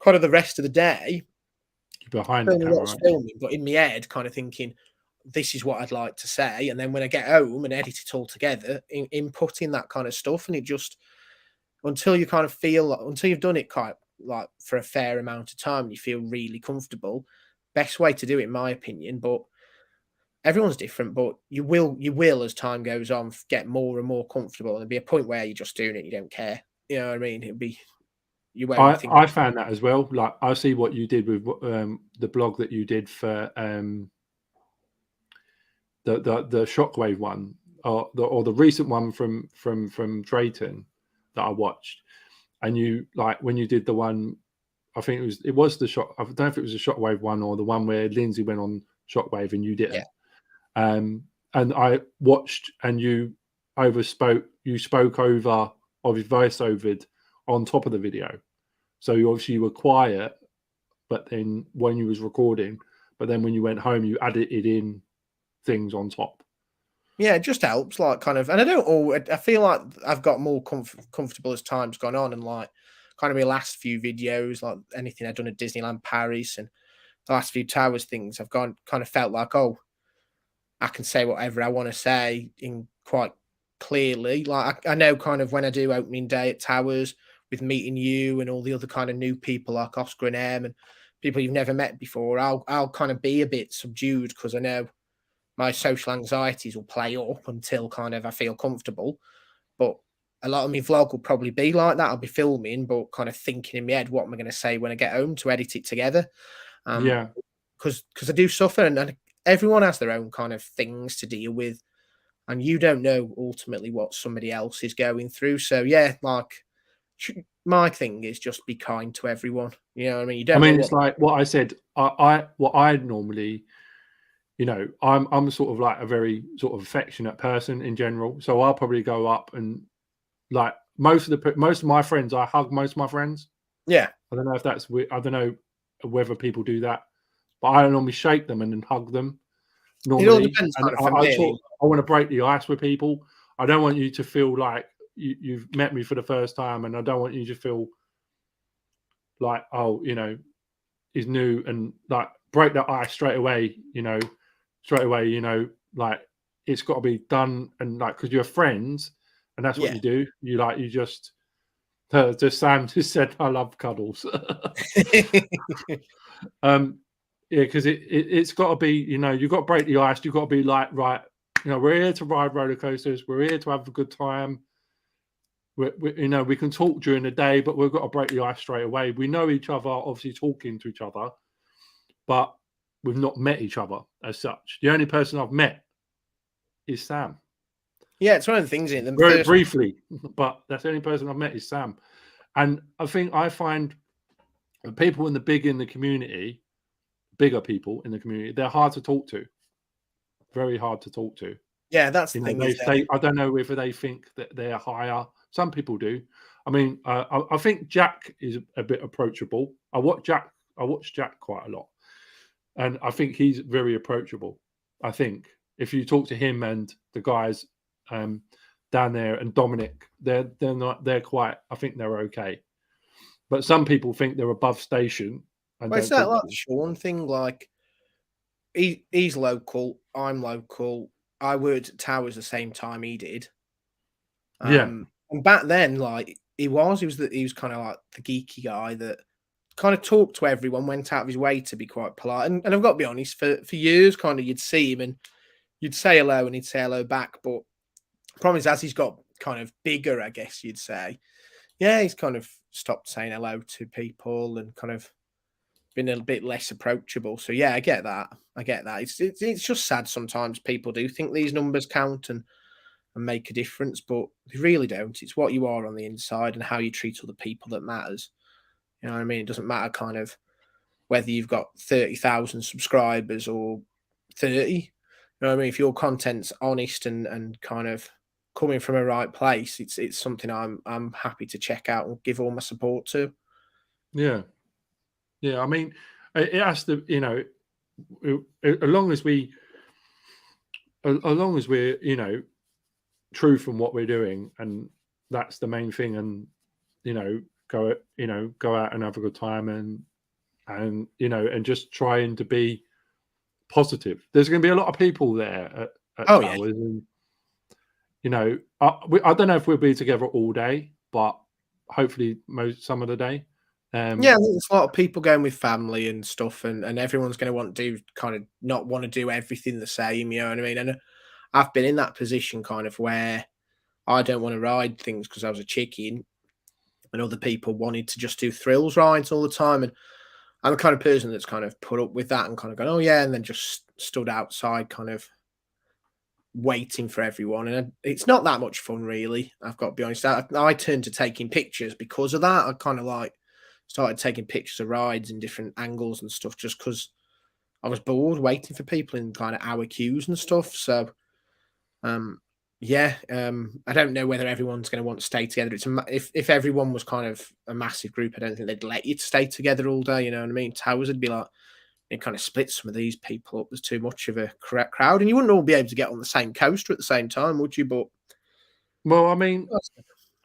Speaker 2: kind of the rest of the day,
Speaker 1: you're behind the camera,
Speaker 2: filming, but in my head kind of thinking, this is what I'd like to say. And then when I get home and edit it all together, inputting that kind of stuff. And it just, until you kind of feel, until you've done it quite like for a fair amount of time, you feel really comfortable. Best way to do it, in my opinion. But everyone's different, but you will as time goes on get more and more comfortable, and there'll be a point where you're just doing it, you don't care. You know what I mean? It'll be you won't think.
Speaker 1: I found that as well. Like I see what you did with the blog that you did for the Shockwave one, or the recent one from Drayton that I watched. And you, like when you did the one, I think it was the shock. I don't know if it was the Shockwave one or the one where Lindsay went on Shockwave and you didn't.
Speaker 2: Yeah.
Speaker 1: And I watched, and you spoke over, or voice-overed on top of the video. So you were quiet, but then when you was recording, but then when you went home, you added in things on top.
Speaker 2: Yeah, it just helps, like kind of, and I feel like I've got more comfortable as time's gone on, and like kind of my last few videos, like anything I've done at Disneyland Paris and the last few Towers things, I've kind of felt like, oh, I can say whatever I want to say in quite clearly. Like I know kind of when I do opening day at Towers with meeting you and all the other kind of new people like Oscar and Em and people you've never met before, I'll kind of be a bit subdued because I know my social anxieties will play up until kind of I feel comfortable. But a lot of my vlog will probably be like that. I'll be filming, but kind of thinking in my head, what am I going to say when I get home to edit it together?
Speaker 1: Yeah.
Speaker 2: Because I do suffer, and everyone has their own kind of things to deal with, and you don't know ultimately what somebody else is going through. So yeah, like my thing is just be kind to everyone. You know what I mean? You don't.
Speaker 1: I mean, it's like what I said. What I normally, I'm sort of like a very sort of affectionate person in general. So I'll probably go up and like most of my friends, I hug most of my friends.
Speaker 2: Yeah.
Speaker 1: I don't know if that's I don't know whether people do that, but I normally shake them and then hug them. Normally,
Speaker 2: it all depends.
Speaker 1: And I want to break the ice with people. I don't want you to feel like you've met me for the first time, and I don't want you to feel like, oh, he's new, and like break that ice straight away. Like it's got to be done, and like because you're friends, and that's what you do. You just Sam just said, I love cuddles. Yeah, because it's got to be, you've got to break the ice. You've got to be like, right, we're here to ride roller coasters. We're here to have a good time. We can talk during the day, but we've got to break the ice straight away. We know each other, obviously talking to each other, but we've not met each other as such. The only person I've met is Sam.
Speaker 2: Yeah, it's one of the things in the
Speaker 1: Very
Speaker 2: first.
Speaker 1: briefly, but that's the only person I've met is Sam. And I think I find people in the community, bigger people in the community, they're hard to talk to. Very hard to talk to.
Speaker 2: Yeah, that's the
Speaker 1: You know,
Speaker 2: thing. Is
Speaker 1: I don't know whether they think that they're higher. Some people do. I mean, I think Jack is a bit approachable. I watch Jack quite a lot, and I think he's very approachable. I think if you talk to him and the guys down there and Dominic, they're not. They're quite. I think they're okay. But some people think they're above station and
Speaker 2: well, it's
Speaker 1: don't
Speaker 2: that
Speaker 1: talk
Speaker 2: like
Speaker 1: to them.
Speaker 2: Sean thing. Like he's local. I'm local. I worked at Towers the same time he did.
Speaker 1: Yeah,
Speaker 2: And back then, like he was kind of like the geeky guy that kind of talked to everyone, went out of his way to be quite polite. And I've got to be honest, for years, kind of you'd see him and you'd say hello and he'd say hello back. But the problem is, as he's got kind of bigger, I guess you'd say, yeah, he's kind of stopped saying hello to people and kind of been a bit less approachable. So yeah, I get that. I get that. It's just sad sometimes people do think these numbers count and make a difference, but they really don't. It's what you are on the inside and how you treat other people that matters. You know what I mean? It doesn't matter kind of whether you've got 30,000 subscribers or 30. You know what I mean? If your content's honest and kind of coming from a right place, it's something I'm happy to check out and give all my support to.
Speaker 1: yeah, yeah. I mean, it has to. You know, as long as we're true from what we're doing, and that's the main thing. And go out and have a good time, and and just trying to be positive. There's going to be a lot of people there at
Speaker 2: Oh yeah,
Speaker 1: Towers, and I don't know if we'll be together all day, but hopefully some of the day.
Speaker 2: yeah. I think there's a lot of people going with family and stuff, and everyone's going to want to do kind of not want to do everything the same. You know what I mean? And I've been in that position kind of where I don't want to ride things because I was a chicken, and other people wanted to just do thrills rides all the time. And I'm the kind of person that's kind of put up with that and kind of gone, oh yeah, and then just stood outside, kind of waiting for everyone. And it's not that much fun, really. I've got to be honest. I turned to taking pictures because of that. I kind of like started taking pictures of rides in different angles and stuff just because I was bored waiting for people in kind of hour queues and stuff. So um, yeah, I don't know whether everyone's going to want to stay together. If everyone was kind of a massive group, I don't think they'd let you to stay together all day. You know what I mean? Towers would be like it kind of split some of these people up. There's too much of a crowd, and you wouldn't all be able to get on the same coaster at the same time, would you? But
Speaker 1: Well, I mean,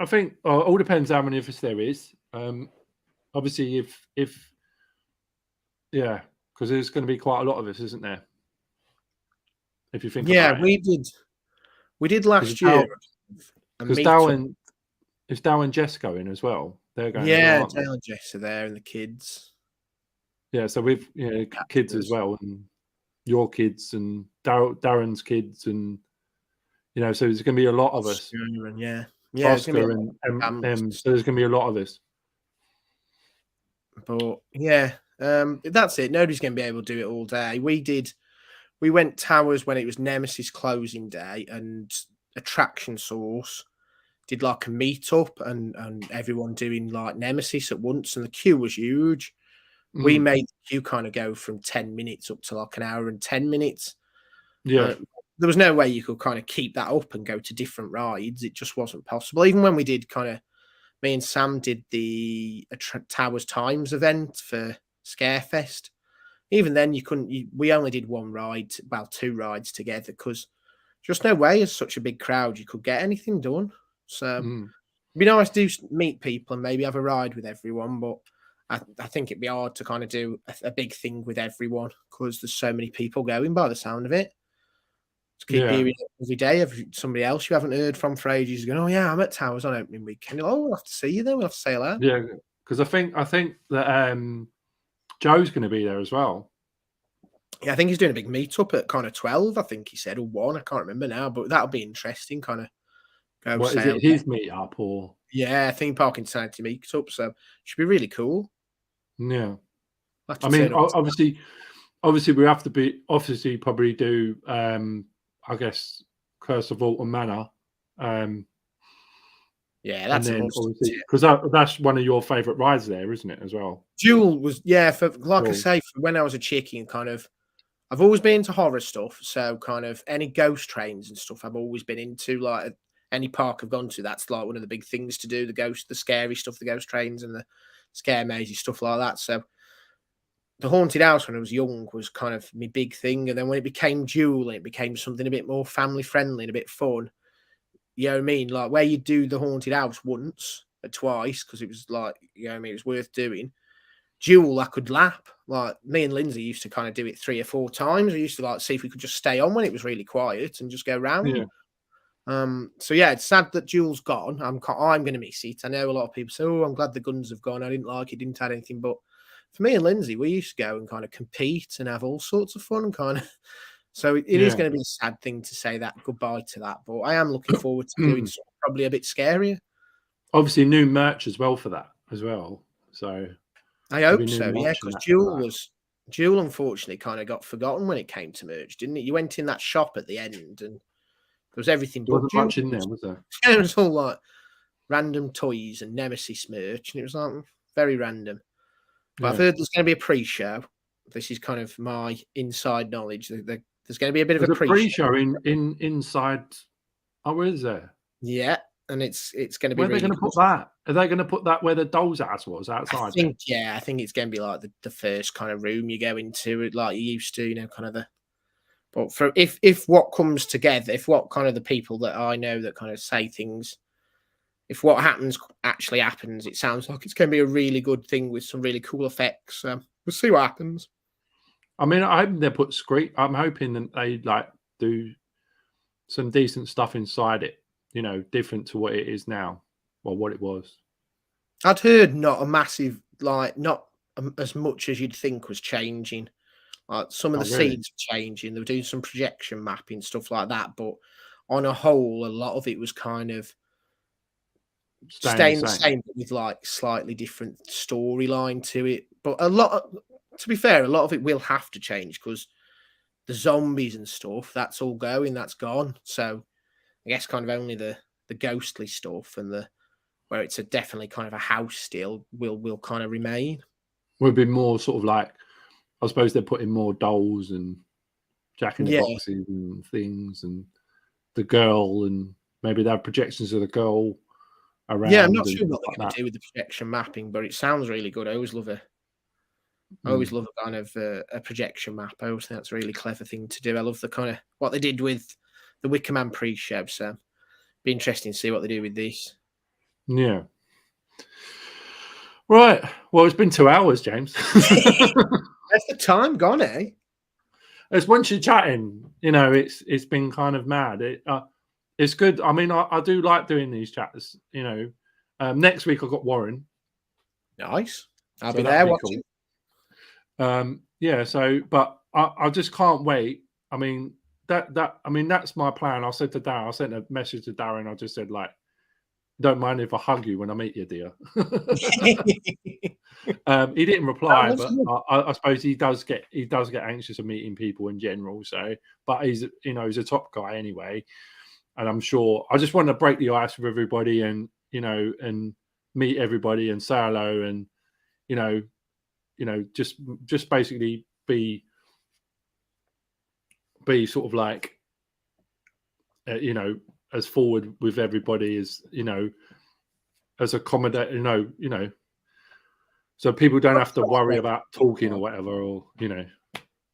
Speaker 1: I think all depends how many of us there is. Obviously, if yeah, because there's going to be quite a lot of us, isn't there? If you think
Speaker 2: yeah,
Speaker 1: about it,
Speaker 2: we did last year a
Speaker 1: because
Speaker 2: meetup.
Speaker 1: Dow and Jess going as well. They're going as well,
Speaker 2: Yeah,
Speaker 1: aren't they?
Speaker 2: Dale and Jess are there, and the kids.
Speaker 1: Yeah, so we've kids as well, and your kids and Darren's kids, and so there's going to be a lot of us.
Speaker 2: Oscar and yeah, there's gonna be a
Speaker 1: Oscar
Speaker 2: lot of families.
Speaker 1: so there's going to be a lot of us.
Speaker 2: But yeah, that's it. Nobody's going to be able to do it all day. We went Towers when it was Nemesis closing day, and Attraction Source did like a meetup and everyone doing like Nemesis at once, and the queue was huge. We made the queue kind of go from 10 minutes up to like an hour and 10 minutes.
Speaker 1: Yeah,
Speaker 2: There was no way you could kind of keep that up and go to different rides. It just wasn't possible. Even when we did kind of, me and Sam did the Towers Times event for Scarefest. Even then, you couldn't. We only did one ride, well, two rides together because just no way, as such a big crowd, you could get anything done. So it'd be nice to meet people and maybe have a ride with everyone, but I think it'd be hard to kind of do a big thing with everyone because there's so many people going by the sound of it. To keep hearing it every day, somebody else you haven't heard from for ages going, oh yeah, I'm at Towers on opening weekend. Oh, we'll have to see you then. We'll have to say hello.
Speaker 1: yeah, because I think that Joe's going to be there as well.
Speaker 2: Yeah, I think he's doing a big meetup at kind of 12, I think he said, or 1. I can't remember now, but that'll be interesting. Kind of go
Speaker 1: What is it? His meetup or?
Speaker 2: Yeah, Theme Park Insanity meetup. So it should be really cool.
Speaker 1: Yeah.
Speaker 2: I mean,
Speaker 1: obviously, obviously we have to be obviously probably do I guess Curse of Alton Manor.
Speaker 2: Yeah,
Speaker 1: And
Speaker 2: that's a
Speaker 1: then
Speaker 2: must.
Speaker 1: obviously because that's one of your favourite rides there, isn't it, as well?
Speaker 2: Jewel was, yeah, for like I
Speaker 1: Cool.
Speaker 2: say, for when I was a chicken, kind of, I've always been into horror stuff. So kind of any ghost trains and stuff, I've always been into. Like any park I've gone to, that's like one of the big things to do. The scary stuff, the ghost trains and the scare mazy stuff like that. So the haunted house when I was young was kind of my big thing. And then when it became Jewel, it became something a bit more family friendly and a bit fun. You know what I mean? Like where you do the haunted house once or twice because it was like, you know what I mean, it was worth doing. Jewel, I could lap. Like me and Lindsay used to kind of do it 3 or 4 times. We used to like see if we could just stay on when it was really quiet and just go round.
Speaker 1: Yeah.
Speaker 2: So yeah, it's sad that Jewel's gone. I'm going to miss it. I know a lot of people say, "Oh, I'm glad the guns have gone. I didn't like it, didn't add anything." But for me and Lindsay, we used to go and kind of compete and have all sorts of fun. Kind of. So it is
Speaker 1: Yeah.
Speaker 2: going to be a sad thing to say that goodbye to that. But I am looking forward to doing something probably a bit scarier.
Speaker 1: Obviously, new merch as well for that as well. So
Speaker 2: I
Speaker 1: there'll be
Speaker 2: hope
Speaker 1: new
Speaker 2: so, yeah,
Speaker 1: merch and
Speaker 2: because
Speaker 1: that for that.
Speaker 2: Jewel unfortunately kind of got forgotten when it came to merch, didn't it? You went in that shop at the end and there was everything
Speaker 1: There
Speaker 2: but
Speaker 1: wasn't
Speaker 2: Jewel.
Speaker 1: much in there, was there?
Speaker 2: It was all like random toys and Nemesis merch, and it was like very random. But I've
Speaker 1: Yeah.
Speaker 2: heard there's going to be a pre-show. This is kind of my inside knowledge. There's going to be a bit of a
Speaker 1: There's a
Speaker 2: pre-show.
Speaker 1: pre-show in inside. Oh, where is there?
Speaker 2: Yeah, and it's going to be
Speaker 1: Where are they
Speaker 2: really
Speaker 1: going to
Speaker 2: good.
Speaker 1: put that? Are they going to put that where the doll's house was
Speaker 2: I
Speaker 1: outside there?
Speaker 2: think, yeah, I think it's going to be like the first kind of room you go into, like you used to, you know, kind of the. But for if what comes together, if what kind of the people that I know that kind of say things, if what happens actually happens, it sounds like it's going to be a really good thing with some really cool effects. So we'll see what happens.
Speaker 1: I mean, I hope they put screen. I'm hoping that they like do some decent stuff inside it. You know, different to what it is now or what it was.
Speaker 2: I'd heard not a massive, like not as much as you'd think was changing. Like some of
Speaker 1: Oh,
Speaker 2: the
Speaker 1: really?
Speaker 2: scenes were changing. They were doing some projection mapping stuff like that, but on a whole, a lot of it was kind of
Speaker 1: Staying the
Speaker 2: staying the
Speaker 1: same.
Speaker 2: same, but with like slightly different storyline to it. But a lot of, to be fair, a lot of it will have to change because the zombies and stuff, that's all going, that's gone. So I guess kind of only the ghostly stuff and the where it's a definitely kind of a house still will kind of remain.
Speaker 1: Would be more sort of like, I suppose they're putting more dolls and Jack in the
Speaker 2: Yeah.
Speaker 1: boxes and things and the girl, and maybe they have projections of the girl
Speaker 2: Yeah, I'm
Speaker 1: around
Speaker 2: not
Speaker 1: and
Speaker 2: sure
Speaker 1: stuff
Speaker 2: what they're
Speaker 1: like
Speaker 2: going
Speaker 1: that.
Speaker 2: to do with the projection mapping, but it sounds really good. I always
Speaker 1: Mm.
Speaker 2: love a kind of a projection map. I always think that's a really clever thing to do. I love the kind of what they did with the Wicker Man pre-show. So be interesting to see what they do with this.
Speaker 1: Yeah. Right. Well, it's been 2 hours, James.
Speaker 2: That's the time gone, eh?
Speaker 1: It's once you're chatting, you know, it's been kind of mad. It's good. I mean, I do like doing these chats. You know, next week I've got Warren,
Speaker 2: Nice. I'll
Speaker 1: so
Speaker 2: be
Speaker 1: that'll
Speaker 2: there
Speaker 1: be
Speaker 2: watching.
Speaker 1: cool. Yeah. So, but I just can't wait. I mean, I mean that's my plan. I said to Darren, I sent a message to Darren. I just said like, don't mind if I hug you when I meet you, dear. He didn't reply,
Speaker 2: That
Speaker 1: but
Speaker 2: was
Speaker 1: I suppose he does get anxious of meeting people in general. So, but he's a top guy anyway, and I'm sure I just want to break the ice with everybody, and and meet everybody and say hello, and you know, just basically be sort of like as forward with everybody as as accommodate so people don't have to worry about talking or whatever, or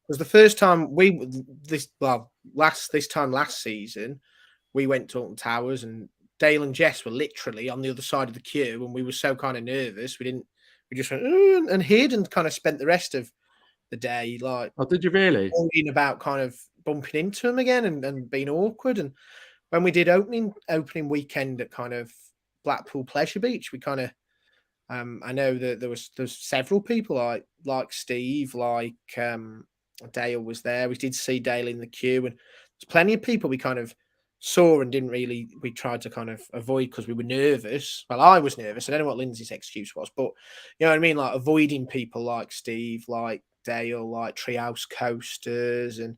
Speaker 2: was the first time this time last season we went to Alton Towers and Dale and Jess were literally on the other side of the queue and we were so kind of nervous we just went and hid and kind of spent the rest of the day like
Speaker 1: Oh, did you really?
Speaker 2: worrying about kind of bumping into them again and being awkward. And when we did opening weekend at kind of Blackpool Pleasure Beach, we kind of I know that there's several people like Steve, like Dale was there. We did see Dale in the queue, and there's plenty of people we kind of saw and we tried to kind of avoid because we were nervous. Well, I was nervous. I don't know what Lindsay's excuse was, but you know what I mean, like avoiding people like Steve, like Dale, like Treehouse Coasters and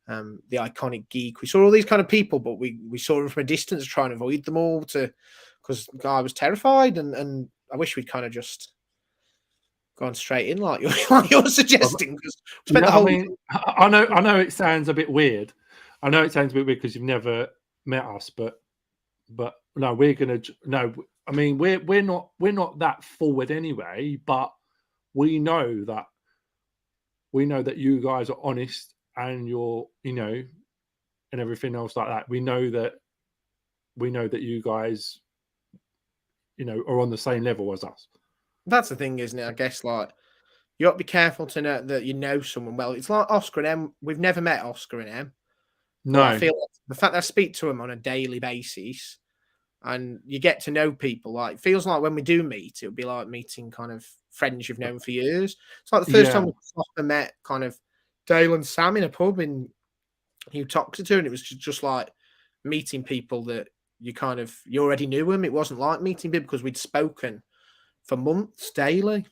Speaker 2: the iconic Geek. We saw all these kind of people, but we saw them from a distance, trying to avoid them all because I was terrified, and I wish we'd kind of just gone straight in like you're suggesting, because we spent
Speaker 1: Yeah,
Speaker 2: the
Speaker 1: I
Speaker 2: whole
Speaker 1: mean, I know it sounds a bit weird. I know it sounds a bit weird because you've never met us, but no, we're gonna no. I mean, we're not that forward anyway, but we know that you guys are honest and you're, and everything else like that. We know that you guys, are on the same level as us.
Speaker 2: That's the thing, isn't it? I guess like you got to be careful to know that you know someone well. It's like Oscar and Em. We've never met Oscar and Em, but I
Speaker 1: No,
Speaker 2: feel like the fact that I speak to them on a daily basis and you get to know people, like it feels like when we do meet, it would be like meeting kind of friends you've known for years. It's like the first
Speaker 1: yeah.
Speaker 2: time we proper met kind of Dale and Sam in a pub in New Toxeter, and it was just like meeting people that you already knew them. It wasn't like meeting people because we'd spoken for months daily.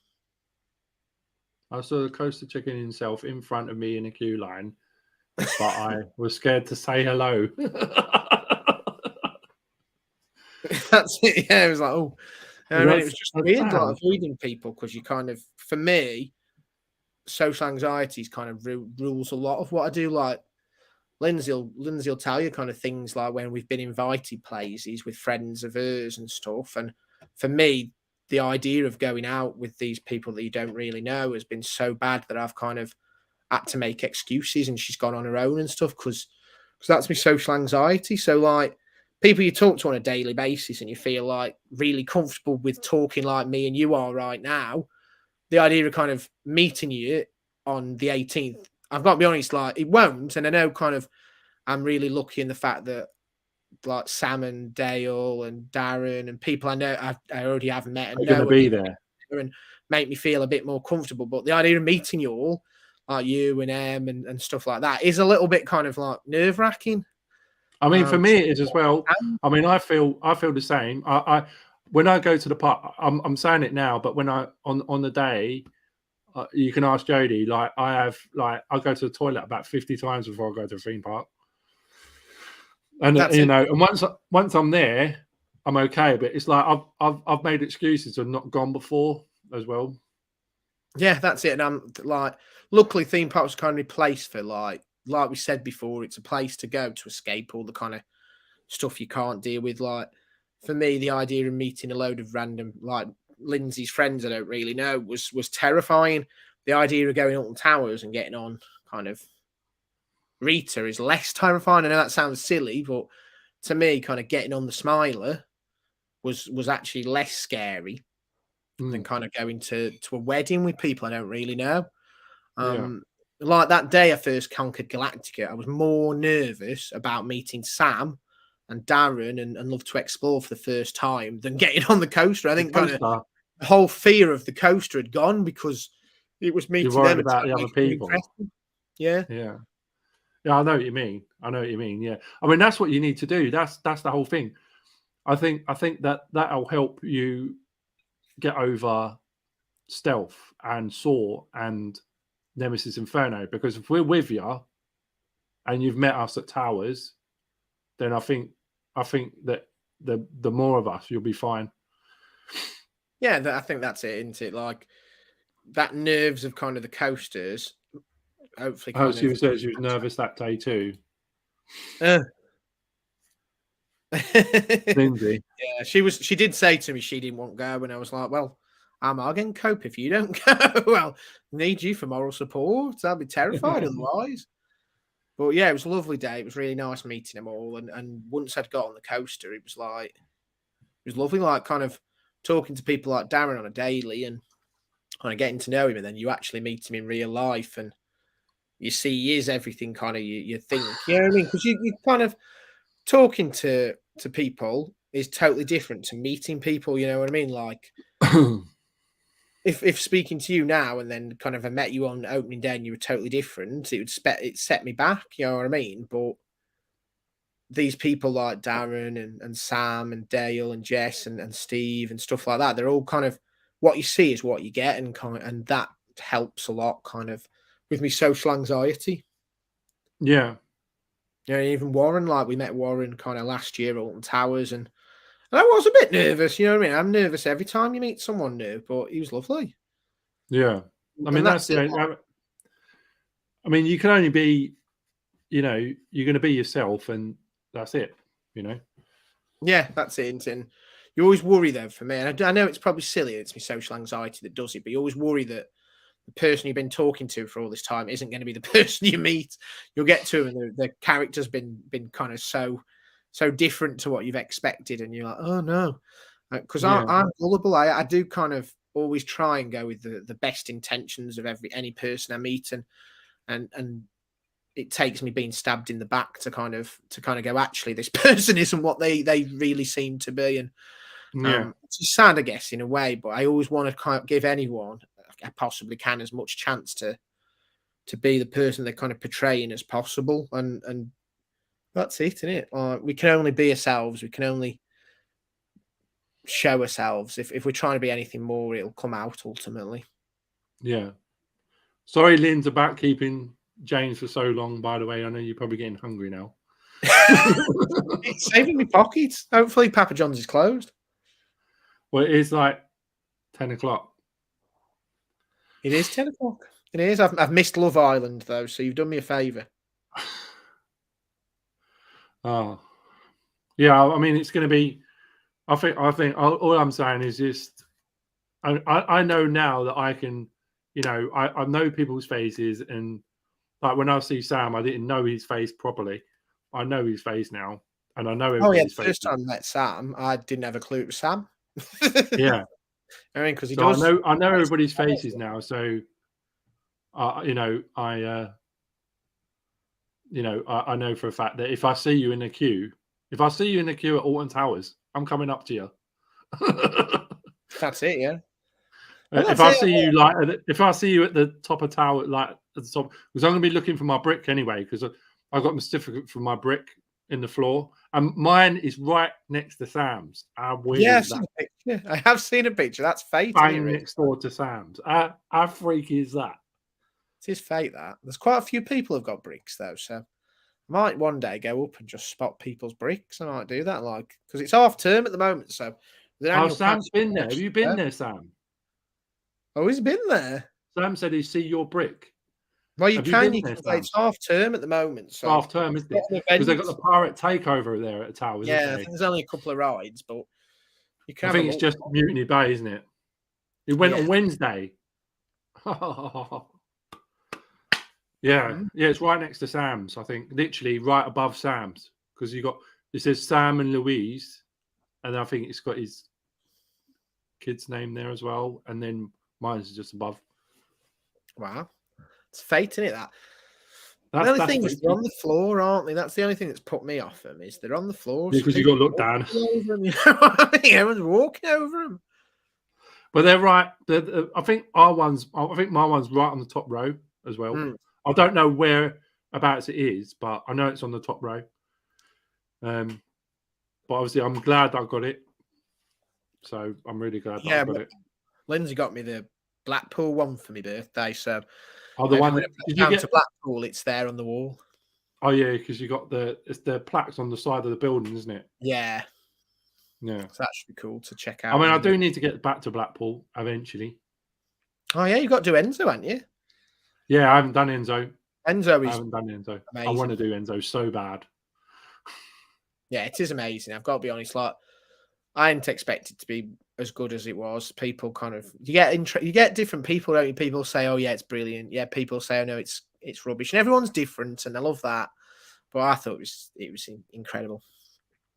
Speaker 1: I saw the coaster chicken himself in front of me in a queue line, but I was scared to say hello.
Speaker 2: That's it. Yeah, it was like, oh, I mean, it was just
Speaker 1: That's
Speaker 2: weird,
Speaker 1: sad.
Speaker 2: like avoiding people because you kind of, for me, social anxiety kind of rules a lot of what I do. Like Lindsay will tell you kind of things like when we've been invited places with friends of hers and stuff. And for me, the idea of going out with these people that you don't really know has been so bad that I've kind of had to make excuses, and she's gone on her own and stuff because that's my social anxiety. So like people you talk to on a daily basis and you feel like really comfortable with talking like me and you are right now, the idea of kind of meeting you on the 18th, I've got to be honest, like it won't. And I know kind of I'm really lucky in the fact that like Sam and Dale and Darren and people I know I already have met and
Speaker 1: They're going to
Speaker 2: know
Speaker 1: be there.
Speaker 2: and make me feel a bit more comfortable. But the idea of meeting you all, like you and Em and stuff like that, is a little bit kind of like nerve wracking.
Speaker 1: I mean, for me, it is as well. I mean, I feel the same. I when I go to the park, I'm saying it now, but when I on the day, you can ask Jody. Like I go to the toilet about 50 times before I go to a theme park, and and once I'm there, I'm okay. But it's like I've made excuses and not gone before as well.
Speaker 2: Yeah, that's it. And I'm like, luckily, theme parks are kind of a place for like we said before, it's a place to go to escape all the kind of stuff you can't deal with. Like for me, the idea of meeting a load of random like Lindsay's friends I don't really know was terrifying. The idea of going up on towers and getting on kind of Rita is less terrifying. I know that sounds silly, but to me, kind of getting on the Smiler was actually less scary than kind of going to a wedding with people I don't really know.
Speaker 1: Yeah.
Speaker 2: Like that day I first conquered Galactica, I was more nervous about meeting Sam and Darren and Love to Explore for the first time than getting on the coaster. I think kind of the whole fear of the coaster had gone because it was meeting
Speaker 1: You're worried
Speaker 2: them
Speaker 1: about the other people.
Speaker 2: Yeah.
Speaker 1: Yeah. Yeah, I know what you mean. Yeah. I mean, that's what you need to do. That's the whole thing. I think that'll help you get over Stealth and Saw and Nemesis Inferno, because if we're with you and you've met us at Towers, then I think that the more of us, you'll be fine.
Speaker 2: Yeah, I think that's it, isn't it? Like that nerves of kind of the coasters. Hopefully,
Speaker 1: She was nervous that day too. Lindsay.
Speaker 2: Yeah, she did say to me she didn't want to go, and I was like, well, I'm going to cope if you don't go. Well, need you for moral support. I'd be terrified otherwise. But yeah, it was a lovely day. It was really nice meeting them all. And once I'd got on the coaster, it was lovely, like kind of talking to people like Darren on a daily and kind of getting to know him. And then you actually meet him in real life and you see he is everything kind of you think. You know what I mean? Because you kind of talking to people is totally different to meeting people. You know what I mean? Like if speaking to you now and then kind of I met you on opening day and you were totally different, it set me back. You know what I mean? But these people like Darren and Sam and Dale and Jess and Steve and stuff like that, they're all kind of what you see is what you get, and that helps a lot. Kind of with me social anxiety.
Speaker 1: Yeah.
Speaker 2: You know, even Warren, like we met Warren kind of last year at Alton Towers, and I was a bit nervous. You know what I mean? I'm nervous every time you meet someone new, but he was lovely.
Speaker 1: Yeah. I mean,
Speaker 2: And
Speaker 1: that's
Speaker 2: that's it.
Speaker 1: the. I mean, you can only be, you know, you're going to be yourself, and that's it. You know.
Speaker 2: Yeah, that's it. And you always worry though for me, and I know it's probably silly. It's my social anxiety that does it, but you always worry that the person you've been talking to for all this time isn't going to be the person you meet. You'll get to them, and the character's been kind of so different to what you've expected, and you're like, oh no, because
Speaker 1: Yeah.
Speaker 2: I'm gullible. I do kind of always try and go with the best intentions of any person I meet, and it takes me being stabbed in the back to kind of go, actually, this person isn't what they really seem to be. And
Speaker 1: Yeah.
Speaker 2: it's sad, I guess, in a way, but I always want to kind of give anyone I possibly can as much chance to be the person they're kind of portraying as possible. And that's it, isn't it? We can only be ourselves. We can only show ourselves. If we're trying to be anything more, it'll come out ultimately.
Speaker 1: Yeah. Sorry, Lynn's about keeping James for so long, by the way. I know you're probably getting hungry now.
Speaker 2: It's saving me pockets. Hopefully Papa John's is closed.
Speaker 1: Well, it is like 10 o'clock.
Speaker 2: It is 10 o'clock. It is. I've missed Love Island, though, so you've done me a favour.
Speaker 1: Oh. Yeah, I mean, it's going to be... I think all I'm saying is just... I know now that I can... You know, I know people's faces, and like when I see Sam, I didn't know his face properly. I know his face now, and I know everybody's face.
Speaker 2: The first time I met Sam, I didn't have a clue it was Sam.
Speaker 1: Yeah.
Speaker 2: I mean, because he
Speaker 1: So
Speaker 2: does.
Speaker 1: I know everybody's faces now. So, you know, I know for a fact that if I see you in a queue, at Alton Towers, I'm coming up to you.
Speaker 2: That's it, yeah.
Speaker 1: If I see you at the top of tower, like at the top, because I'm going to be looking for my brick anyway, because I got my certificate for my brick in the floor, and mine is right next to Sam's. How weird is that?
Speaker 2: I have seen a picture. That's fate.
Speaker 1: Bang next door to Sam's. How freaky is that?
Speaker 2: It is fate, that. There's quite a few people who've got bricks, though, so I might one day go up and just spot people's bricks. I might do that, like, because it's half term at the moment, so.
Speaker 1: Sam's been there. Have you been there, Sam?
Speaker 2: Oh, he's been there.
Speaker 1: Sam said he see your brick.
Speaker 2: Well, you can it's half term at the moment. So
Speaker 1: half term, isn't it? Because they've got the pirate takeover there at the Towers.
Speaker 2: Yeah, I think there's only a couple of rides, but you can.
Speaker 1: I think it's just Mutiny Bay, isn't it? It went on Wednesday. Yeah, it's right next to Sam's. I think literally right above Sam's, because it says Sam and Louise, and I think it's got his kid's name there as well, and then mine's just above.
Speaker 2: Wow, it's fate, isn't it? The only thing is they're on the floor, aren't they? That's the only thing that's put me off them, is they're on the floor.
Speaker 1: Because you got to look down.
Speaker 2: Them, you know what I mean? Everyone's walking over them.
Speaker 1: But they're right. I think my one's right on the top row as well. I don't know whereabouts it is, but I know it's on the top row. But obviously, I'm glad I got it. So I'm really glad that I got it.
Speaker 2: Lindsay got me the Blackpool one for my birthday. So
Speaker 1: the one
Speaker 2: did you get to Blackpool? It's there on the wall.
Speaker 1: Oh yeah, because you got the plaques on the side of the building, isn't it?
Speaker 2: Yeah.
Speaker 1: Yeah.
Speaker 2: So that should be cool to check out.
Speaker 1: I mean, I do need to get back to Blackpool eventually.
Speaker 2: Oh yeah, you got to do Enzo, haven't you?
Speaker 1: Yeah, I haven't done Enzo.
Speaker 2: I haven't done
Speaker 1: Enzo. Amazing. I want to do Enzo so bad.
Speaker 2: Yeah, it is amazing. I've got to be honest. Like, I didn't expect it to be as good as it was. People kind of you get different people, don't you? People say, "Oh yeah, it's brilliant." Yeah, people say, "Oh no, it's rubbish," and everyone's different, and I love that. But I thought it was incredible.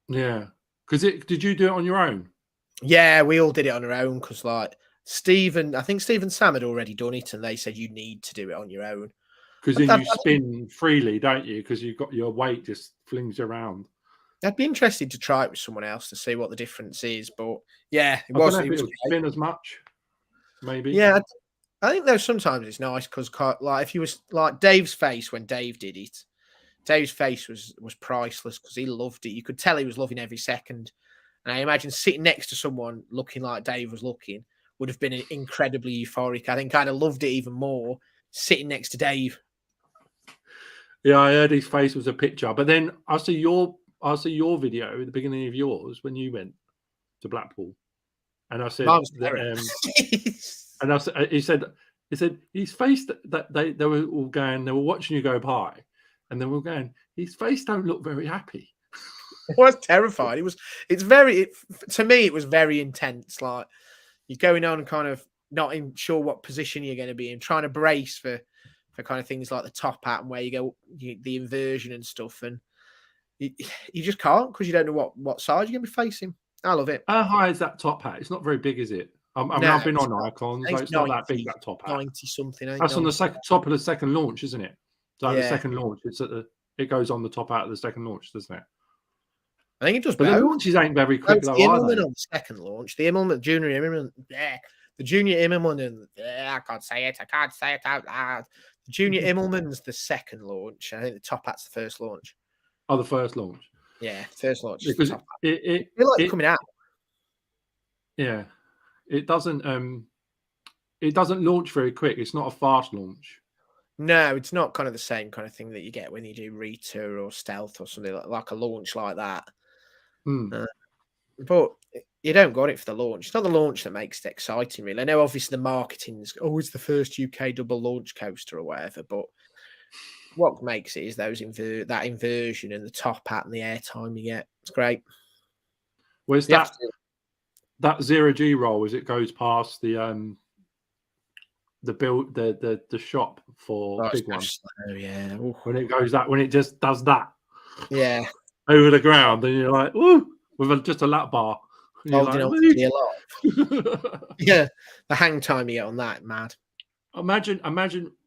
Speaker 1: Yeah, because did you do it on your own?
Speaker 2: Yeah, we all did it on our own because, like, I think Steve and Sam had already done it, and they said you need to do it on your own.
Speaker 1: Because then you spin freely, don't you? Because you've got your weight just flings around.
Speaker 2: I'd be interested to try it with someone else to see what the difference is. But yeah,
Speaker 1: it was spin as much, maybe.
Speaker 2: Yeah, I think though sometimes it's nice because, like, if you was like Dave's face when Dave did it, Dave's face was priceless because he loved it. You could tell he was loving every second. And I imagine sitting next to someone looking like Dave was looking would have been incredibly euphoric. I think I'd have loved it even more sitting next to Dave.
Speaker 1: Yeah, I heard his face was a picture, but then I see your video at the beginning of yours when you went to Blackpool, and I said
Speaker 2: Mine was
Speaker 1: that,
Speaker 2: terror.
Speaker 1: and I said, he said his face that they were all going, they were watching you go by, and they were going, his face don't look very happy.
Speaker 2: I was terrified. To me, it was very intense. Like you're going on and kind of not sure what position you're going to be in, trying to brace for kind of things like the top hat and where you go, the inversion and stuff. And you just can't because you don't know what side you're going to be facing. I love it.
Speaker 1: How high is that top hat? It's not very big, is it? I mean,
Speaker 2: No,
Speaker 1: I've been
Speaker 2: it's
Speaker 1: on
Speaker 2: not.
Speaker 1: Icons,
Speaker 2: I
Speaker 1: so
Speaker 2: think
Speaker 1: it's not that big, that top hat.
Speaker 2: 90 something.
Speaker 1: That's on the top of the second launch, isn't it? So the
Speaker 2: Yeah.
Speaker 1: second launch, it goes on the top out of the second launch, doesn't it?
Speaker 2: I think it does
Speaker 1: But
Speaker 2: both.
Speaker 1: the launches ain't very
Speaker 2: No,
Speaker 1: quick,
Speaker 2: it's
Speaker 1: though,
Speaker 2: the
Speaker 1: are
Speaker 2: Immelman
Speaker 1: they?
Speaker 2: on the second launch. The Immelman, Junior Immelman, the Junior Immelman, and I can't say it out loud. The Junior Immelman's the second launch. I think the top hat's the first launch.
Speaker 1: Oh, the first launch.
Speaker 2: Yeah, first launch.
Speaker 1: Because
Speaker 2: top hat. I feel like coming out.
Speaker 1: Yeah, it doesn't launch very quick. It's not a fast launch.
Speaker 2: No, it's not kind of the same kind of thing that you get when you do Rita or Stealth or something like a launch like that. But you don't got it for the launch. It's not the launch that makes it exciting, really. I know, obviously, the marketing's it's the first UK double launch coaster or whatever. But what makes it is that inversion and the top hat and the airtime you get. It's great.
Speaker 1: Where's that 0G roll as it goes past the shop for Big One?
Speaker 2: Oh yeah. Ooh.
Speaker 1: When it just does that.
Speaker 2: Yeah.
Speaker 1: Over the ground, and you're like, ooh, with just a lap bar.
Speaker 2: Holding on to the alive. Yeah. The hang time you get on that, mad.
Speaker 1: Imagine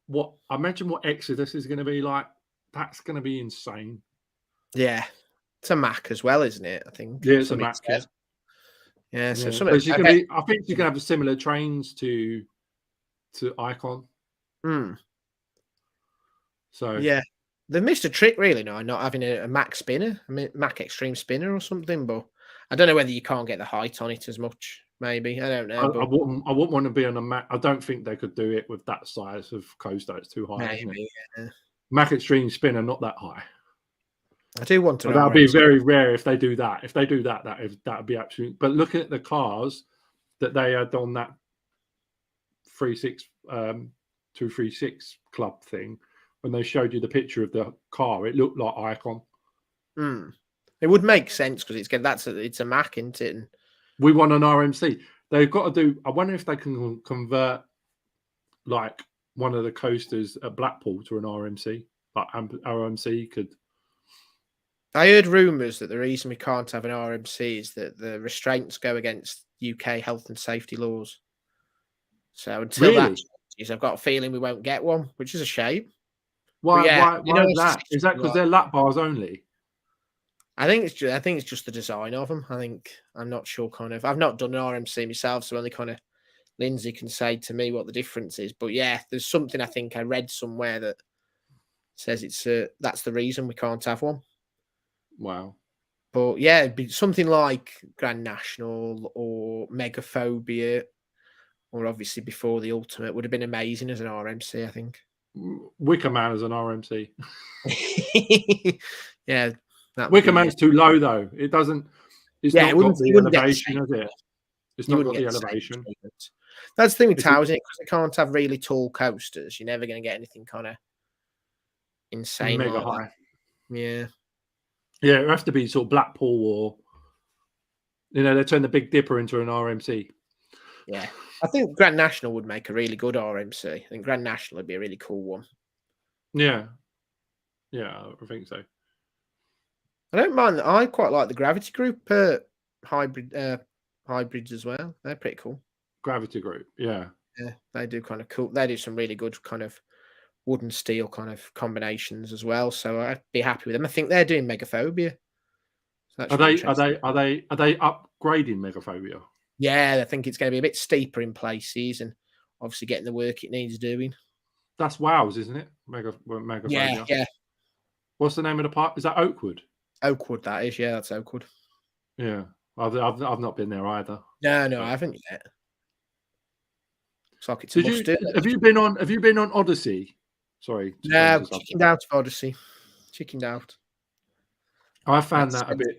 Speaker 1: what Exodus is going to be like. That's going to be insane.
Speaker 2: Yeah. It's a Mac as well, isn't it? I think.
Speaker 1: Yeah, it's a Mac.
Speaker 2: Yeah. So
Speaker 1: I think she's going to have similar trains to Icon. So
Speaker 2: yeah, they missed a trick really now, not having a Mac spinner, Mac Extreme spinner or something. But I don't know whether you can't get the height on it as much. Maybe, I don't know.
Speaker 1: I wouldn't want to be on a Mac. I don't think they could do it with that size of coaster. It's too high.
Speaker 2: Maybe,
Speaker 1: isn't it? Mac Extreme spinner, not that high.
Speaker 2: I do want to.
Speaker 1: That'll be very rare if they do that. If they do that, that would be absolute. But look at the cars that they had on that 236 club thing. When they showed you the picture of the car, it looked like Icon.
Speaker 2: It would make sense because it's a Mac, isn't it? And
Speaker 1: we want an RMC. They've got to do. I wonder if they can convert like one of the coasters at Blackpool to an RMC. Like RMC could.
Speaker 2: I heard rumours that the reason we can't have an RMC is that the restraints go against UK health and safety laws. So until that changes, I've got a feeling we won't get one, which is a shame.
Speaker 1: Why is that? Is that because they're lap bars only?
Speaker 2: I think it's just the design of them. I'm not sure. I've not done an RMC myself, so only kind of Lindsay can say to me what the difference is. But yeah, there's something I think I read somewhere that says that's the reason we can't have one.
Speaker 1: Wow.
Speaker 2: But yeah, it'd be something like Grand National or Megaphobia, or obviously before the Ultimate would have been amazing as an RMC, I think.
Speaker 1: Wicker Man as an RMC.
Speaker 2: Yeah.
Speaker 1: Wicker Man's too low though. It doesn't. It's not got the elevation, is it? It's not got the elevation.
Speaker 2: That's the thing with towers, because they can't have really tall coasters. You're never going to get anything kind of insane,
Speaker 1: mega high.
Speaker 2: Yeah.
Speaker 1: Yeah, it has to be sort of Blackpool or, they turn the Big Dipper into an RMC.
Speaker 2: Yeah. I think Grand National would make a really good RMC. I think Grand National would be a really cool one.
Speaker 1: Yeah. Yeah, I think so.
Speaker 2: I don't mind. I quite like the Gravity Group hybrids as well. They're pretty cool.
Speaker 1: Gravity Group, yeah.
Speaker 2: Yeah, they do kind of cool. They do some really good kind of wood and steel kind of combinations as well. So I'd be happy with them. I think they're doing Megaphobia. So
Speaker 1: are they upgrading Megaphobia?
Speaker 2: Yeah, I think it's going to be a bit steeper in places and obviously getting the work it needs doing.
Speaker 1: That's Wales, isn't it? Megaphobia.
Speaker 2: Yeah.
Speaker 1: What's the name of the park? Is that Oakwood?
Speaker 2: Oakwood, that is. Yeah, that's Oakwood.
Speaker 1: Yeah, I've not been there either.
Speaker 2: No, I haven't yet. Looks like it's a must do.
Speaker 1: Have you been on Odyssey? Sorry to change
Speaker 2: No,
Speaker 1: the subject.
Speaker 2: chickened out of Odyssey. Chickened out.
Speaker 1: I found that a bit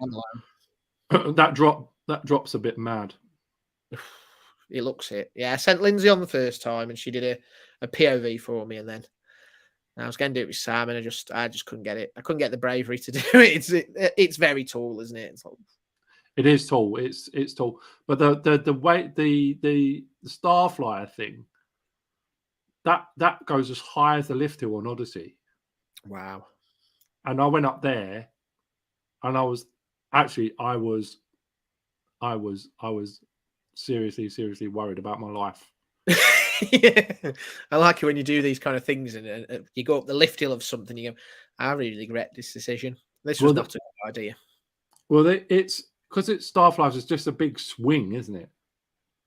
Speaker 1: that drops a bit mad.
Speaker 2: It looks it. Yeah, I sent Lindsay on the first time and she did a POV for me, and then I was going to do it with Sam, and I just couldn't get it. I couldn't get the bravery to do it. It's very tall, isn't it? It's like,
Speaker 1: it is tall. It's tall, but the way the Starflyer thing that goes as high as the lift hill on Odyssey.
Speaker 2: wow.
Speaker 1: And I went up there, and I was seriously worried about my life.
Speaker 2: Yeah. I like it when you do these kind of things and you go up the lift hill of something. You go, I really regret this decision. This was not a good idea.
Speaker 1: Well, it's because it's Starflies. It's just a big swing, isn't it?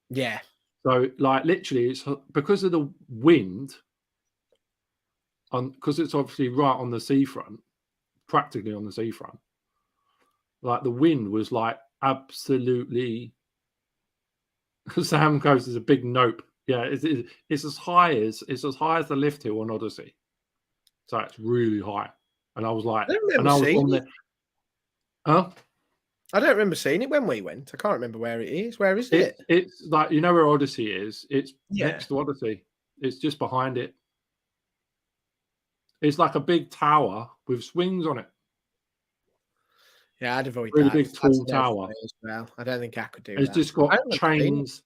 Speaker 2: Yeah.
Speaker 1: So, like, literally, it's because of the wind, because it's obviously right on the seafront, practically on the seafront. Like, the wind was like absolutely. Sam goes, "There's a big nope." Yeah, it's as high as the lift hill on Odyssey, so it's really high. And I was like,
Speaker 2: I don't remember
Speaker 1: and I was
Speaker 2: seeing
Speaker 1: on
Speaker 2: it.
Speaker 1: there. Huh?
Speaker 2: I don't remember seeing it when we went. I can't remember where it is. Where is it?
Speaker 1: It's like, you know where Odyssey is? It's
Speaker 2: Yeah.
Speaker 1: next to Odyssey. It's just behind it. It's like a big tower with swings on it.
Speaker 2: Yeah, I'd avoid
Speaker 1: Really
Speaker 2: that.
Speaker 1: big, tall tower.
Speaker 2: As well. I don't think I could do
Speaker 1: It's
Speaker 2: that.
Speaker 1: just got chains.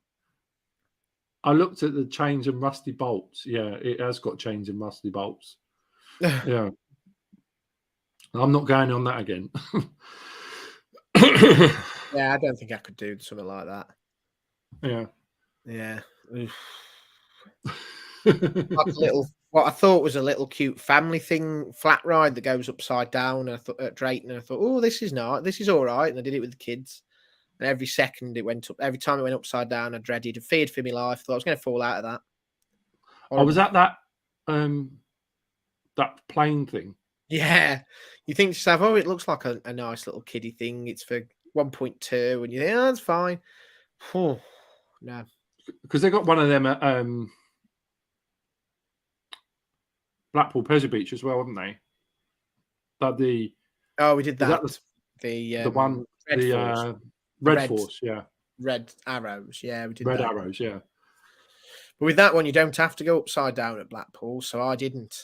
Speaker 1: I looked at the chains and rusty bolts. Yeah, it has got chains and rusty bolts. Yeah. I'm not going on that again.
Speaker 2: Yeah, I don't think I could do something like that.
Speaker 1: Yeah.
Speaker 2: Yeah. Like a little, what I thought was a little cute family thing, flat ride that goes upside down. And I thought at Drayton, and I thought, oh, this is all right. And I did it with the kids. And every second it went up, every time it went upside down, I dreaded and feared for my life. Thought I was going to fall out of that.
Speaker 1: I was at that plane thing.
Speaker 2: Yeah. You think to yourself, oh, it looks like a nice little kiddie thing. It's for 1.2. And you think, oh, that's fine. Oh, no.
Speaker 1: Because they got one of them at Blackpool Pleasure Beach as well, haven't they?
Speaker 2: We did that. The
Speaker 1: one, Red Force, yeah.
Speaker 2: Red Arrows, yeah, we did
Speaker 1: Red
Speaker 2: that.
Speaker 1: Arrows, yeah.
Speaker 2: But with that one, you don't have to go upside down at Blackpool, so I didn't.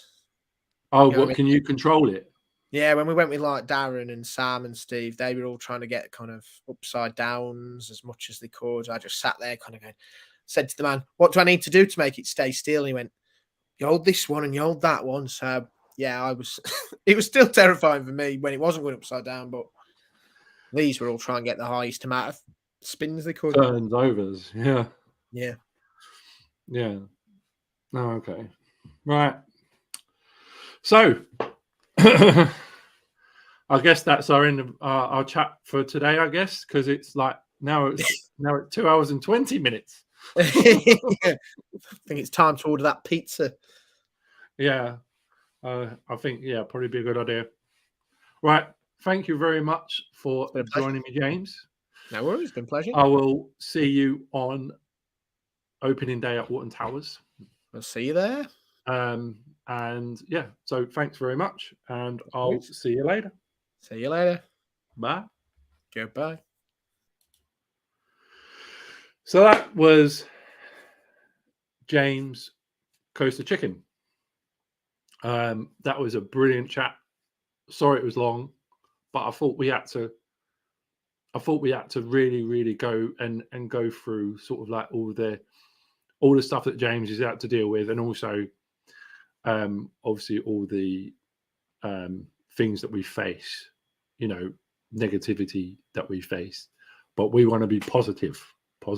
Speaker 1: Oh, what? Can you control it?
Speaker 2: Yeah, when we went with like Darren and Sam and Steve, they were all trying to get kind of upside downs as much as they could. I just sat there kind of going, said to the man, what do I need to do to make it stay still? And he went, you hold this one and you hold that one. So yeah, it was still terrifying for me when it wasn't going upside down, but these were all trying to get the highest amount of spins they could.
Speaker 1: Turns, overs, yeah.
Speaker 2: Yeah.
Speaker 1: Yeah. Oh, okay. Right. So I guess that's our end of our chat for today, I guess, because it's like now it's 2 hours and 20 minutes.
Speaker 2: I think it's time to order that pizza.
Speaker 1: Yeah. I think, yeah, probably be a good idea. Right. Thank you very much for joining me, James.
Speaker 2: No worries. It's been a pleasure.
Speaker 1: I will see you on opening day at Wharton Towers.
Speaker 2: I'll see you there.
Speaker 1: And yeah, so thanks very much, and I'll see you later.
Speaker 2: See you later.
Speaker 1: Bye.
Speaker 2: Goodbye.
Speaker 1: So that was James Coaster Chicken. That was a brilliant chat. Sorry it was long, but I thought we had to really, really go and go through sort of like all the stuff that James is out to deal with, and also obviously all the things that we face, you know, negativity that we face, but we want to be positive. We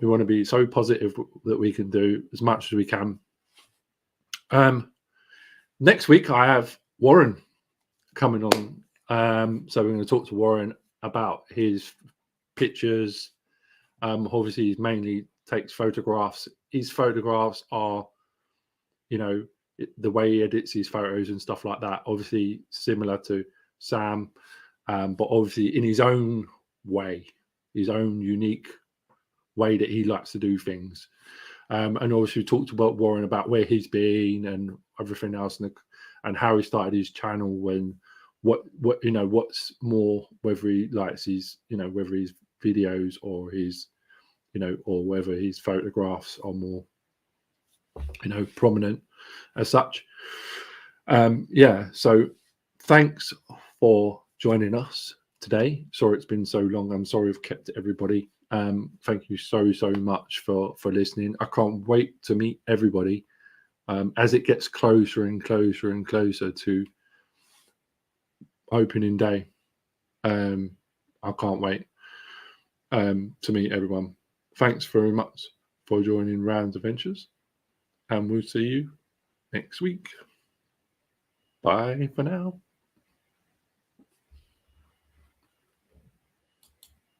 Speaker 1: want to be so positive that we can do as much as we can. Next week I have Warren coming on, so we're going to talk to Warren about his pictures. Obviously he mainly takes photographs. His photographs are, you know, the way he edits his photos and stuff like that, obviously similar to Sam, but obviously in his own way, his own unique way that he likes to do things. And obviously we talked about Warren, about where he's been and everything else, and how he started his channel, and what what's more, whether he likes his whether his videos or his or whether his photographs are more prominent as such. Yeah, so thanks for joining us today. Sorry it's been so long. I'm sorry I've kept everybody. Thank you so much for listening. I can't wait to meet everybody as it gets closer and closer and closer to opening day. I can't wait to meet everyone. Thanks very much for joining Rounds Adventures, and we'll see you next week. Bye for now.